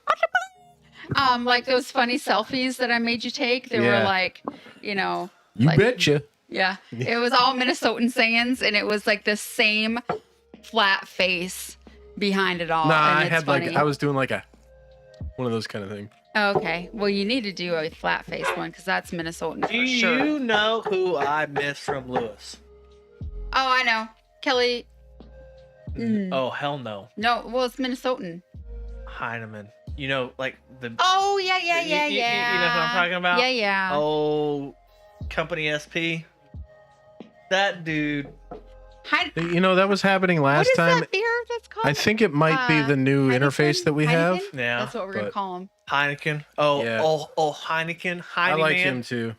Like those funny selfies that I made you take. They were Yeah. like, you know, You like, betcha. yeah. It was all Minnesotan sayings, and it was like the same flat face behind it all. Nah, and I it's had funny. like I was doing like one of those kind of things. Okay. Well, you need to do a flat face one because that's Minnesotan for Do sure. you know who I miss from Lewis? Oh, I know. Kelly. Oh, hell no. No, well, it's Minnesotan. Heineman. You know, like the. Oh, yeah. You know who I'm talking about? Yeah. Oh, Company SP. That dude. You know, that was happening What last is time. that beer that's called? I think it might be the new Heineken? interface that we have. Heineken? Yeah. That's what we're going to but- call him. Heineken. Oh, Yeah. Heineken. I like Heineman. him too.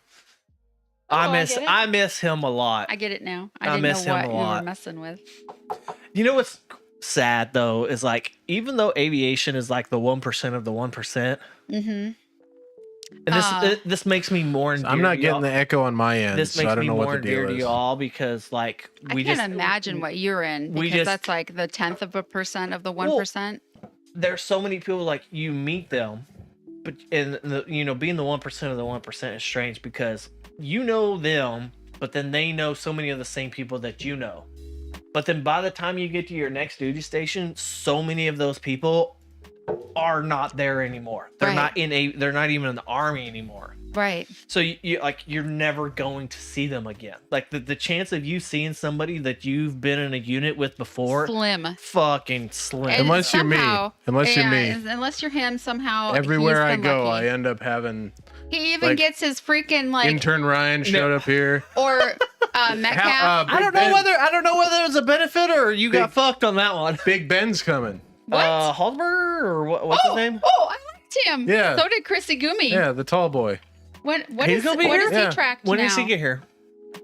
Oh, I get it. I miss him a lot. I get it now. I I didn't miss know him what a you were lot. messing with. You know what's sad though is like even though aviation is like the 1% of the 1%, Mm-hmm. and this makes me more. I'm not getting the echo on my end, This so makes I don't me know more what the deal endeared to is. y'all because like I we can't just imagine what you're in we because just- that's like the 0.1% of the 1%. there's so many people like you meet them, but and being the 1% of the 1% is strange because you know them, but then they know so many of the same people that you know. But then by the time you get to your next duty station, so many of those people are not there anymore. They're Right. they're not even in the army anymore. Right. So you're never going to see them again. Like the chance of you seeing somebody that you've been in a unit with before, Slim. fucking slim. And Unless you're me. somehow- Unless you're yeah, me. Unless you're him, somehow. Everywhere he's I been go, lucky. I end up having He even like, gets his freaking like intern Ryan showed up here. or Metcalf. I don't know whether it was a benefit or you got Big- fucked on that one. Big Ben's coming. What? Hallberg or what's his name? Oh, I liked him. Yeah. So did Chrissy Gumi. Yeah, the tall boy. What He's is gonna be what here? is Yeah. he tracked When now? does he get here?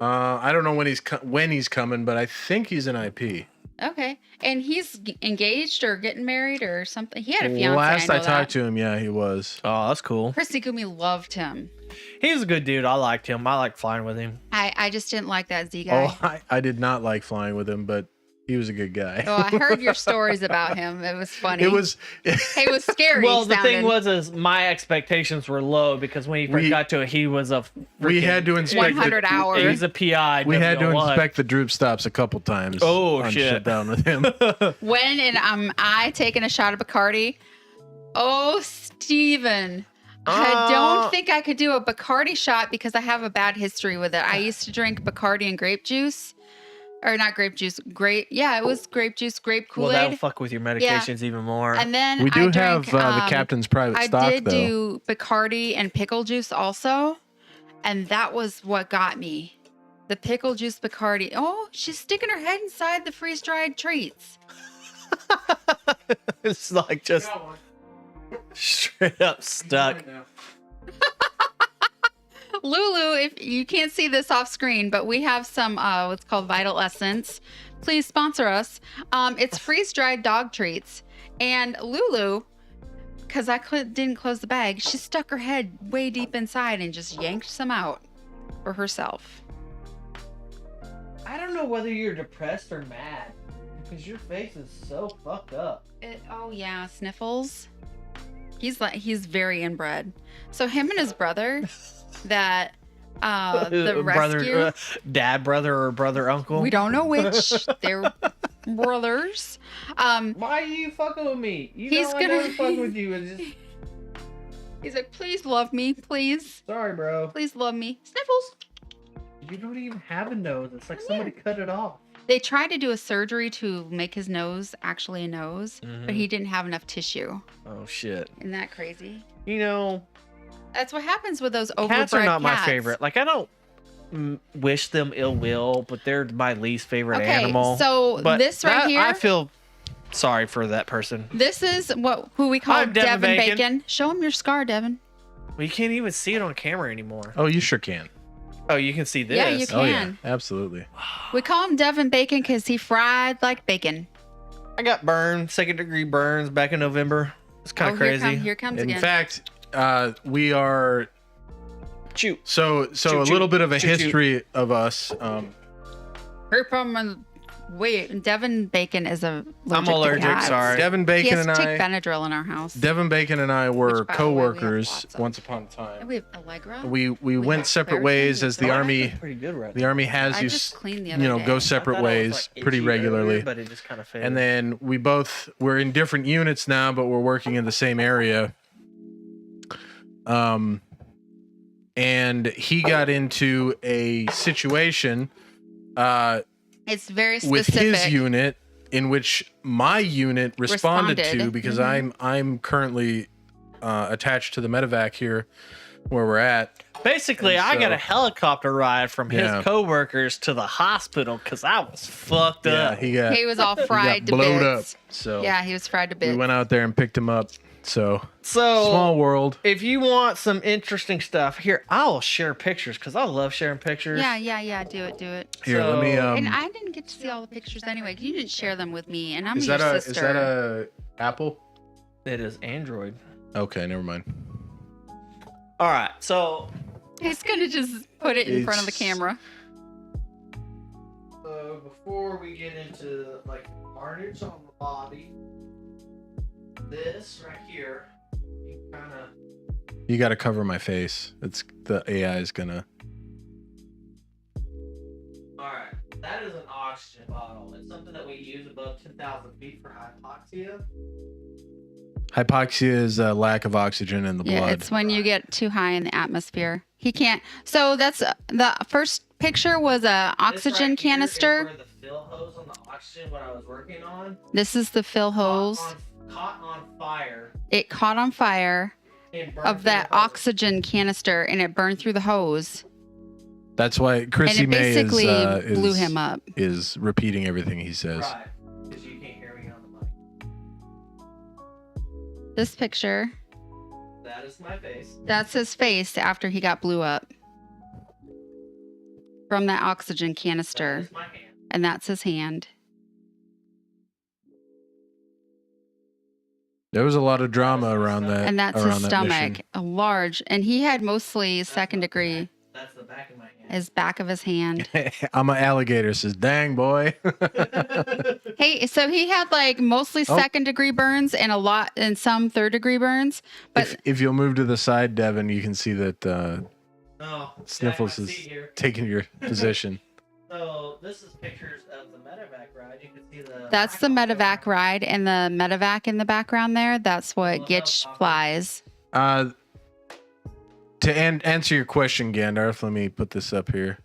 I don't know when he's coming, but I think he's an IP. Okay, and he's engaged or getting married or something. He had a fiance. Last I I know talked that. to him, yeah, he was. Oh, that's cool. Chrissy Gumi loved him. He was a good dude. I liked him. I liked flying with him. I just didn't like that Z guy. Oh, I did not like flying with him, but he was a good guy. Oh, I heard your stories about him. It was funny. It was. He was scary. Well, the thing sounding. was, my expectations were low because when he first We- got to it, he was a. We freaking- had to inspect 100 hours. He was a PI. We had to W1. inspect the droop stops a couple times. Oh, on shit. shutdown with him. When and I taking a shot of Bacardi. Oh, Steven. I don't think I could do a Bacardi shot because I have a bad history with it. I used to drink Bacardi and grape juice. Or not grape juice, yeah, it was grape juice, grape Well, Kool-Aid. that'll fuck with your medications even more. And then We do I drank, have the captain's private I stock, did though. do Bacardi and pickle juice also. And that was what got me. The pickle juice Bacardi. Oh, she's sticking her head inside the freeze-dried treats. It's like just straight up stuck. Lulu, if you can't see this off screen, but we have some what's called Vital Essence. Please sponsor us. It's freeze-dried dog treats. And Lulu, because I didn't close the bag, she stuck her head way deep inside and just yanked some out for herself. I don't know whether you're depressed or mad because your face is so fucked up. Oh yeah, Sniffles. He's very inbred. So him and his brother that The brother, rescue. dad, brother, or brother, uncle. We don't know which. They're brothers. Why are you fucking with me? You He's know I never gonna- fuck with you. It's just... He's like, please love me, please, Sorry, bro. please love me. Sniffles. You don't even have a nose. It's like Come somebody cut it off. They tried to do a surgery to make his nose actually a nose, but he didn't have enough tissue. Oh shit. Isn't that crazy? You know, That's what happens with those overbred cats are not my cats. favorite. Like I don't wish them ill will, but they're my least favorite Okay, animal. so But this right here. I feel sorry for that person. This is who we call I'm Devin Devin Bacon. Bacon. Show him your scar, Devin. Well, you can't even see it on camera anymore. Oh, you sure can. Oh, you can see this. Yeah, you Oh yeah, can. absolutely. We call him Devin Bacon because he fried like bacon. I got burned, 2nd-degree burns back in November. It's kind of crazy. Here comes In again. fact, we are Shoot. so Shoot, a little bit of a shoot, shoot. history of us. Wait, Devin Bacon is I'm allergic. allergic, To cats. sorry. Devin He Bacon has and to take I. Benadryl in our house. Devin Bacon and I were Which, by the way, we have co-workers lots of. once upon a time. We have Allegra. We have went separate Claritin. ways as the Oh, army. that's pretty good right The army has I you, just cleaned the you other know, day. go I separate thought it was, ways like, pretty itchy regularly. earlier, but it just kind of faded. And then we're in different units now, but we're working in the same area. And he got into a situation It's very with specific. his unit in which my unit responded to Responded. because Mhm. I'm currently attached to the medevac here where we're at. basically, And I got so- a helicopter ride from Yeah. his coworkers to the hospital because I was fucked Yeah, up. He was all he fried got to blowed bits. up. So Yeah, he was fried to we bits. went out there and picked him up. So So, small world. if you want some interesting stuff, here, I'll share pictures because I love sharing pictures. Yeah. Do it. Here, let me. So- And I didn't get to see all the pictures anyway. You didn't share them with me, and I'm Is your that a sister. Apple? It is Android. Okay, never mind. All right, so He's gonna just put it in front of the It's- camera. before we get into like carnage on the body, this right here, you kind of. You got to cover my face. It's the AI is gonna. All right, that is an oxygen bottle. It's something that we use above 10,000 feet for hypoxia. Hypoxia is a lack of oxygen in the Yeah, blood. it's when you get too high in the atmosphere. He can't. So that's the first picture was a oxygen This right here is canister. where the fill hose on the oxygen, what I was working on, This is the fill hose. caught on fire. It caught on fire And burned of through that the hose. oxygen canister, and it burned through the hose. That's why Chrissy And it May basically blew is him up. is repeating everything he says. Right, because you can't hear me on the mic. This picture, That is my face. that's his face after he got blew up from that oxygen That canister, is my hand. and that's his hand. There was a lot of drama around that. And that's around his that stomach, mission. a large, and he had mostly That's second my degree, back. That's the back of my hand. his back of his hand. I'm an alligator. Says, "Dang boy." Hey, so he had like mostly Oh. second degree burns and a lot and some third degree burns, but if you'll move to the side, Devin, you can see that No, Sniffles yeah, I is see here. taking your position. So this is pictures of the medevac ride. You can see the. that's the medevac ride and the medevac in the background there. That's what Gitch flies. To answer your question, Gandalf, let me put this up here.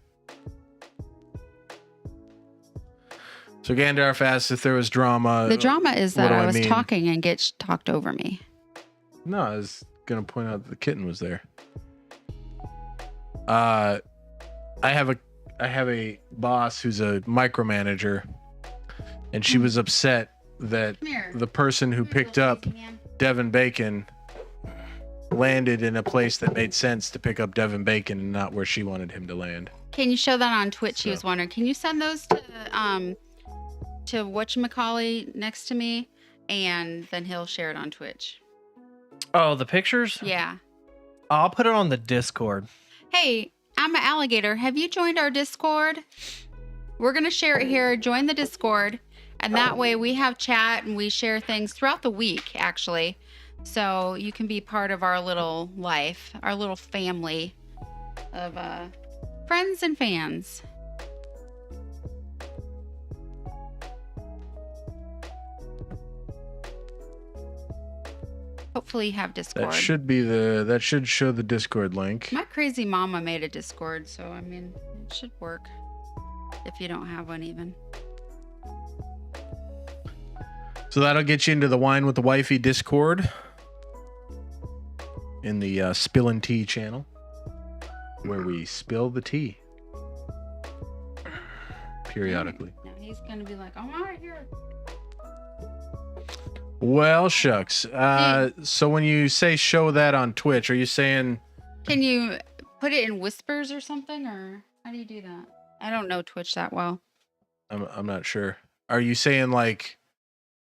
So Gandalf asked if there was drama. The drama is what that do I was mean? talking and Gitch talked over me. No, I was gonna point out that the kitten was there. I have a boss who's a micromanager, and she was upset that Come here. the person who picked up Devin Bacon landed in a place that made sense to pick up Devin Bacon and not where she wanted him to land. Can you show that on Twitch? He So. was wondering. Can you send those to whatchamacallit next to me, and then he'll share it on Twitch. Oh, the pictures? Yeah. I'll put it on the Discord. Hey, I'm an alligator. Have you joined our Discord? We're gonna share it here. Join the Discord, and that way we have chat and we share things throughout the week, actually. So you can be part of our little life, our little family of friends and fans. Hopefully you have Discord. That should show the Discord link. My crazy mama made a Discord, so I mean, it should work if you don't have one even. So that'll get you into the Wine with the Wifey Discord in the Spillin' Tea channel, where we spill the tea periodically. Now he's gonna be like, I'm out of here. Well, shucks. So when you say show that on Twitch, are you saying? Can you put it in whispers or something, or how do you do that? I don't know Twitch that well. I'm not sure. Are you saying like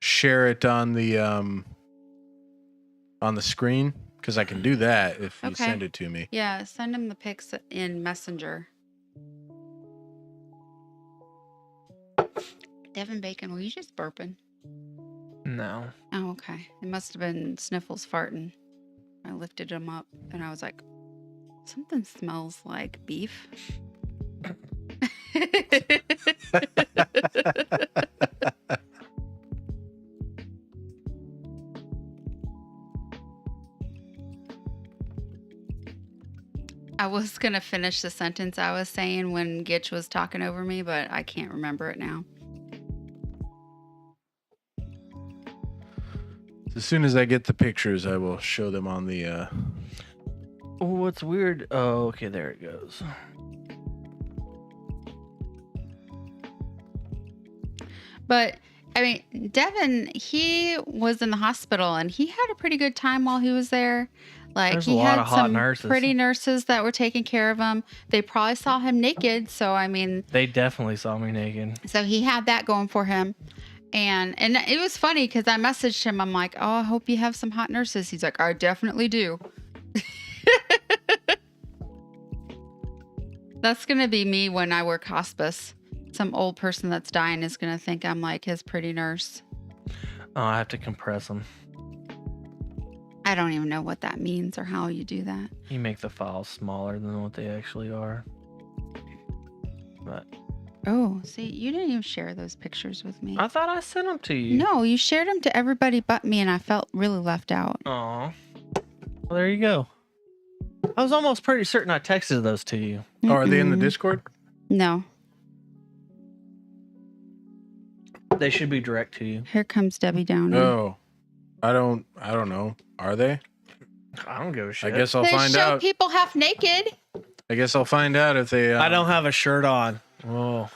share it on the screen? Because I can do that if you Okay. send it to me. Yeah, send him the pics in Messenger. Devin Bacon, were you just burping? No. Oh, okay. It must have been Sniffles farting. I lifted him up and I was like, something smells like beef. I was going to finish the sentence I was saying when Gitch was talking over me, but I can't remember it now. As soon as I get the pictures, I will show them on the. Oh, what's weird? Oh, okay, there it goes. But I mean, Devin, he was in the hospital and he had a pretty good time while he was there. Like There's he a lot had of hot some nurses. pretty nurses that were taking care of him. They probably saw him naked, so I mean, They definitely saw me naked. so he had that going for him. And it was funny because I messaged him. I'm like, oh, I hope you have some hot nurses. He's like, I definitely do. That's gonna be me when I work hospice. Some old person that's dying is gonna think I'm like his pretty nurse. Oh, I have to compress them. I don't even know what that means or how you do that. You make the files smaller than what they actually are. But Oh, see, you didn't even share those pictures with me. I thought I sent them to you. No, you shared them to everybody but me, and I felt really left out. Aw. Well, there you go. I was almost pretty certain I texted those to you. Oh, are they in the Mm-mm. Discord? No. They should be direct to you. Here comes Debbie Downey. Oh, I don't know. Are they? I don't give a I shit. guess I'll They find show out. people half naked. I guess I'll find out if they. I don't have a shirt on. Oh.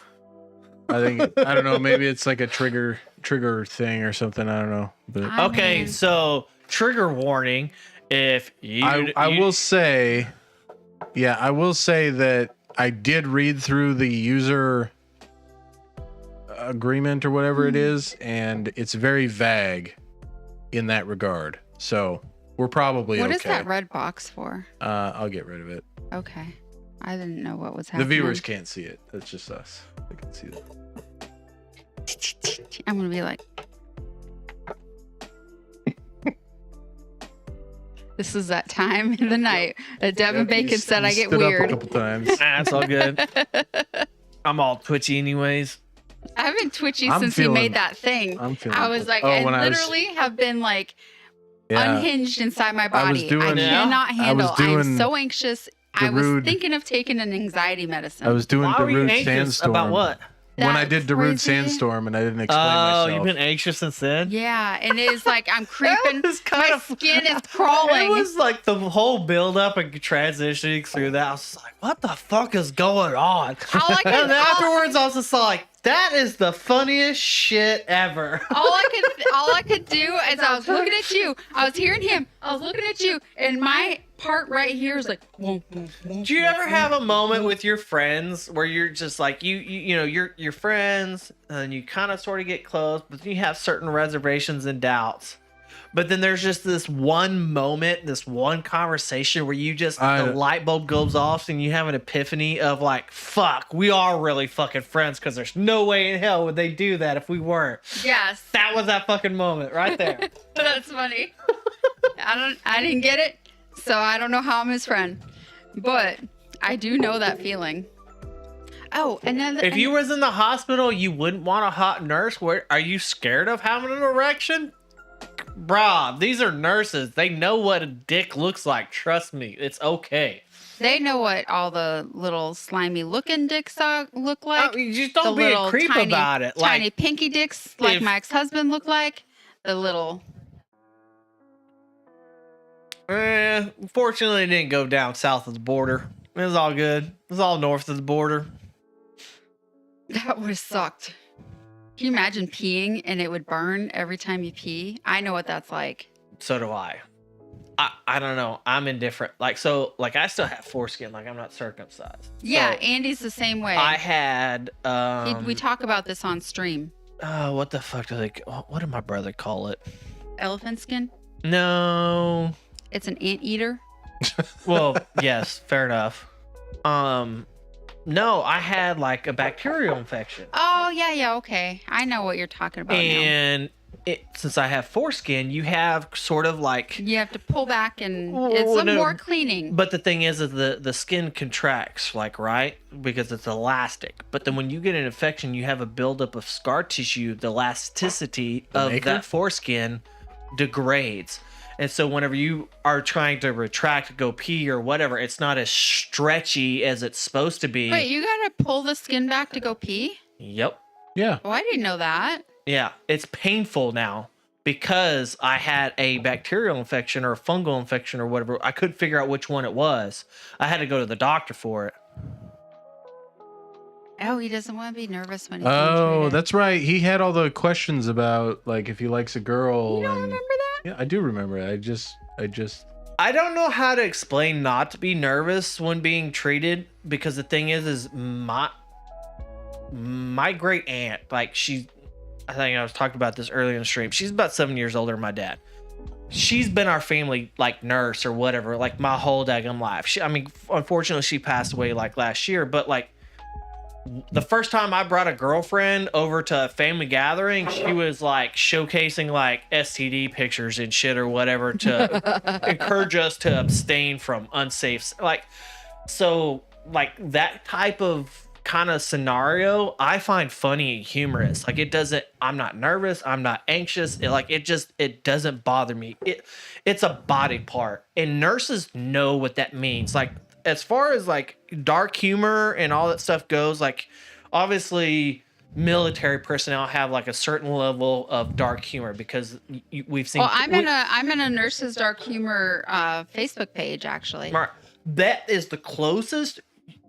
I think I don't know. Maybe it's like a trigger thing or something. I don't know. But I Okay, mean, so trigger warning. If you, I will say, yeah, I will say that I did read through the user agreement or whatever it is, and it's very vague in that regard. So we're probably what okay. is that red box for? I'll get rid of it. Okay. I didn't know what was The happening. viewers can't see it. That's just us. They can see that. I'm going to be like, this is that time in the night that Devin Yep, Bacon you said I get stood up a weird. couple times. That's all good. I'm all twitchy anyways. I've been twitchy I'm since he feeling- made that thing. I'm feeling. I was like, oh, I when I was, literally have been like yeah, unhinged inside my I was body. I, doing- Yeah. cannot handle. I'm doing so anxious. I the was rude- thinking of taking an anxiety medicine. I was doing Why were you Darude anxious Sandstorm. about what? When I That's did Darude crazy. Sandstorm and I didn't explain Oh, myself. you've been anxious since then? Yeah, and it is like I'm creeping. was kind My of- skin is crawling. It was like the whole build up and transitioning through that. I was just like, what the fuck is going on? All I could, And afterwards, I was just like, that is the funniest shit ever. all I could do is I was looking at you. I was hearing him. I was looking at you, and my part right here is like. Whoom, whoom, whoom, Do you ever have a moment with your friends where you're just like you know you're friends and you kind of sort of get close, but then you have certain reservations and doubts. But then there's just this one moment, this one conversation where you just the light bulb goes off and you have an epiphany of like, fuck, we are really fucking friends because there's no way in hell would they do that if we weren't. Yes, That was that fucking moment right there. that's funny. I didn't get it, so I don't know how I'm his friend. But I do know that feeling. Oh, and then If you was in the hospital, you wouldn't want a hot nurse. Where are you scared of having an erection? Bruh, these are nurses. They know what a dick looks like. Trust me, it's okay. they know what all the little slimy looking dicks look like. You just don't the be a little creep tiny, about it. Tiny Like, pinky dicks, like if- my ex-husband looked like. The little. Fortunately, it didn't go down south of the border. It was all good. It was all north of the border. That would have sucked. Can you imagine peeing and it would burn every time you pee? I know what that's like. So do I. I don't know. I'm indifferent. Like, so, like, I still have foreskin. Like, I'm not circumcised. Yeah, So, Andy's the same way. I had, We talk about this on stream. what the fuck do they, what did my brother call it? Elephant skin. No. It's an anteater. Well, yes, fair enough. No, I had like a bacterial infection. Oh yeah, okay. I know what you're talking about now. And since I have foreskin, you have sort of like, You have to pull back and Well, it's some no, more cleaning. but the thing is that the skin contracts, like, right? Because it's elastic. But then when you get an infection, you have a buildup of scar tissue. The elasticity of maker? that foreskin degrades. And so whenever you are trying to retract, go pee or whatever, it's not as stretchy as it's supposed to be. Wait, you gotta pull the skin back to go pee? Yep. Yeah. Oh, I didn't know that. Yeah, it's painful now because I had a bacterial infection or a fungal infection or whatever. I couldn't figure out which one it was. I had to go to the doctor for it. Oh, he doesn't want to be nervous when he's being Oh, treated. that's right. He had all the questions about like if he likes a girl. You don't and... remember that? Yeah, I do remember. I just. I don't know how to explain not to be nervous when being treated because the thing is my great aunt, like I think I was talking about this earlier in the stream. She's about 7 years older than my dad. She's been our family like nurse or whatever, like my whole daggum life. Unfortunately, she passed away like last year, but like the first time I brought a girlfriend over to a family gathering, she was like showcasing like STD pictures and shit or whatever to encourage us to abstain from unsafe, like, so like that type of kind of scenario I find funny and humorous. Like, I'm not nervous, I'm not anxious, it doesn't bother me. It's a body part and nurses know what that means. Like, as far as like dark humor and all that stuff goes, like obviously military personnel have like a certain level of dark humor because we've seen. Well, I'm in a nurses dark humor Facebook page actually. Mark, that is the closest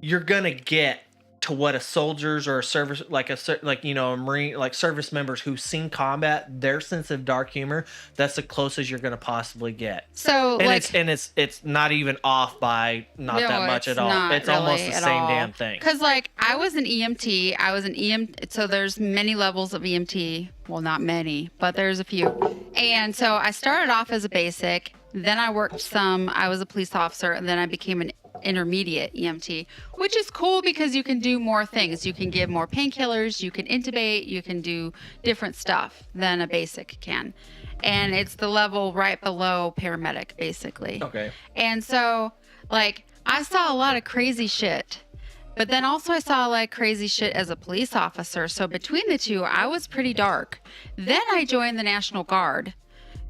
you're gonna get to what a soldiers or a service a Marine, like service members who've seen combat, their sense of dark humor, that's the closest you're gonna possibly get. So And it's not even off by not that much at all. It's almost the same damn thing. Because like I was an EMT, so there's many levels of EMT. Well, not many, but there's a few. And so I started off as a basic, then I worked some. I was a police officer, and then I became an intermediate EMT, which is cool because you can do more things. You can give more painkillers, you can intubate, you can do different stuff than a basic can. And it's the level right below paramedic, basically. Okay. And so, like, I saw a lot of crazy shit. But then also I saw like crazy shit as a police officer. So between the two, I was pretty dark. Then I joined the National Guard.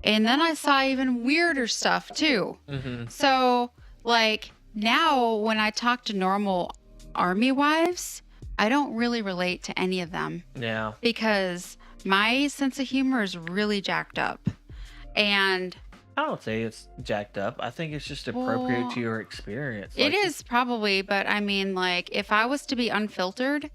And then I saw even weirder stuff too. Mm-hmm. So, like, now when I talk to normal army wives, I don't really relate to any of them Yeah. because my sense of humor is really jacked up. And I don't say it's jacked up. I think it's just appropriate Well, to your experience. it is probably, but I mean, like, if I was to be unfiltered,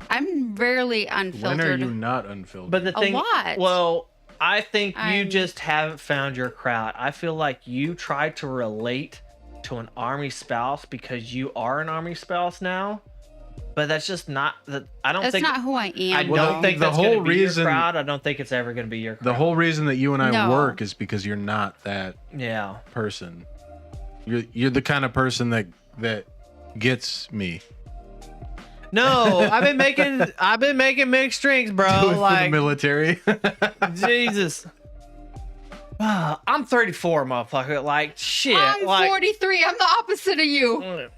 I'm rarely unfiltered. When are you not unfiltered? But the thing, lot. well, I think you I'm- just haven't found your crowd. I feel like you try to relate to an army spouse because you are an army spouse now, but that's just not that. I don't That's think. not who I am. I Well, don't think the that's whole going to be reason- your crowd. I don't think it's ever going to be your crowd. the whole reason that you and I No. work is because you're not that Yeah. person. You're the kind of person that gets me. No, I've been making mixed drinks, Do it bro. for the Like, military. Jesus. I'm 34, motherfucker. Like, shit. I'm like, 43. I'm the opposite of you.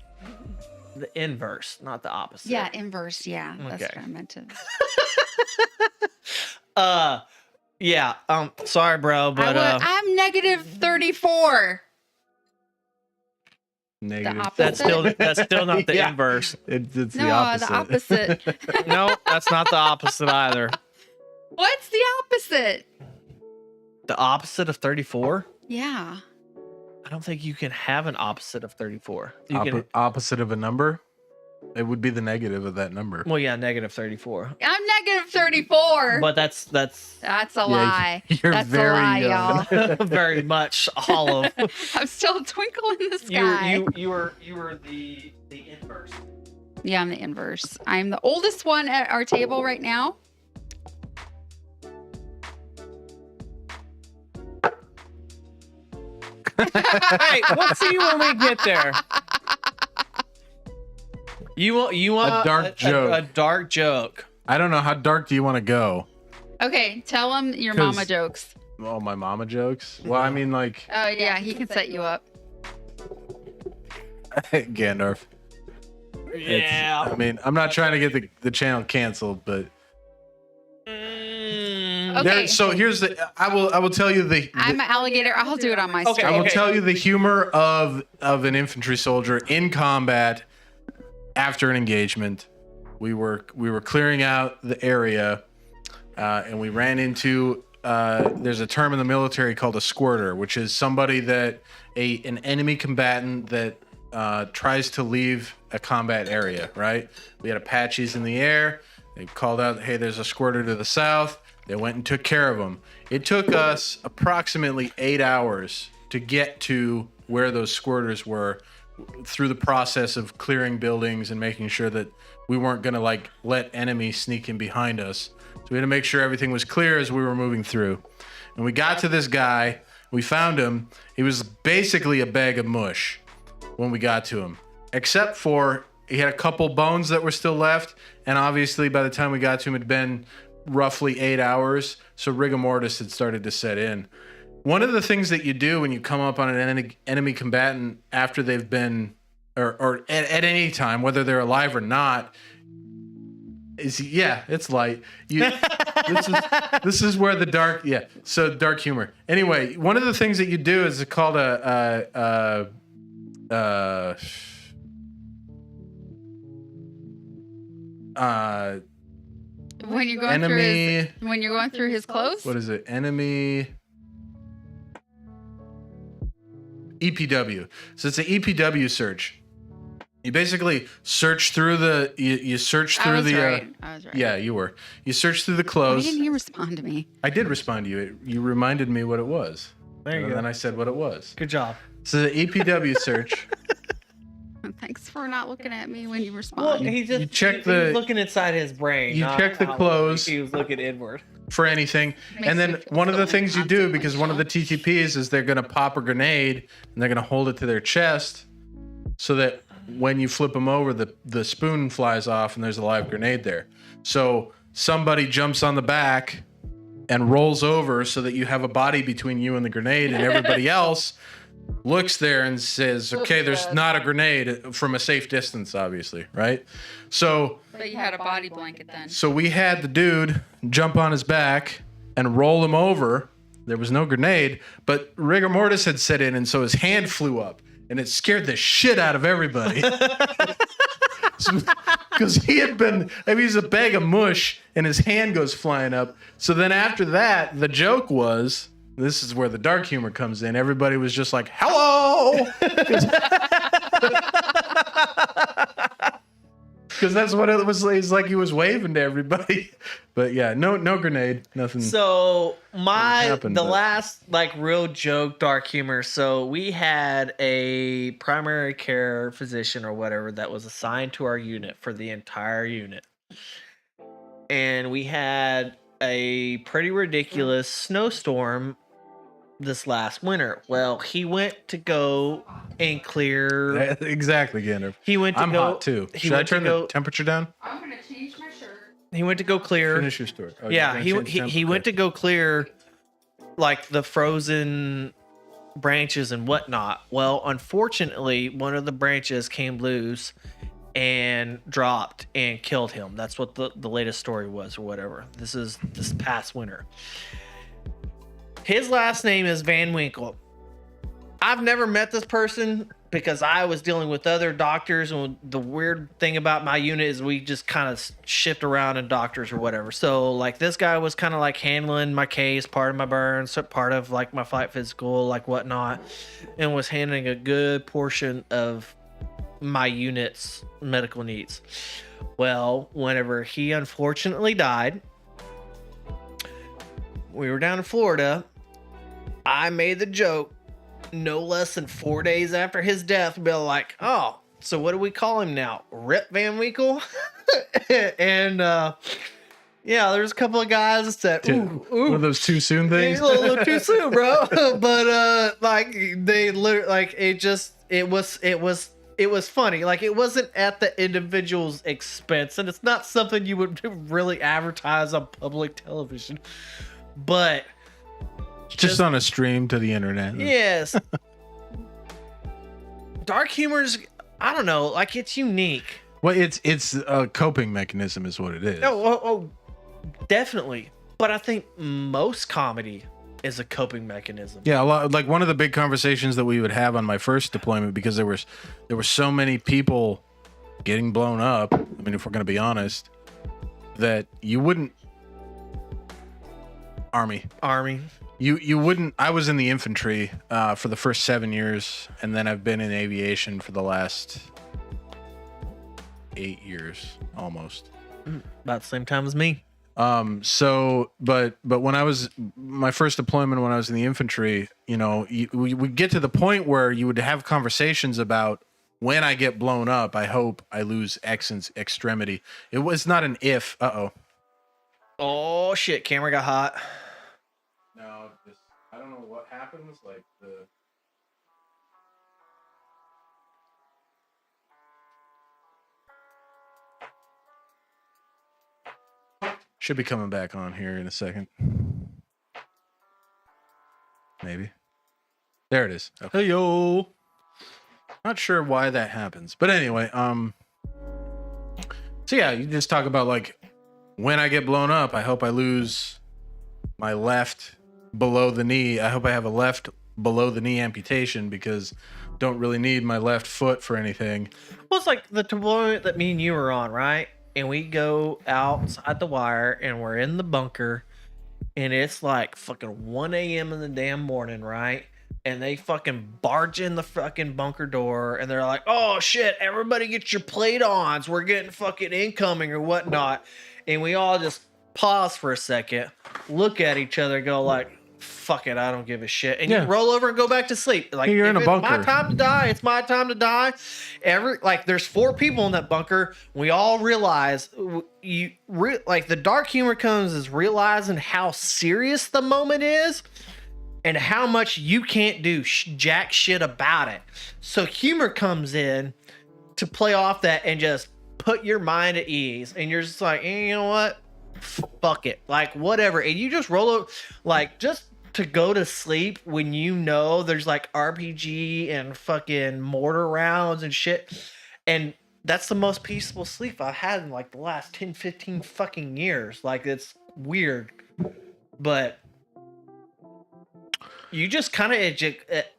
The inverse, not the opposite. Yeah, inverse. Yeah, that's Okay. what I meant to. Yeah. Sorry, bro, but I'm negative 34. Negative. opposite? that's still not the Yeah. inverse. It's No, the opposite. the opposite. No, that's not the opposite either. What's the opposite? The opposite of 34? Yeah. I don't think you can have an opposite of 34. You can. Opposite of a number? It would be the negative of that number. Well, yeah, negative 34. I'm negative 34. But that's That's a Yeah, lie. you're That's very a lie, young. y'all. very much hollow. I'm still a twinkle in the sky. You were the inverse. Yeah, I'm the inverse. I'm the oldest one at our table right now. Hey, we'll see when we get there. You want A dark joke. A dark joke. I don't know. How dark do you want to go? Okay, tell him your 'Cause- mama jokes. Oh, my mama jokes? Well, I mean, like, Oh, yeah, he can set you up. Gandalf. Yeah. I mean, I'm not trying to get the channel canceled, but Okay. so here's the. I will tell you the. I'm an alligator. I'll do it on my Okay, I will stream. tell you the humor of an infantry soldier in combat after an engagement. We were clearing out the area, and we ran into. There's a term in the military called a squirter, which is somebody that an enemy combatant that tries to leave a combat area. Right? We had Apaches in the air. They called out, "Hey, there's a squirter to the south." They went and took care of them. It took us approximately 8 hours to get to where those squirters were through the process of clearing buildings and making sure that we weren't going to like let enemies sneak in behind us. So we had to make sure everything was clear as we were moving through. And we got to this guy. We found him. He was basically a bag of mush when we got to him, except for he had a couple bones that were still left. And obviously by the time we got to him, it had been roughly 8 hours, so rigor mortis had started to set in. One of the things that you do when you come up on an enemy combatant after they've been, or at any time, whether they're alive or not, is it's light. This is where the dark dark humor. Anyway, one of the things that you do is called When you're going enemy. through his clothes. What is it? Enemy EPW. So it's an EPW search. You basically search through the you search I through was the right. I was right. yeah, you were. You search through the Why clothes. didn't you respond to me? I did respond to you. You reminded me what it was. There you and go. then I said what it was. Good job. So the EPW search. Thanks for not looking at me when you Well, respond. he just You check he was the- looking inside his brain. you not check the outward. clothes. He was looking inward. For anything. Makes And me then feel one of the so things you do, uncomfortable. because one of the TTPs is they're going to pop a grenade and they're going to hold it to their chest so that when you flip them over, the spoon flies off and there's a live grenade there. So somebody jumps on the back and rolls over so that you have a body between you and the grenade, and everybody else looks there and says, okay, there's not a grenade, from a safe distance, obviously, right? So But you had a body blanket then. so we had the dude jump on his back and roll him over. There was no grenade, but rigor mortis had set in, and so his hand flew up, and it scared the shit out of everybody. Because he had been, I mean, he's a bag of mush, and his hand goes flying up. So then after that, the joke was, this is where the dark humor comes in. Everybody was just like, hello! Because that's what it was. It's like he was waving to everybody. But yeah, no grenade, nothing. So happened, the but- last like real joke, dark humor. So we had a primary care physician or whatever that was assigned to our unit for the entire unit, and we had a pretty ridiculous snowstorm this last winter. Well, he went to go and clear. Exactly, Gander. He went to I'm go. hot too. he Should I went to turn go- the temperature down? I'm gonna change my shirt. He went to go clear. Finish your story. Oh, Yeah, you're gonna change the he went to go clear like the frozen branches and whatnot. Well, unfortunately, one of the branches came loose and dropped and killed him. That's what the latest story was or whatever. This is this past winter. His last name is Van Winkle. I've never met this person because I was dealing with other doctors, and the weird thing about my unit is we just kind of shift around in doctors or whatever. So like this guy was kind of like handling my case, part of my burns, so part of like my flight physical, like whatnot, and was handling a good portion of my unit's medical needs. Well, whenever he unfortunately died, we were down in Florida. I made the joke no less than 4 days after his death, be like, oh, so what do we call him now? Rip Van Winkle? And yeah, there's a couple of guys that said, ooh, One of those too soon things. a little too soon, bro. But like they literally, like it was funny. Like it wasn't at the individual's expense, and it's not something you would really advertise on public television. But Just on a stream to the internet. yes, dark humor's, I don't know, like it's unique. Well, it's a coping mechanism, is what it is. Oh, definitely. But I think most comedy is a coping mechanism. Yeah, a lot. Like one of the big conversations that we would have on my first deployment, because there were so many people getting blown up. I mean, if we're gonna be honest, that you wouldn't. Army. You wouldn't. I was in the infantry for the first 7 years, and then I've been in aviation for the last 8 years almost. About the same time as me. But when I was my first deployment, when I was in the infantry, you know, we would get to the point where you would have conversations about, when I get blown up, I hope I lose extremity. It was not an if. Oh shit, camera got hot. No, I don't know what happens. Like should be coming back on here in a second. Maybe. There it is. Okay. Hey yo. Not sure why that happens, but anyway, so yeah, you just talk about like, when I get blown up, I hope I lose my left below the knee. I hope I have a left below the knee amputation, because don't really need my left foot for anything. Well, it's like the deployment that me and you were on, right? And we go outside the wire and we're in the bunker, and it's like fucking 1 a.m. in the damn morning, right? And they fucking barge in the fucking bunker door, and they're like, oh shit, everybody get your plate ons. We're getting fucking incoming or whatnot. And we all just pause for a second, look at each other, go like, fuck it, I don't give a shit. And Yeah. you roll over and go back to sleep. Like, You're if in a it's bunker. my time to die, it's my time to die. There's 4 people in that bunker. We all realize like the dark humor comes is realizing how serious the moment is and how much you can't do jack shit about it. So humor comes in to play off that and just put your mind at ease. And you're just like, you know what? Fuck it. Like, whatever. And you just roll over, like, just to go to sleep when you know there's like RPG and fucking mortar rounds and shit. And that's the most peaceful sleep I've had in like the last 10, 15 fucking years. Like, it's weird. But you just kind of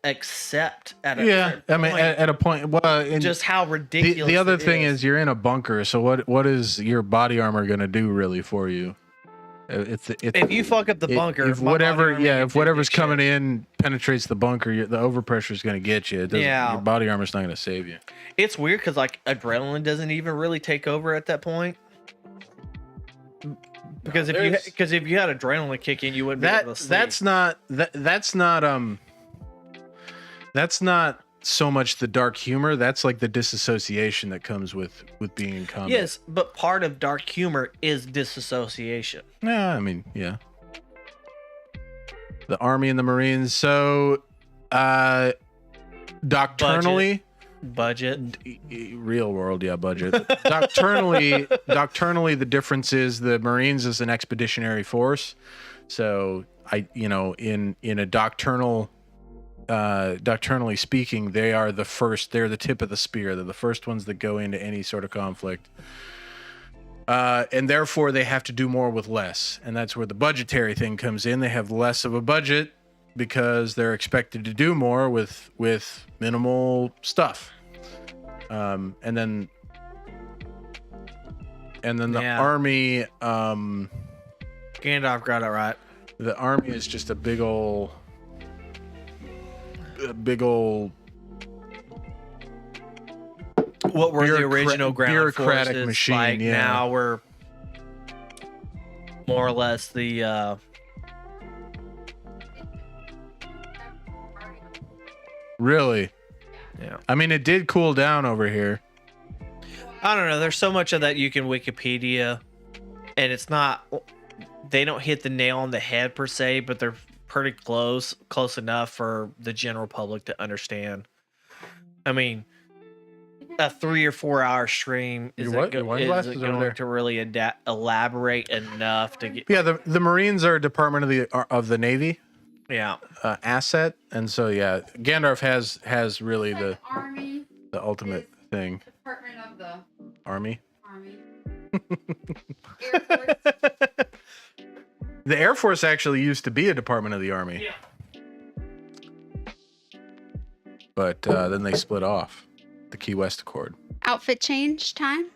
accept at a certain I mean, point at a point, well, and just how ridiculous the other it thing is you're in a bunker, so what is your body armor going to do really for you? It's if you fuck up the bunker, if my body whatever, armor yeah, can if do whatever's big coming shit. in penetrates the bunker, the overpressure is going to get you. It doesn't, Yeah. your body armor's not going to save you. It's weird because like adrenaline doesn't even really take over at that point. Because if you had adrenaline kick in, you wouldn't be able to sleep. That's not so much the dark humor. That's like the disassociation that comes with being in combat. Yes, but part of dark humor is disassociation. Yeah, I mean, yeah. The Army and the Marines. So, doctrinally, Budget. real world, yeah, budget. Doctrinally, the difference is the Marines is an expeditionary force. So, in a doctrinal doctrinally speaking, they are the first. They're the tip of the spear. They're the first ones that go into any sort of conflict. And therefore, they have to do more with less. And that's where the budgetary thing comes in. They have less of a budget because they're expected to do more with minimal stuff. And then the army. Gandalf got it right. The army is just a big old. What were the original ground bureaucratic forces machine, like? yeah. Now we're more or less the Really? yeah. I mean, it did cool down over here. I don't know. There's so much of that you can Wikipedia, and it's not. They don't hit the nail on the head per se, but they're pretty close enough for the general public to understand. I mean, a 3 or 4 hour stream isn't going to really elaborate enough to get. Yeah, the Marines are a department of the Navy. Yeah. Asset, and so yeah, Gandalf has really the Army. ultimate thing. Department of the Army. Army. Air Force. The Air Force actually used to be a department of the Army. Yeah. But then they split off. The Key West Accord. Outfit change time.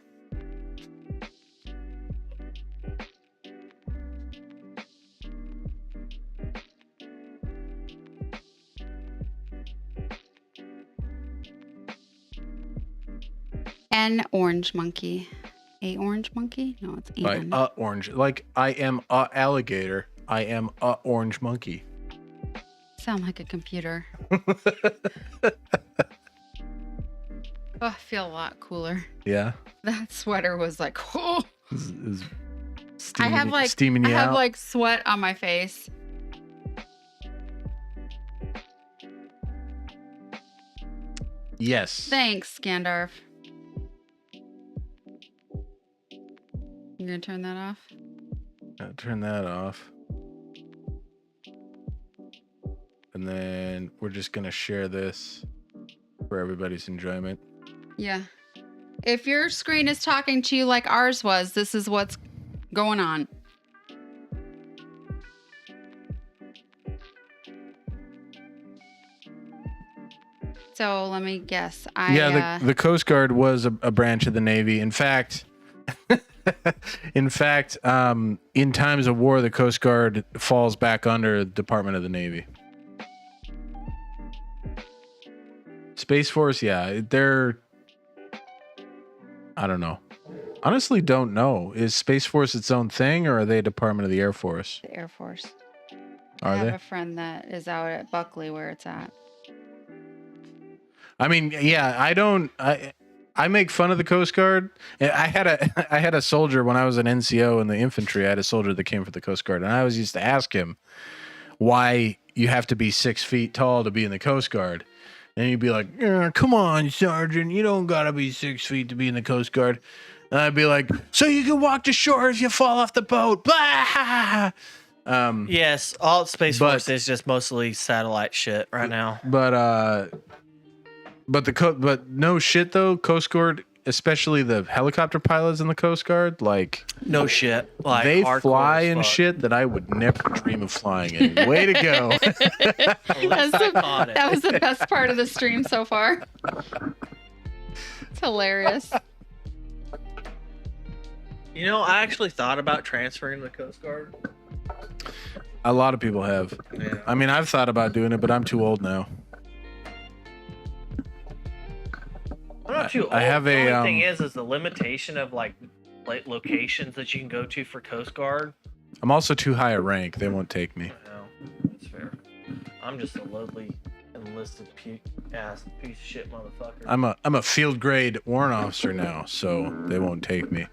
An orange monkey. A orange monkey? No, it's Like an. orange. Like I am a alligator. I am a orange monkey. Sound like a computer. Oh, I feel a lot cooler. Yeah. That sweater was like, oh. Is I have like steaming you I have out. like sweat on my face. Yes. Thanks, Gandalf. You're gonna turn that off? Turn that off. And then we're just gonna share this for everybody's enjoyment. Yeah. If your screen is talking to you like ours was, this is what's going on. So let me guess. The Coast Guard was a branch of the Navy. In fact, in times of war, the Coast Guard falls back under the Department of the Navy. Space Force, yeah, they're. I don't know. Honestly, don't know. Is Space Force its own thing, or are they a Department of the Air Force? the Air Force. I Are have they? a friend that is out at Buckley where it's at. I mean, yeah, I make fun of the Coast Guard. I had a soldier when I was an NCO in the infantry. I had a soldier that came from the Coast Guard, and I always used to ask him why you have to be 6 feet tall to be in the Coast Guard. And he'd be like, "Come on, Sergeant, you don't gotta be 6 feet to be in the Coast Guard." And I'd be like, "So you can walk to shore if you fall off the boat." Blah! Yes, all Space Force is just mostly satellite shit right now. But no shit though, Coast Guard, especially the helicopter pilots in the Coast Guard, like No shit. Like they hardcore fly as and fuck. shit that I would never dream of flying in. Way to go. At least I caught it. That was the best part of the stream so far. It's hilarious. You know, I actually thought about transferring to the Coast Guard. A lot of people have. Yeah. I mean, I've thought about doing it, but I'm too old now. I'm not too old. I have the a, only thing is the limitation of like locations that you can go to for Coast Guard. I'm also too high a rank. They won't take me. No, that's fair. I'm just a lowly enlisted ass piece of shit motherfucker. I'm a field grade warrant officer now, so they won't take me.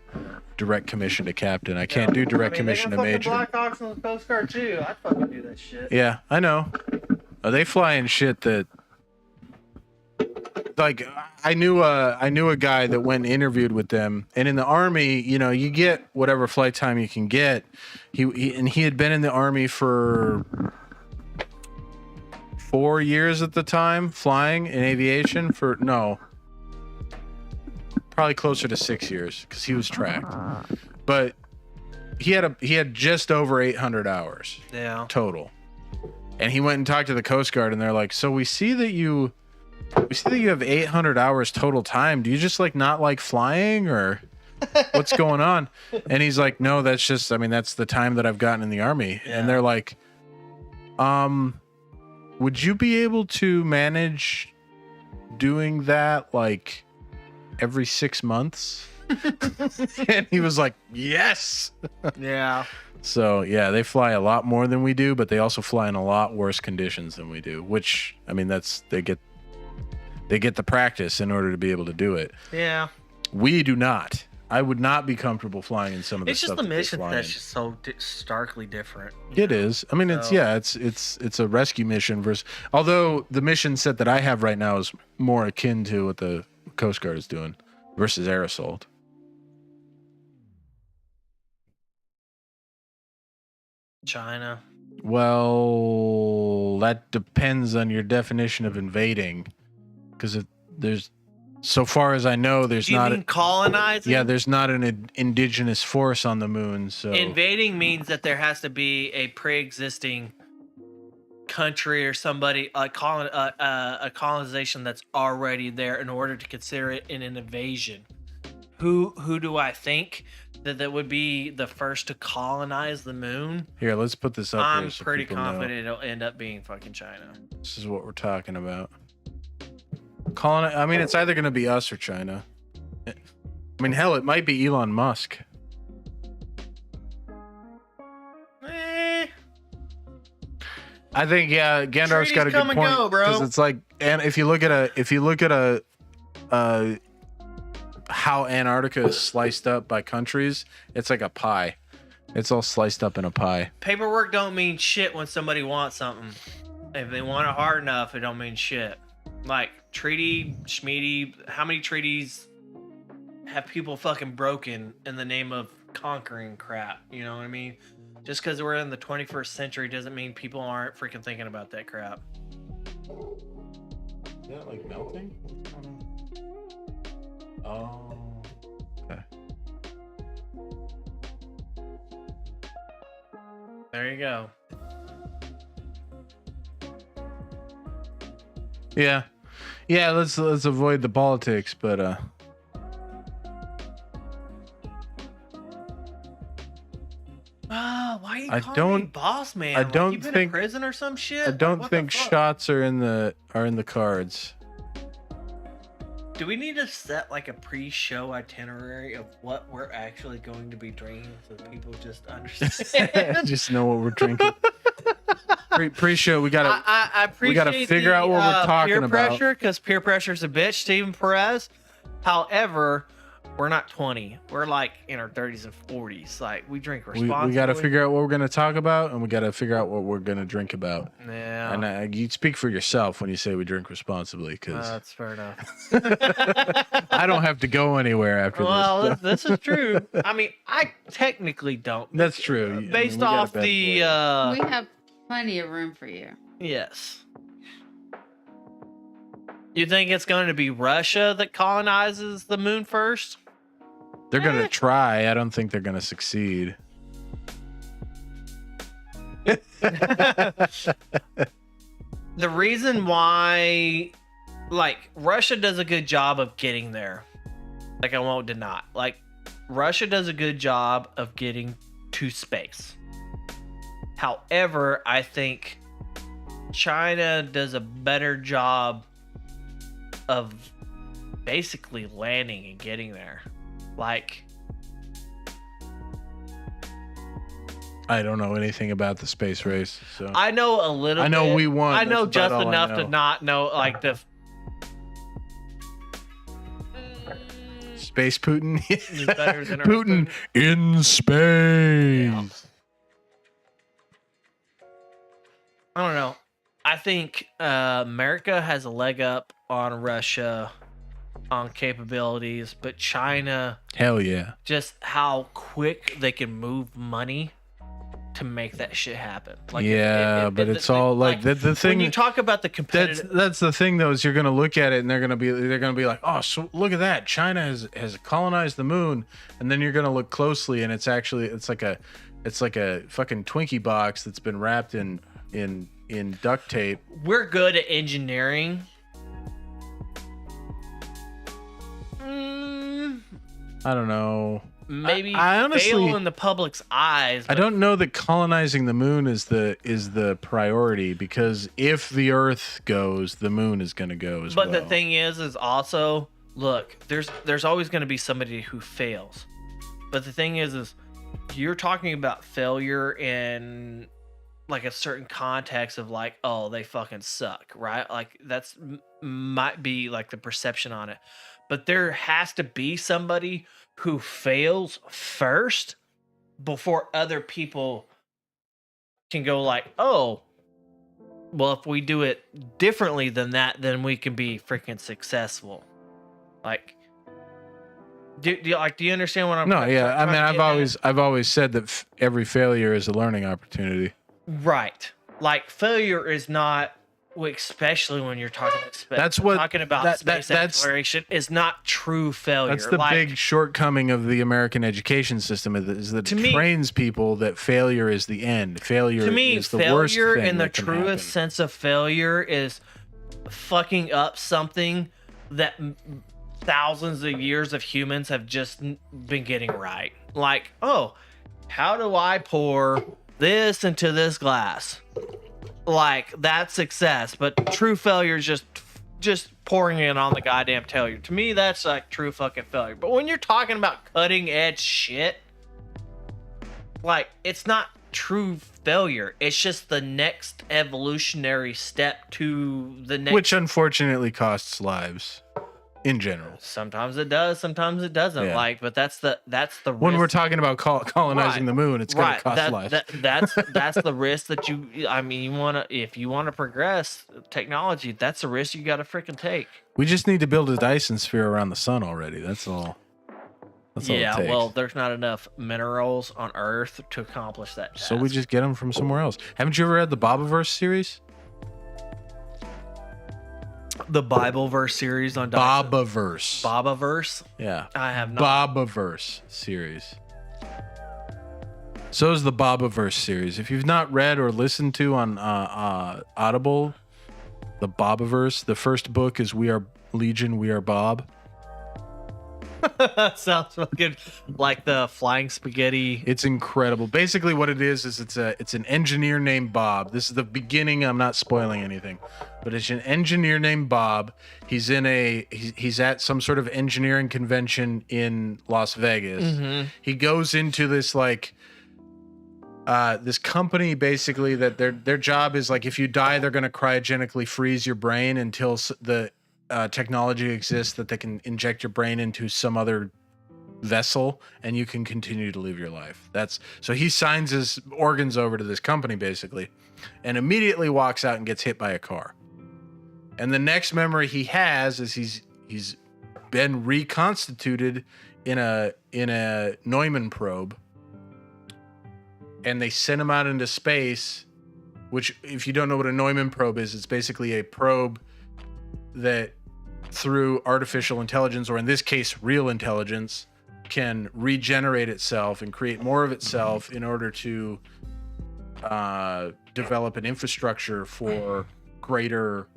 Direct commission to captain. I can't do direct commission to major. Blackhawks on the Coast Guard too. I'd fucking do that shit. Yeah, I know. They fly in shit that, like, I knew a guy that went and interviewed with them, and in the Army, you know, you get whatever flight time you can get. He had been in the Army for 4 years at the time flying in aviation for probably closer to 6 years because he was tracked. But he had just over 800 hours total. And he went and talked to the Coast Guard and they're like, "So we see that you have 800 hours total time. Do you just like not like flying or what's going on?" And he's like, "No, that's just, I mean, that's the time that I've gotten in the Army." Yeah. And they're like, would you be able to manage doing that like every 6 months? And he was like, "Yes." Yeah. So yeah, they fly a lot more than we do, but they also fly in a lot worse conditions than we do, which, I mean, they get the practice in order to be able to do it. Yeah. We do not. I would not be comfortable flying in some of the It's just stuff the that they mission fly that's in. just so starkly different. It is. I mean, it's a rescue mission versus, although the mission set that I have right now is more akin to what the Coast Guard is doing versus air assault. China. Well, that depends on your definition of invading, because there's, so far as I know, there's Do you not. mean colonizing? Yeah, there's not an indigenous force on the moon. So Invading means that there has to be a pre-existing country or somebody, a colonization that's already there in order to consider it an invasion. Who do I think that would be the first to colonize the moon? here, let's put this up. I'm here so pretty people know. confident it'll end up being fucking China. This is what we're talking about. I mean, it's either going to be us or China. I mean, hell, it might be Elon Musk. I think, yeah, Gandalf's got a good come and point, go, bro. because it's like, and if you look at how Antarctica is sliced up by countries, it's like a pie. It's all sliced up in a pie. Paperwork don't mean shit when somebody wants something. If they want it hard enough, it don't mean shit. Like treaty, schmeedy, how many treaties have people fucking broken in the name of conquering crap? You know what I mean? Just because we're in the 21st century doesn't mean people aren't freaking thinking about that crap. Is that like melting? Oh, okay. There you go. Yeah, let's avoid the politics, but Why are you I calling don't- me boss man? I Like, don't you've been think- in prison or some shit. I don't What the think fuck? shots are in the cards. Do we need to set like a pre-show itinerary of what we're actually going to be drinking so people just understand? Just know what we're drinking. Pre-show, we gotta. I appreciate we gotta figure out what we're talking peer about. pressure, because peer pressure's a bitch, Stephen Perez. However, we're not 20. We're like in our 30s and 40s. Like, we drink We responsibly. got to figure out what we're gonna talk about, and we got to figure out what we're gonna drink about. Yeah. And you speak for yourself when you say we drink responsibly, because That's fair enough. I don't have to go anywhere after Well, this. this is true. I mean, I technically don't. That's true. I mean, Based we got a off bed the, for you. We have plenty of room for you. yes. You think it's going to be Russia that colonizes the moon first? They're gonna try. I don't think they're gonna succeed. The reason why, like, Russia does a good job of getting there. Like, I won't deny. Like, Russia does a good job of getting to space. However, I think China does a better job of basically landing and getting there. Like, I don't know anything about the space race, so I know a little I know bit. we won. I know That's just about all I enough to know. not know, like, the Space Putin. is better than Earth Putin in space. Yeah. I don't know. I think America has a leg up on Russia on capabilities, but China, Hell yeah. just how quick they can move money to make that shit happen. Like but it's all like the thing. When you talk about the competitive, That's the thing though, is you're gonna look at it and they're gonna be like, oh, so look at that, China has colonized the moon, and then you're gonna look closely and it's like a fucking Twinkie box that's been wrapped in duct tape. we're good at engineering. I don't know. Maybe I honestly, fail in the public's eyes. I don't know that colonizing the moon is the priority, because if the Earth goes, the moon is going to go as well. But the thing is also, look, there's always going to be somebody who fails. But the thing is you're talking about failure in like a certain context of like, oh, they fucking suck, right? Like that's might be like the perception on it. But there has to be somebody who fails first before other people can go like, oh, well, if we do it differently than that, then we can be freaking successful. Like, do you understand what I'm? No, yeah. I mean, I've always said that every failure is a learning opportunity. Right. Like failure is not, especially when you're talking about space exploration, is not true failure. That's the big shortcoming of the American education system, is that it trains people that failure is the end. Failure is the worst thing. Failure in the truest sense of failure is fucking up something that thousands of years of humans have just been getting right. Like, oh, how do I pour this into this glass? Like, that's success. But true failure is just pouring it on the goddamn failure. To me, that's like true fucking failure. But when you're talking about cutting edge shit, like, it's not true failure. It's just the next evolutionary step to the next, which unfortunately costs lives in general. Sometimes it does, sometimes it doesn't. Yeah. Like, but that's the when we're talking about colonizing the moon, it's going to cost lives. That's the risk that if you want to progress technology, that's a risk you got to freaking take. We just need to build a Dyson sphere around the sun already. That's all. That's all it takes. Well, there's not enough minerals on Earth to accomplish that task. So we just get them from somewhere else. Haven't you ever read the Bobaverse series? The Bible verse series on Dyson. Bobaverse? Yeah. I have not. Bobaverse series. So is the Bobaverse series. If you've not read or listened to on Audible, the Bobaverse, the first book is We Are Legion, We Are Bob. Sounds fucking like the flying spaghetti. It's incredible. Basically what it is it's an engineer named Bob. This is the beginning. I'm not spoiling anything, but it's an engineer named Bob. He's at some sort of engineering convention in Las Vegas. Mm-hmm. He goes into this this company, basically, that their job is like, if you die, they're going to cryogenically freeze your brain until the technology exists that they can inject your brain into some other vessel and you can continue to live your life. So he signs his organs over to this company, basically, and immediately walks out and gets hit by a car. And the next memory he has is he's been reconstituted in a Neumann probe, and they sent him out into space, which, if you don't know what a Neumann probe is, it's basically a probe that, through artificial intelligence, or in this case real intelligence, can regenerate itself and create more of itself in order to develop an infrastructure for greater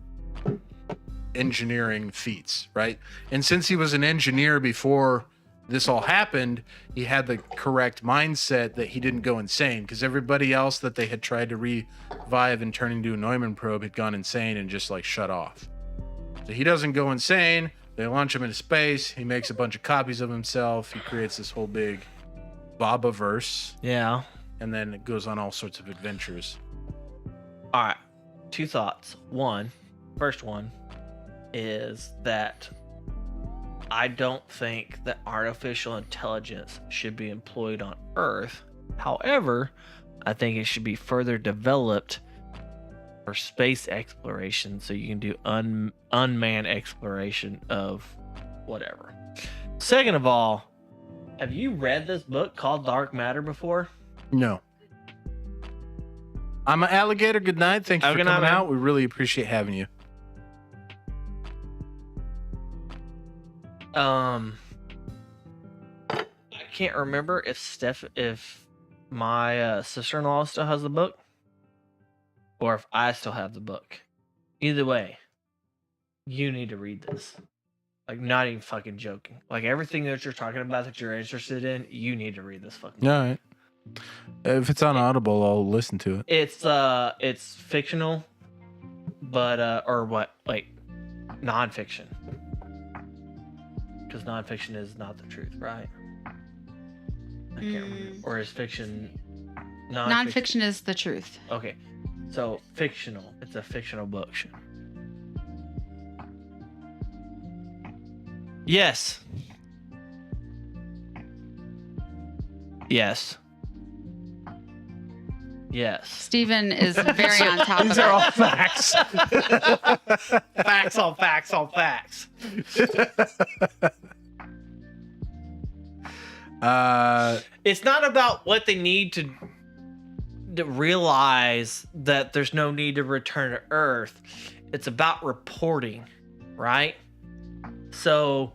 engineering feats, right? And since he was an engineer before this all happened, he had the correct mindset that he didn't go insane, because everybody else that they had tried to revive and turn into a Neumann probe had gone insane and just like shut off. So he doesn't go insane. They launch him into space. He makes a bunch of copies of himself. He creates this whole big Bobaverse. Yeah. And then it goes on all sorts of adventures. All right. 2 thoughts. First one is that I don't think that artificial intelligence should be employed on Earth. However, I think it should be further developed for space exploration, so you can do unmanned exploration of whatever. Second of all, have you read this book called Dark Matter before? No. I'm an alligator. Good night. Thank you Have a for good night, coming man. out. We really appreciate having you. I can't remember if my sister-in-law still has the book, or if I still have the book. Either way, you need to read this. Like, not even fucking joking. Like, everything that you're talking about that you're interested in, you need to read this fucking. All right. If it's on Audible, I'll listen to it. It's fictional, but or what? Like, nonfiction. Because nonfiction is not the truth, right? I can't remember. Or is fiction Nonfiction is the truth. Okay, so fictional. It's a fictional book. Yes. Yes. Yes. Steven is very on top of These are all it. facts. Facts on facts on facts. It's not about what they need to realize that there's no need to return to Earth. It's about reporting, right? So,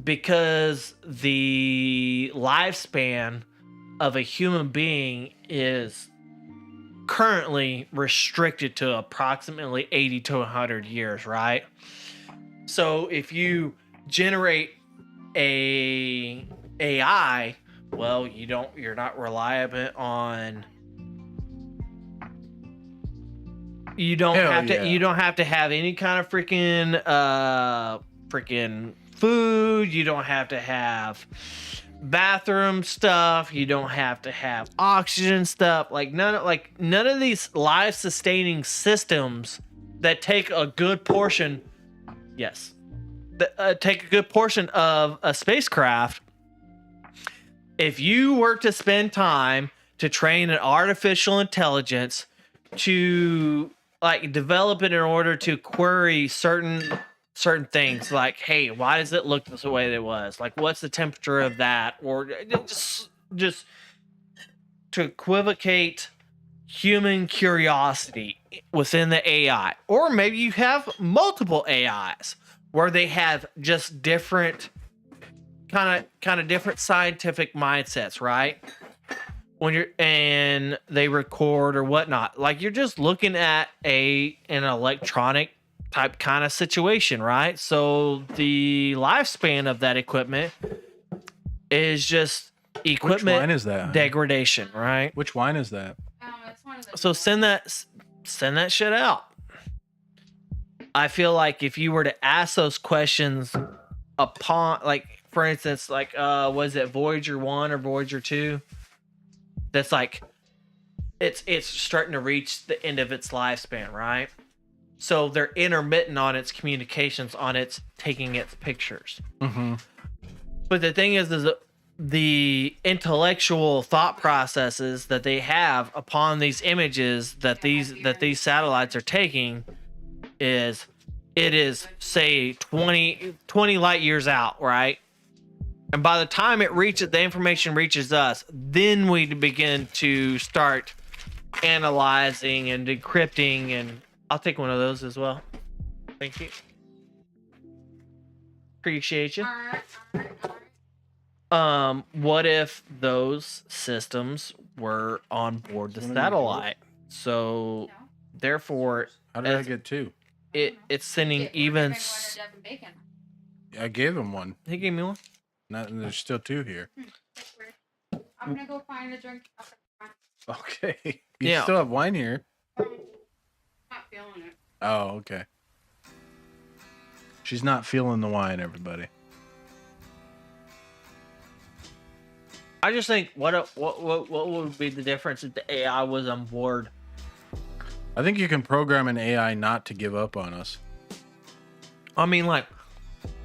because the lifespan of a human being is currently restricted to approximately 80 to 100 years, right? So if you generate a AI, well, you're not reliable on you don't have to have any kind of freaking food, you don't have to have bathroom stuff, you don't have to have oxygen stuff, none of these life sustaining systems that take a good portion take a good portion of a spacecraft. If you were to spend time to train an artificial intelligence to develop it in order to query certain things, like, hey, why does it look this way that it was? Like, what's the temperature of that? Or just to equivocate human curiosity within the AI. Or maybe you have multiple AIs where they have just different kind of different scientific mindsets, right? And they record or whatnot. Like, you're just looking at an electronic type kind of situation, right? So the lifespan of that equipment is just equipment. Which wine is that? Degradation, right? Which wine is that? It's one of the So send that shit out. I feel like if you were to ask those questions upon, for instance, was it Voyager 1 or Voyager 2? That's it's starting to reach the end of its lifespan, right? So they're intermittent on its communications, on its taking its pictures. Mm-hmm. But the thing is the intellectual thought processes that they have upon these images that these satellites are taking is say 20 light years out, right? And by the time the information reaches us, then we begin to start analyzing and decrypting. And I'll take one of those as well. Thank you. Appreciate you. What if those systems were on board the satellite? So, therefore, How did I get two? it's sending Devin Bacon. I gave him one. He gave me one. There's still two here. That's weird. I'm gonna go find a drink. Okay. You Yeah. still have wine here. Not feeling it. Oh, okay. She's not feeling the wine, everybody. I just think what would be the difference if the AI was on board? I think you can program an AI not to give up on us. I mean,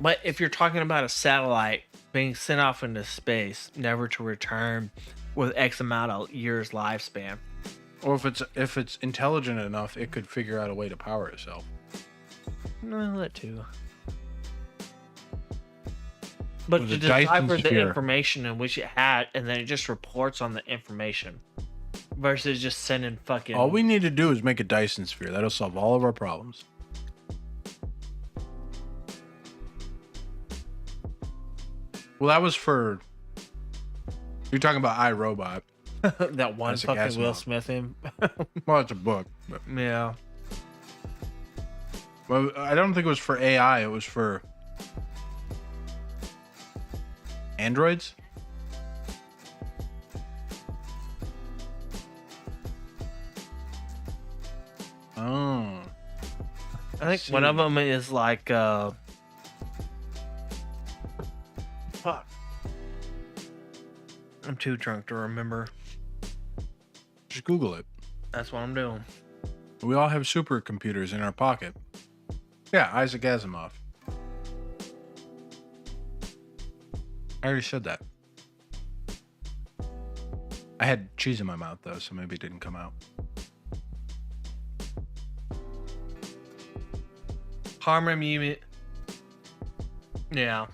but if you're talking about a satellite being sent off into space, never to return, with X amount of years lifespan, Or if it's intelligent enough, it could figure out a way to power itself. no, that too. But With to a Dyson decipher the sphere. information in which it had, and then it just reports on the information. versus just sending fucking. All we need to do is make a Dyson sphere. That'll solve all of our problems. Well, that was for. You're talking about iRobot. that one Isaac fucking Will Asimov. Smith him. Well, it's a book. But, Yeah. well, I don't think it was for AI. It was for androids. Oh. I think one of them is like fuck. I'm too drunk to remember. Just Google it. That's what I'm doing. We all have supercomputers in our pocket. Yeah, Isaac Asimov. I already said that. I had cheese in my mouth though, so maybe it didn't come out. Harm immune. Yeah.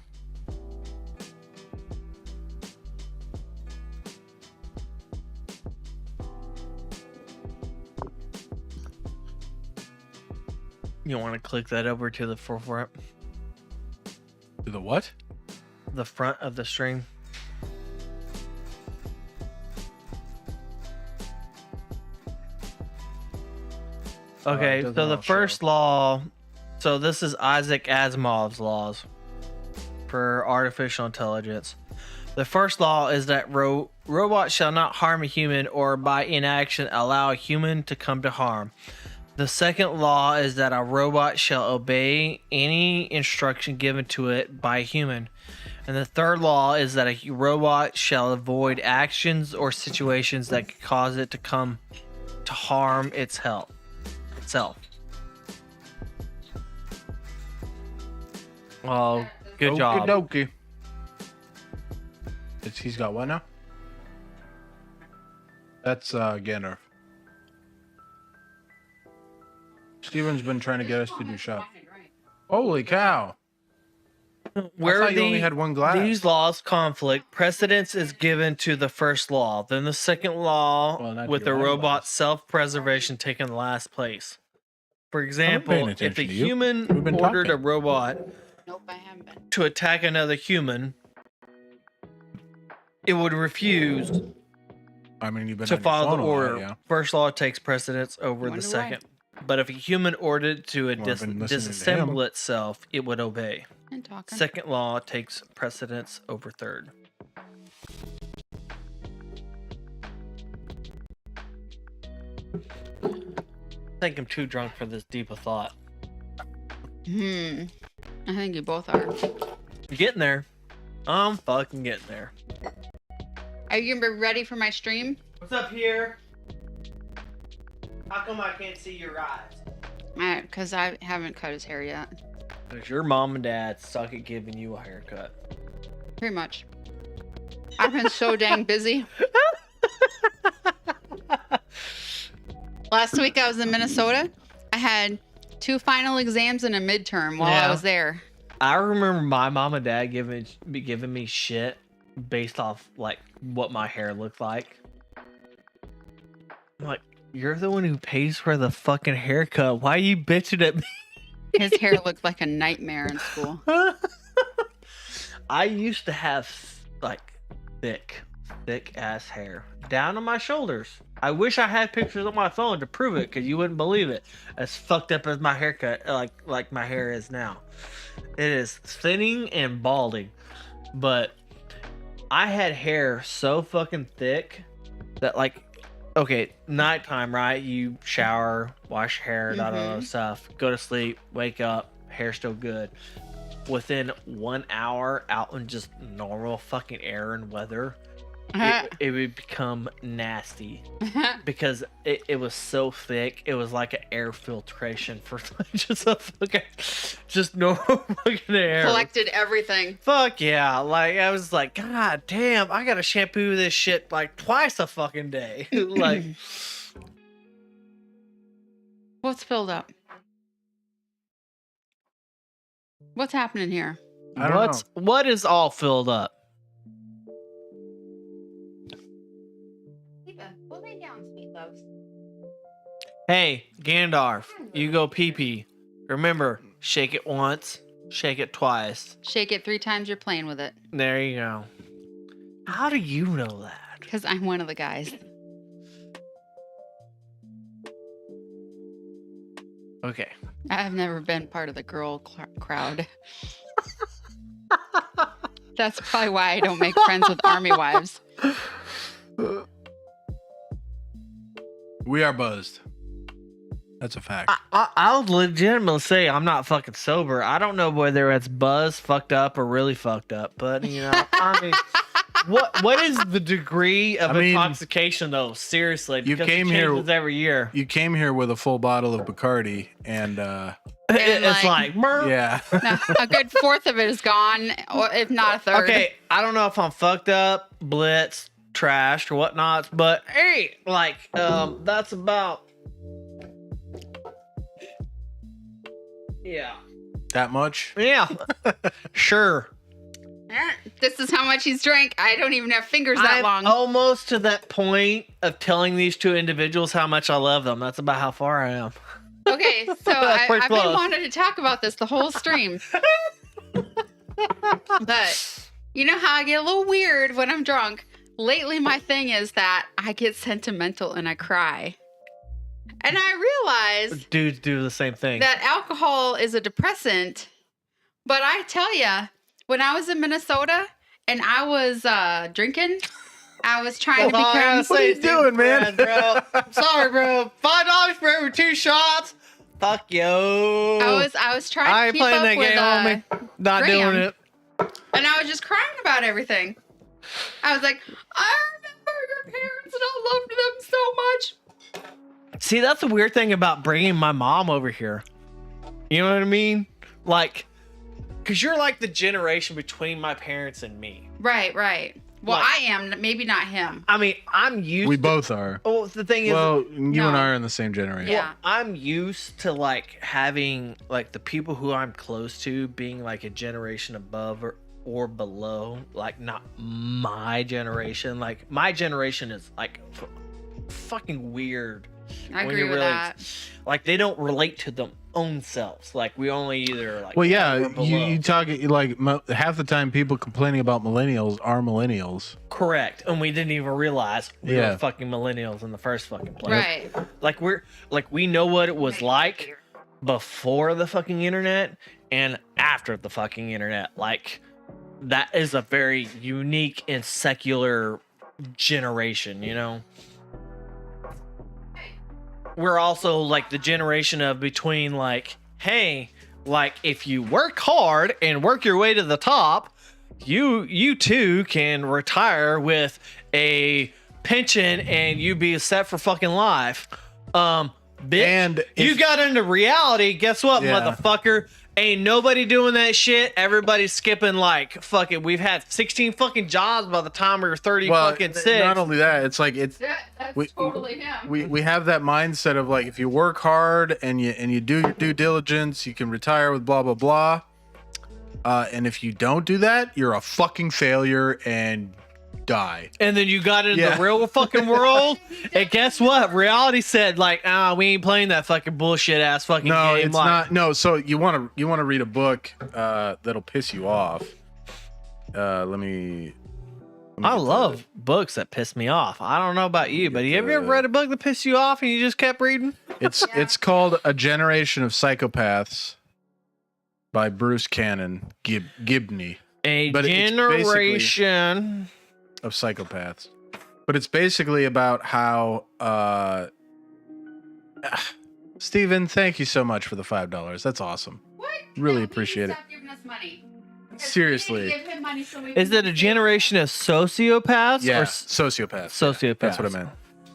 You want to click that over to the forefront, To the what? the front of the string. Okay, it doesn't so the all first show. law. So this is Isaac Asimov's laws for artificial intelligence. The first law is that robots shall not harm a human or by inaction allow a human to come to harm. The second law is that a robot shall obey any instruction given to it by a human. And the third law is that a robot shall avoid actions or situations that could cause it to come to harm itself. Oh, good job. Okey-dokey. He's got what now? That's Gandalf. Steven's been trying to get us to do shop. Holy cow! Where thought you only had one glass. these laws conflict, precedence is given to the first law, then the second law, Well, not with the your own robot's glass. self-preservation taking last place. For paying example, if a attention to you. We've human been ordered a talking. robot Nope, I haven't been. to attack another human, it would refuse I mean, you've been to on your follow phone the a lot, order. yeah. First law takes precedence over the Wonder why. second. But if a human ordered to Well, I've been listening to disassemble him. itself, it would obey. And talking. Second law takes precedence over third. I think I'm too drunk for this deep a thought. I think you both are. I'm getting there. I'm fucking getting there. Are you gonna be ready for my stream? What's up here? How come I can't see your eyes? Because I haven't cut his hair yet. Because your mom and dad suck at giving you a haircut. Pretty much. I've been so dang busy. Last week I was in Minnesota. I had 2 final exams and a midterm while I Yeah. was there. I remember my mom and dad giving me shit based off like what my hair looked like. I'm like, you're the one who pays for the fucking haircut. Why are you bitching at me? His hair looked like a nightmare in school. I used to have like thick ass hair down on my shoulders. I wish I had pictures on my phone to prove it, because you wouldn't believe it. As fucked up as my haircut, like my hair is now. It is thinning and balding, but I had hair so fucking thick that like, okay, nighttime, right? You shower, wash your hair, that all that stuff, go to sleep, wake up, hair still good. Within 1 hour out in just normal fucking air and weather, it would become nasty because it was so thick. It was like an air filtration for just a fucking, just normal fucking air. Collected everything. Fuck yeah. Like, I was like, God damn, I gotta shampoo this shit like twice a fucking day. Like, What's filled up? What's happening here? I don't know. what is all filled up? We'll lay down, Hey, Gandalf, you go pee-pee. Remember, shake it once, shake it twice. Shake it 3 times, you're playing with it. There you go. How do you know that? Because I'm one of the guys. Okay. I've never been part of the girl crowd. That's probably why I don't make friends with army wives. We are buzzed. That's a fact. I'll legitimately say I'm not fucking sober. I don't know whether it's buzz, fucked up, or really fucked up. But you know, I mean, what is the degree of intoxication though? Seriously, you because came it here changes every year. You came here with a full bottle of Bacardi, and it's like yeah. No, a good 1/4 of it is gone, or if not a 1/3. Okay, I don't know if I'm fucked up, blitzed, trashed, or whatnot, but hey, like, that's about. Yeah. That much? Yeah. Sure. This is how much he's drank. I don't even have fingers that I'm long. almost to that point of telling these 2 individuals how much I love them. That's about how far I am. Okay, so That's pretty I've been close. wanting to talk about this the whole stream. But you know how I get a little weird when I'm drunk? Lately, my thing is that I get sentimental and I cry. And I realized Dudes do the same thing. that alcohol is a depressant. But I tell ya, when I was in Minnesota and I was drinking, I was trying to become. What are you doing, man? Bro. Sorry, bro. $5 for every 2 shots. Fuck yo. I was trying I to ain't keep playing up that with game on me. Not Graham. doing it. And I was just crying about everything. I was like, I remember your parents and I loved them so much. See, that's the weird thing about bringing my mom over here. You know what I mean? Like, because you're like the generation between my parents and me. Right. Well, Like- I am, maybe not him. I mean, I'm used We to. both are. Oh, the thing is, Well, you No. and I are in the same generation. Yeah. I'm used to like having like the people who I'm close to being like a generation above or below, like not my generation. Like my generation is like fucking weird. I when agree you're with really- that. Like they don't relate to them own selves. Like we only either like Well, above yeah, or below. you talk like half the time people complaining about millennials are millennials. Correct, and we didn't even realize we Yeah. were fucking millennials in the first fucking place. Right. Like we know what it was like before the fucking internet and after the fucking internet. Like that is a very unique and secular generation, you know? We're also like the generation of between like, hey, like if you work hard and work your way to the top, you too can retire with a pension and you be set for fucking life. Bitch, And you if- got into reality. Guess what, Yeah. motherfucker? Ain't nobody doing that shit. Everybody's skipping like fucking. We've had 16 fucking jobs by the time we were 30 fucking six. Not only that, it's like it's That's We- totally him. we have that mindset of like if you work hard and you do your due diligence, you can retire with blah blah blah. And if you don't do that, you're a fucking failure and die. And then you got into Yeah. the real fucking world, and guess what? Reality said like, we ain't playing that fucking bullshit ass fucking No, game. it's like, not. No, so you want to read a book that'll piss you off. Let me I get love books that piss me off. I don't know about you, but have you ever the- read a book that pissed you off and you just kept reading? It's called A Generation of Psychopaths by Bruce Cannon Gibney A But it's generation. of Psychopaths. But it's basically about how Steven, thank you so much for the $5. That's awesome. What? Really No, he appreciate needs it. to stop giving us money. Because Seriously. we need to give him money so we Is can it a get- generation of sociopaths? Yeah, Or sociopaths. sociopaths. That's what I meant.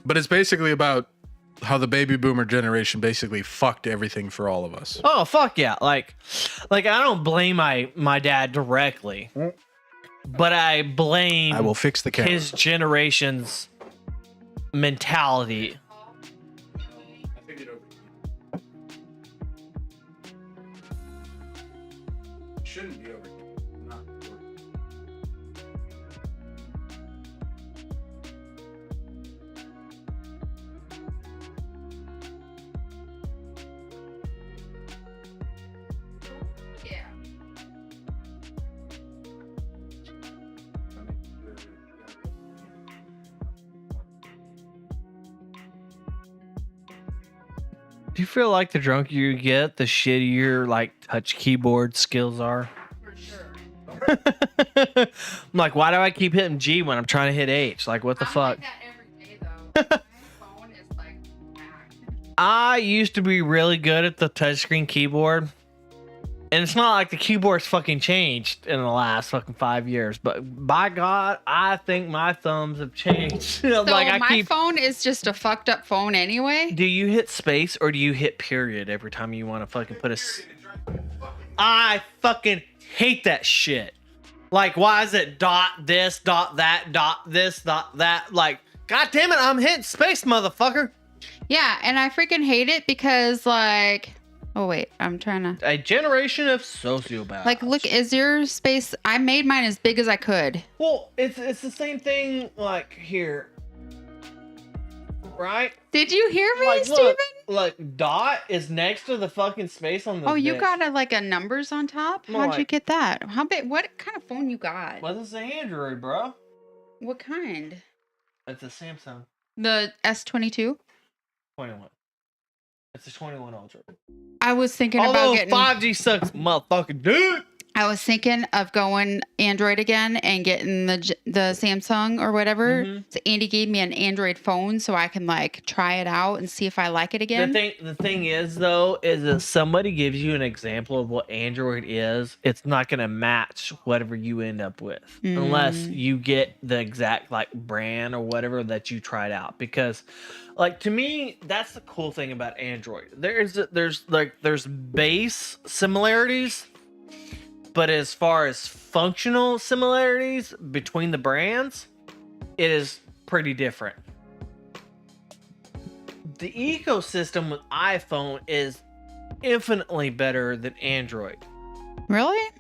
But it's basically about how the baby boomer generation basically fucked everything for all of us. Oh fuck yeah! Like I don't blame my dad directly, but I blame I will fix the camera. his generation's mentality. Shouldn't be over here. Not Do you feel like the drunker you get, the shittier like touch keyboard skills are? For sure. I'm like, why do I keep hitting G when I'm trying to hit H? Like, what the I'm fuck? like that every day though. My phone is like packed. I used to be really good at the touchscreen keyboard. And it's not like the keyboard's fucking changed in the last fucking 5 years, but by God, I think my thumbs have changed. So my phone is just a fucked up phone anyway. Do you hit space or do you hit period every time you want to fucking put I fucking hate that shit. Like, why is it dot this, dot that, dot this, dot that? Like, God damn it, I'm hitting space, motherfucker. Yeah, and I freaking hate it because like, oh wait, I'm trying to. A generation of sociopaths. Like, look, is your space? I made mine as big as I could. Well, it's the same thing. Like here, right? Did you hear me, Like, Steven? Look, dot is next to the fucking space on the. Oh, you dish. got like a numbers on top? No, How'd you like- get that? How big? What kind of phone you got? Well, this is an Android, bro. What kind? It's a Samsung The S22. 21. It's a 21 Ultra. I was thinking Although about getting. 5G sucks, motherfucking dude. I was thinking of going Android again and getting the Samsung or whatever. Mhm. So Andy gave me an Android phone so I can like try it out and see if I like it again. The thing is though, is if somebody gives you an example of what Android is, it's not gonna match whatever you end up with unless you get the exact like brand or whatever that you tried out. Because, like, to me, that's the cool thing about Android. There's base similarities, but as far as functional similarities between the brands, it is pretty different. The ecosystem with iPhone is infinitely better than Android. Really?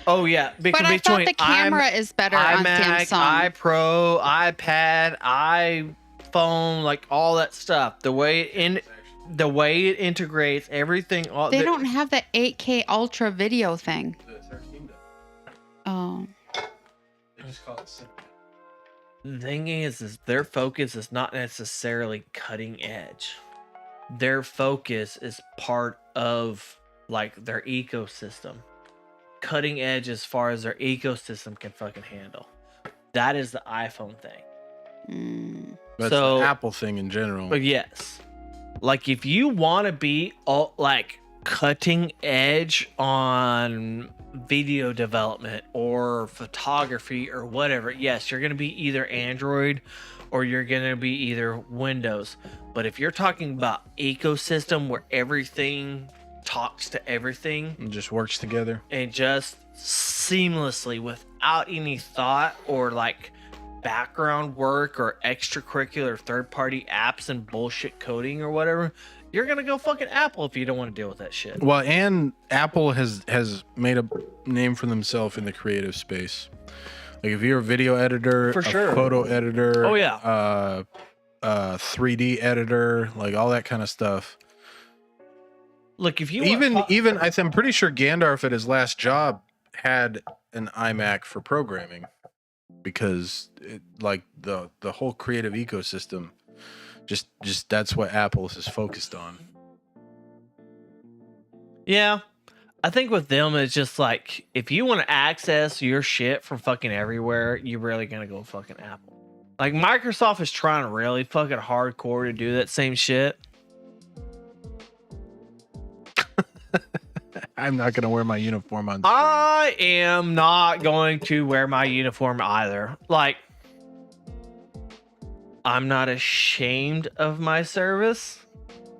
Oh yeah, But I thought the camera is better on iMac, Samsung. iPro, iPad, iPhone, like all that stuff. The way it integrates everything. They don't have the 8K Ultra video thing. The 13 does. Oh. They just call it simple. The thing is their focus is not necessarily cutting edge. Their focus is part of like their ecosystem. Cutting edge as far as their ecosystem can fucking handle. That is the iPhone thing. That's So- the Apple thing in general. But yes, like if you want to be all like cutting edge on video development or photography or whatever, yes, you're going to be either Android or you're going to be either Windows. But if you're talking about ecosystem where everything talks to everything It just works together. and just seamlessly without any thought or like background work or extracurricular third-party apps and bullshit coding or whatever, you're gonna go fucking Apple if you don't want to deal with that shit. Well, and Apple has made a name for themselves in the creative space. Like if you're a video editor, For a sure. photo editor, Oh, yeah. 3D editor, like all that kind of stuff. Look, if you Even I'm pretty sure Gandalf at his last job had an iMac for programming because like the whole creative ecosystem just that's what Apple is focused on. yeah, I think with them it's just like if you want to access your shit from fucking everywhere, you're really gonna go fucking Apple. Like Microsoft is trying really fucking hardcore to do that same shit. I'm not gonna wear my uniform on. I am not going to wear my uniform either. Like, I'm not ashamed of my service,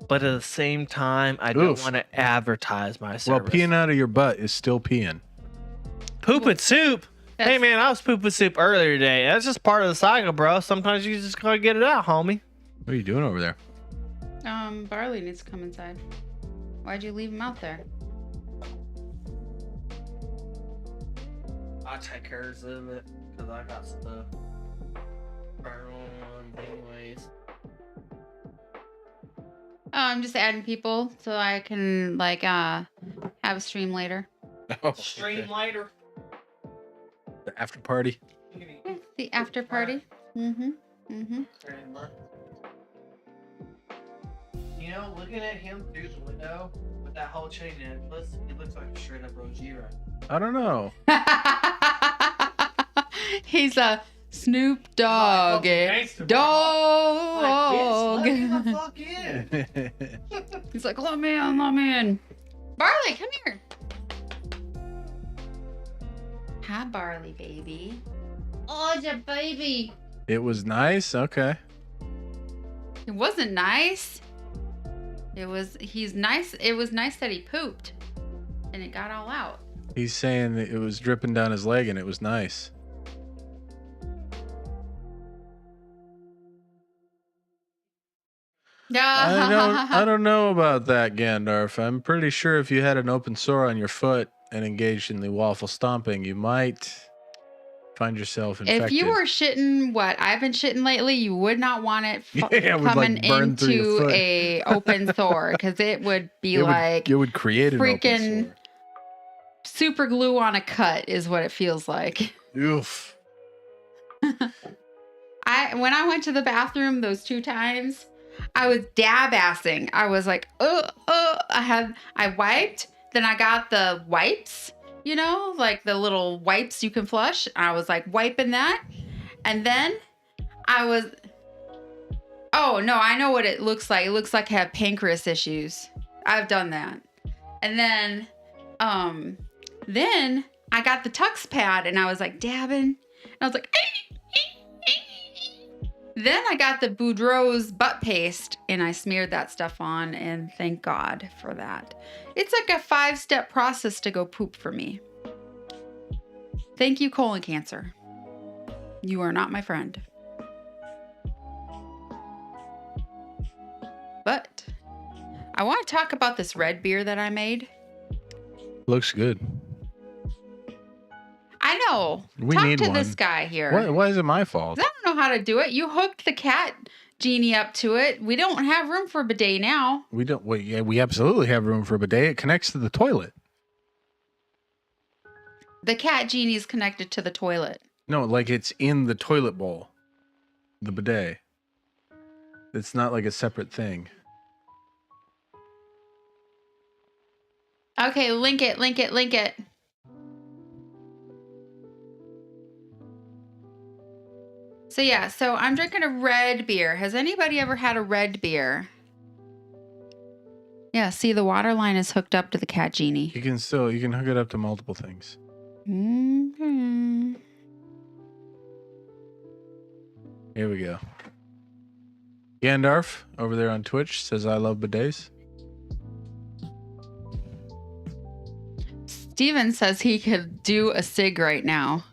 but at the same time, I don't Oof. want to advertise my Well, service. peeing out of your butt is still peeing. Poop and soup. Hey That's- man, I was pooping soup earlier today. That's just part of the cycle, bro. Sometimes you just gotta get it out, homie. What are you doing over there? Barley needs to come inside. Why'd you leave him out there? I take care of it because I got stuff. Anyways. Oh, I'm just adding people so I can like have a stream later. Stream later. The after party. Yeah, the after party. Mm-hmm. Mm-hmm. You know, looking at him through the window with that whole chain necklace, he looks like a straight up Rojira. I don't know. He's a Snoop Dogg. Like, Dog. bitch, let me the fuck in. He's like, let me in. Barley, come here. Hi, Barley, baby. Oh, it's a baby. It was nice. Okay. It wasn't nice. He's nice. It was nice that he pooped and it got all out. He's saying that it was dripping down his leg and it was nice. I don't know about that, Gandalf. I'm pretty sure if you had an open sore on your foot and engaged in the waffle stomping, you might find yourself infected. If you were shitting what I've been shitting lately, you would not want it coming burn through your into foot. a open sore because it would be it would create an open freaking sore. super glue on a cut is what it feels like. Oof. When I went to the bathroom those 2 times, I was dab-assing. I was like, I wiped, then I got the wipes, you know, like the little wipes you can flush. I was like wiping that. And then oh no, I know what it looks like. It looks like I have pancreas issues. I've done that. And then I got the Tux pad and I was like dabbing. And I was like, Then I got the Boudreaux's butt paste and I smeared that stuff on, and thank God for that. It's like a 5-step process to go poop for me. Thank you, colon cancer. You are not my friend. But I want to talk about this red beer that I made. Looks good. I know. We Talk need to one. this guy here. Why is it my fault? I don't know how to do it. You hooked the cat genie up to it. We don't have room for a bidet now. We don't. Wait, yeah, we absolutely have room for a bidet. It connects to the toilet. The cat genie is connected to the toilet. No, like it's in the toilet bowl. The bidet. It's not like a separate thing. Okay, link it. So yeah, so I'm drinking a red beer. Has anybody ever had a red beer? Yeah, see, the water line is hooked up to the cat genie. You can hook it up to multiple things. Mm-hmm. Here we go. Gandalf over there on Twitch says, I love bidets. Steven says he could do a cig right now.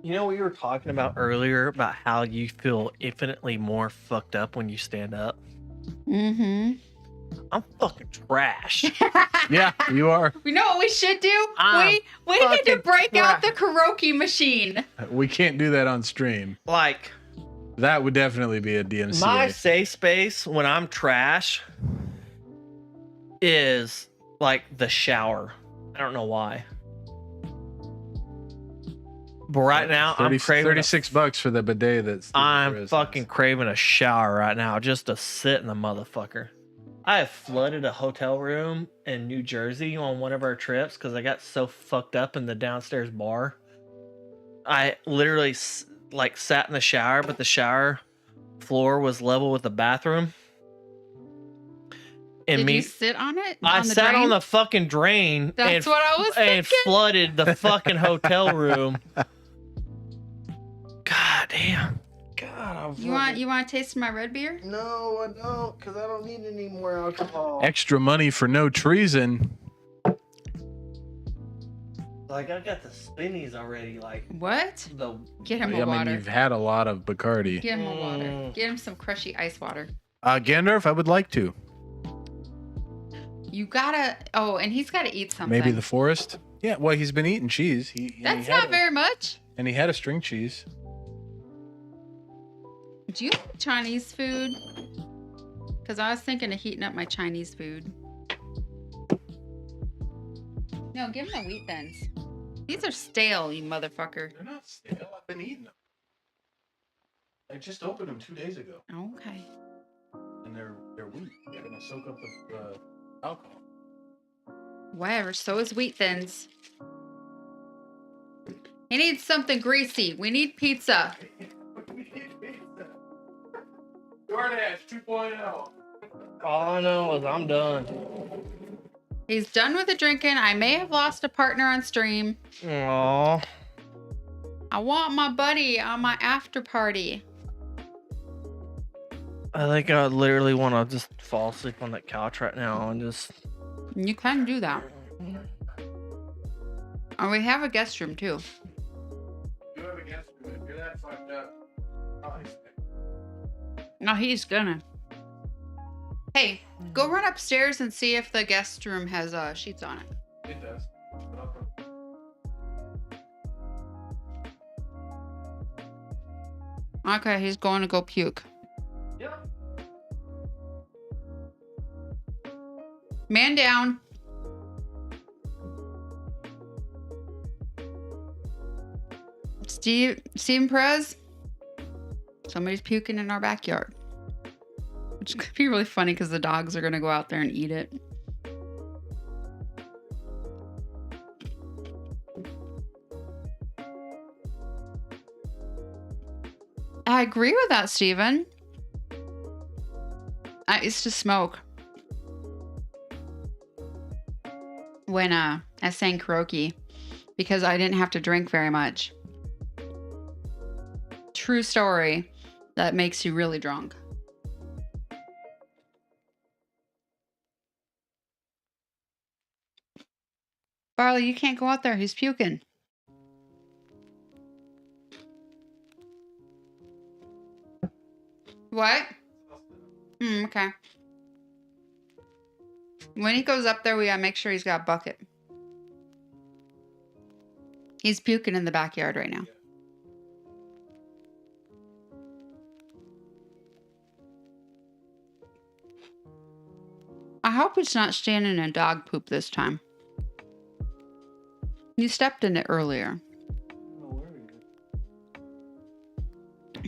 You know, we were talking about earlier about how you feel infinitely more fucked up when you stand up. Mm-hmm. I'm fucking trash. Yeah, you are. We know what we should do? I'm We need to fucking break out the karaoke machine. We can't do that on stream. Like, That would definitely be a DMCA. my safe space when I'm trash is like the shower. I don't know why. But right now, I'm craving $36 for the bidet. I'm fucking craving a shower right now just to sit in the motherfucker. I have flooded a hotel room in New Jersey on one of our trips because I got so fucked up in the downstairs bar. I literally like sat in the shower, but the shower floor was level with the bathroom. And Did you sit on it? I On the sat drain? on the fucking drain. That's what I was and thinking. flooded the fucking hotel room. God damn. God, You want to taste my red beer? No, I don't, because I don't need any more alcohol. Extra money for no treason. Like, I got the spinnies already, like, What? the... Get him I a mean, water. you've had a lot of Bacardi. Get him a water. Get him some crushy ice water. Gandalf, I would like to. You gotta. Oh, and he's gotta eat something. Maybe the forest. Yeah, well, he's been eating cheese. That's not very much. And he had a string cheese. Do you like Chinese food? Because I was thinking of heating up my Chinese food. No, give him the wheat thins. These are stale, you motherfucker. They're not stale. I've been eating them. I just opened them 2 days ago. Okay. when they're weak. They're gonna soak up the alcohol. Whatever. So is Wheat Thins. He needs something greasy. We need pizza. DoorDash 2.0. All I know is I'm done. He's done with the drinking. I may have lost a partner on stream. Aw. I want my buddy on my after party. I think I literally want to just fall asleep on that couch right now and just. You can do that. Oh, we have a guest room too. You have a guest room. If you're that fucked up, probably stay. No, he's gonna. Hey, go run upstairs and see if the guest room has sheets on it. It does. Okay, he's going to go puke. Yep. Man down. Steven Perez? Somebody's puking in our backyard. Which could be really funny because the dogs are going to go out there and eat it. I agree with that, Steven. I used to smoke when I sang karaoke because I didn't have to drink very much. True story. That makes you really drunk. Barley, you can't go out there. He's puking. What? Okay. When he goes up there, we gotta make sure he's got a bucket. He's puking in the backyard right now. I hope it's not standing in dog poop this time. You stepped in it earlier.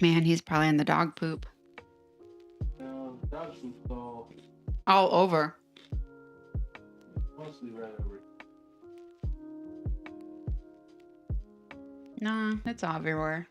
Man, he's probably in the dog poop. Dog poop's All over. mostly right over. Nah, it's everywhere.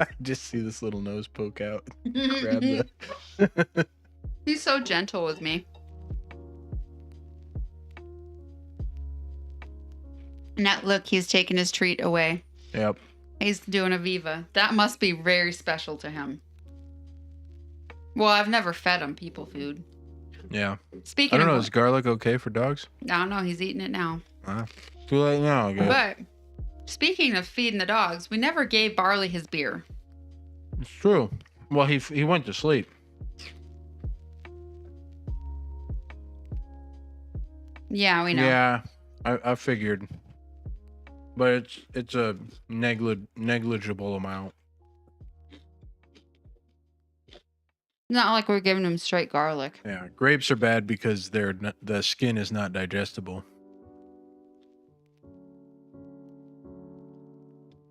I just see this little nose poke out. Grab the. He's so gentle with me. Now look, he's taking his treat away. Yep. He's doing a Viva. That must be very special to him. Well, I've never fed him people food. Yeah. Speaking I don't of, know. Is garlic okay for dogs? I don't know. He's eating it now. Too late now, I guess. But speaking of feeding the dogs, we never gave Barley his beer. It's true. Well, he went to sleep. Yeah, we know. Yeah, I figured. But it's a negligible amount. Not like we're giving him straight garlic. Yeah, grapes are bad because the skin is not digestible.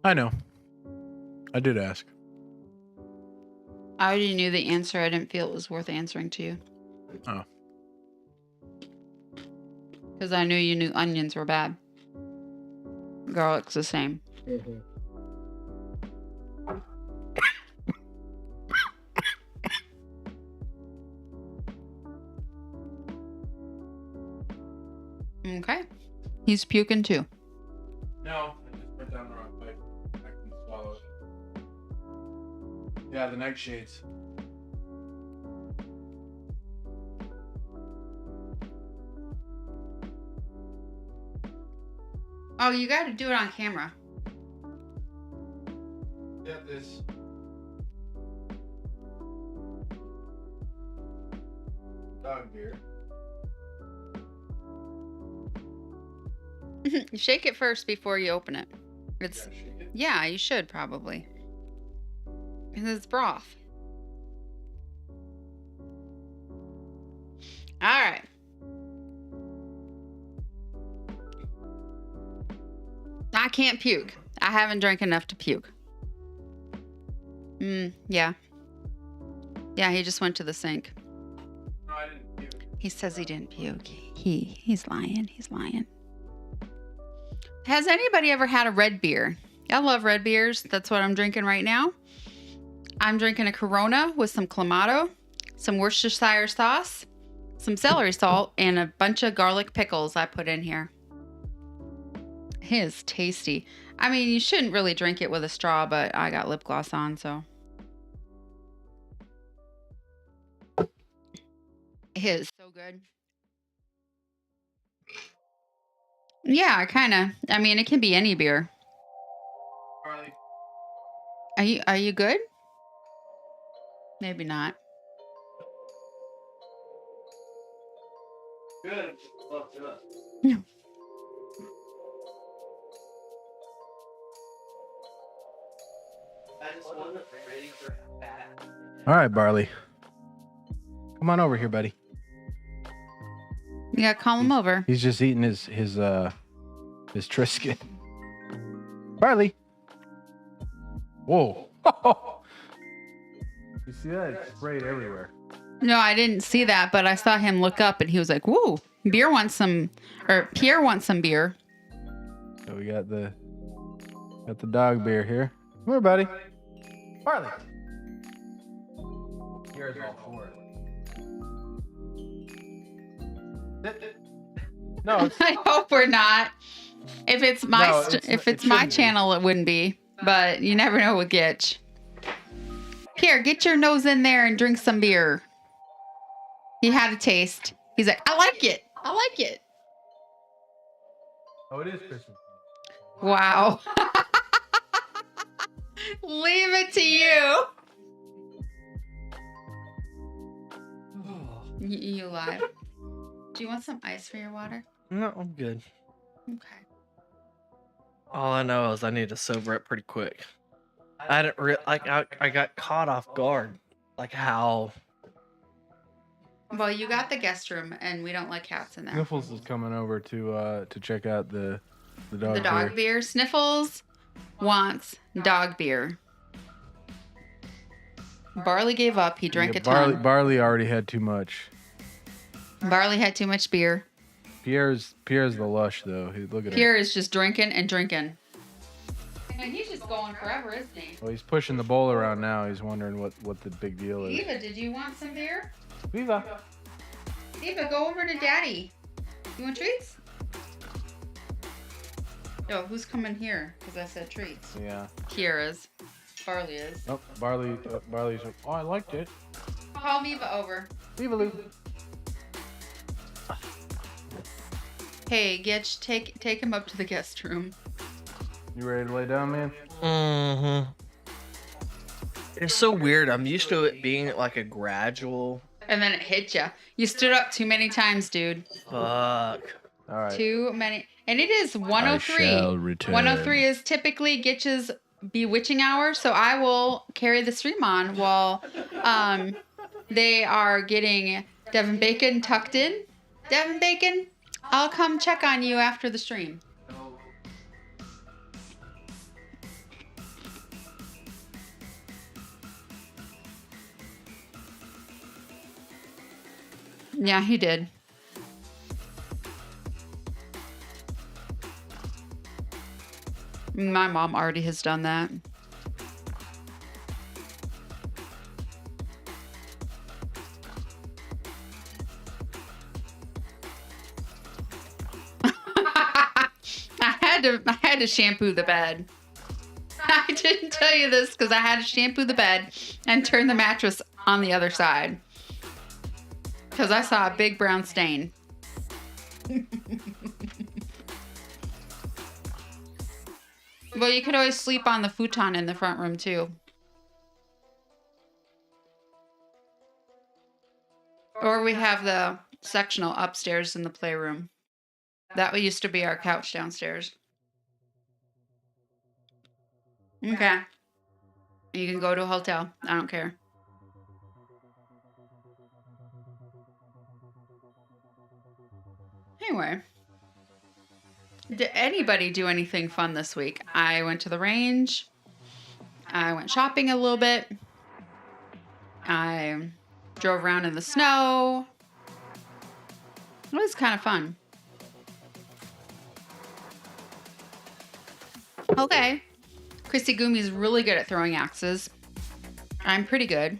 I know. I did ask. I already knew the answer. I didn't feel it was worth answering to you. Oh. Because I knew you knew onions were bad. Garlic's the same. Okay. He's puking too. No, I just put down the wrong pipe. I can swallow it. Yeah, the nightshades. Oh, you got to do it on camera. Get this. Dog beer. You shake it first before you open it. It's yeah, you should probably. Because it's broth. All right. I can't puke. I haven't drank enough to puke. Yeah. Yeah, he just went to the sink. No, I didn't puke. He says he didn't puke. He's lying. He's lying. Has anybody ever had a red beer? I love red beers. That's what I'm drinking right now. I'm drinking a Corona with some Clamato, some Worcestershire sauce, some celery salt, and a bunch of garlic pickles I put in here. It is tasty. I mean, you shouldn't really drink it with a straw, but I got lip gloss on, so. It is so good. Yeah, kind of. I mean, it can be any beer. Barley. Are you good? Maybe not. Good. Love it. I just wasn't ready for that. All right, Barley. Come on over here, buddy. You gotta call him over. He's just eating his Triscuit. Barley. Whoa. You see that? It's sprayed everywhere. No, I didn't see that, but I saw him look up and he was like, "Woo, Pierre wants some beer." So we got the dog beer here. Come here, buddy. Barley. Here's all for it. No, it's, I hope we're not. If it's my No, it's- if it it's my shouldn't be. channel, it wouldn't be. But you never know with Gitch. Here, get your nose in there and drink some beer. He had a taste. He's like, I like it. I like it. oh, it is Christmas. Wow. Leave it to you. You live. Do you want some ice for your water? No, I'm good. Okay. All I know is I need to sober up pretty quick. I didn't I got caught off guard. Like how Well, you got the guest room, and we don't let cats in there. Sniffles is coming over to check out the dog The dog beer. Sniffles wants dog beer. Barley gave up. He drank a ton. Barley already had too much. Barley had too much beer. Pierre's the lush though. Look at him. Pierre is just drinking and drinking. And he's just going forever, isn't he? Well, he's pushing the bowl around now. He's wondering what the big deal is. Eva, did you want some beer? Viva. Eva, go over to Daddy. You want treats? Oh, who's coming here? Because I said treats. Yeah. Kiera's. Barley is. Oh, Barley's. Oh, I liked it. Call Eva over. Viva Lou. Hey, Gitch, take him up to the guest room. You ready to lay down, man? Mm-hmm. It's so weird. I'm used to it being like a gradual. And then it hit you. You stood up too many times, dude. Fuck. All right. Too many. And it is 103. shall return. 103 is typically Gitch's bewitching hour, so I will carry the stream on while they are getting Devin Bacon tucked in. Devin Bacon, I'll come check on you after the stream. Yeah, he did. My mom already has done that. I had to shampoo the bed. I didn't tell you this because I had to shampoo the bed and turn the mattress on the other side. Because I saw a big brown stain. Well, you could always sleep on the futon in the front room too. Or we have the sectional upstairs in the playroom. That used to be our couch downstairs. Okay. You can go to a hotel. I don't care. Anyway. Did anybody do anything fun this week? I went to the range. I went shopping a little bit. I drove around in the snow. It was kind of fun. Okay. Chrissy Gumi's really good at throwing axes. I'm pretty good.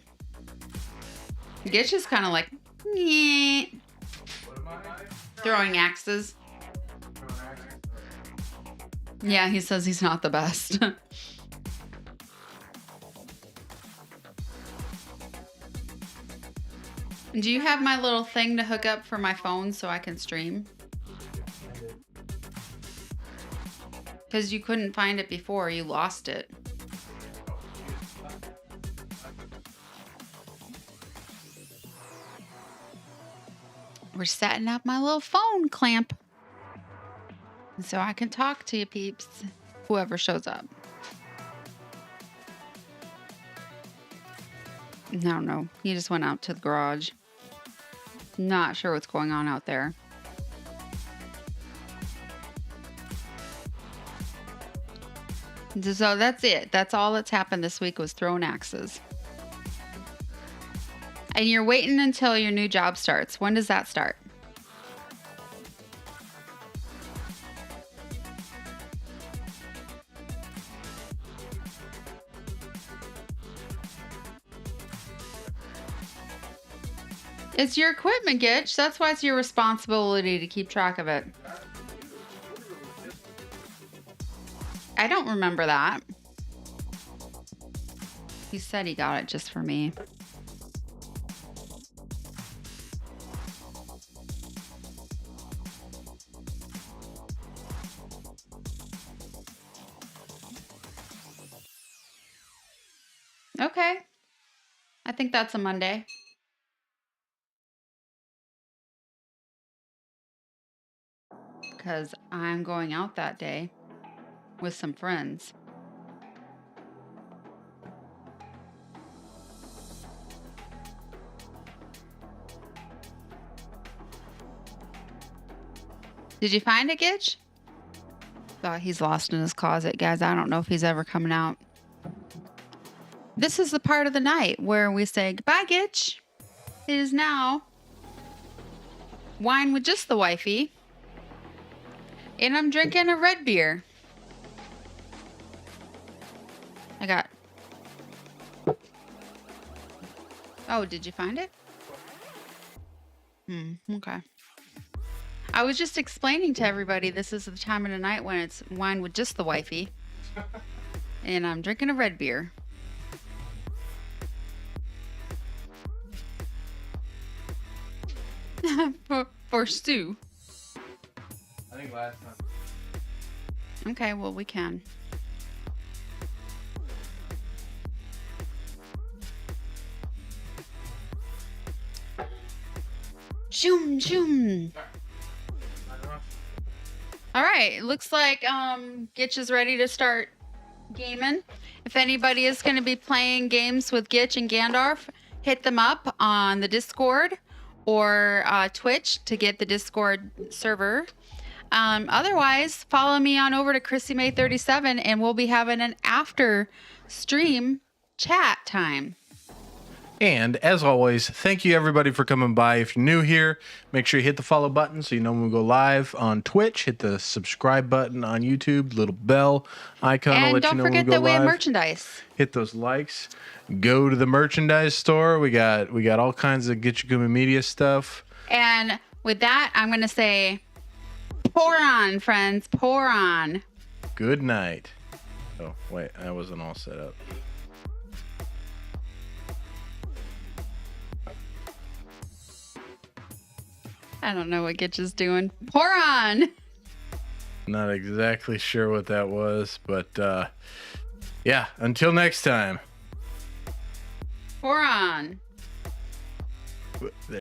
Gitch is kind of like, nyeh. Throwing axes. Yeah, he says he's not the best. Do you have my little thing to hook up for my phone so I can stream? Because you couldn't find it before, you lost it. We're setting up my little phone clamp so I can talk to you peeps, whoever shows up. No, no, he just went out to the garage. Not sure what's going on out there. So that's it. That's all that's happened this week was throwing axes. And you're waiting until your new job starts. When does that start? It's your equipment, Gitch. That's why it's your responsibility to keep track of it. I don't remember that. He said he got it just for me. Okay. I think that's a Monday. Because I'm going out that day with some friends. Did you find it, Gitch? Thought he's lost in his closet, guys. I don't know if he's ever coming out. This is the part of the night where we say, goodbye, Gitch. It is now wine with just the wifey. And I'm drinking a red beer. I got... Oh, did you find it? Okay. I was just explaining to everybody this is the time of the night when it's wine with just the wifey. And I'm drinking a red beer. for Stu. I think last time. Okay, well, we can. Shoom, shoom. All right, looks like Gitch is ready to start gaming. If anybody is going to be playing games with Gitch and Gandalf, hit them up on the Discord or Twitch to get the Discord server. Otherwise, follow me on over to ChrissyMay37 and we'll be having an after stream chat time. And as always, thank you everybody for coming by. If you're new here, make sure you hit the follow button so you know when we go live on Twitch. Hit the subscribe button on YouTube, little bell icon will let you know when we go live. And don't forget that we have merchandise. Hit those likes. Go to the merchandise store. We got all kinds of Get Your Gumi Media stuff. And with that, I'm going to say, pour on, friends, pour on. Good night. Oh, wait, I wasn't all set up. I don't know what Gitch is doing. Pour on. Not exactly sure what that was, but yeah, until next time. Pour on. There.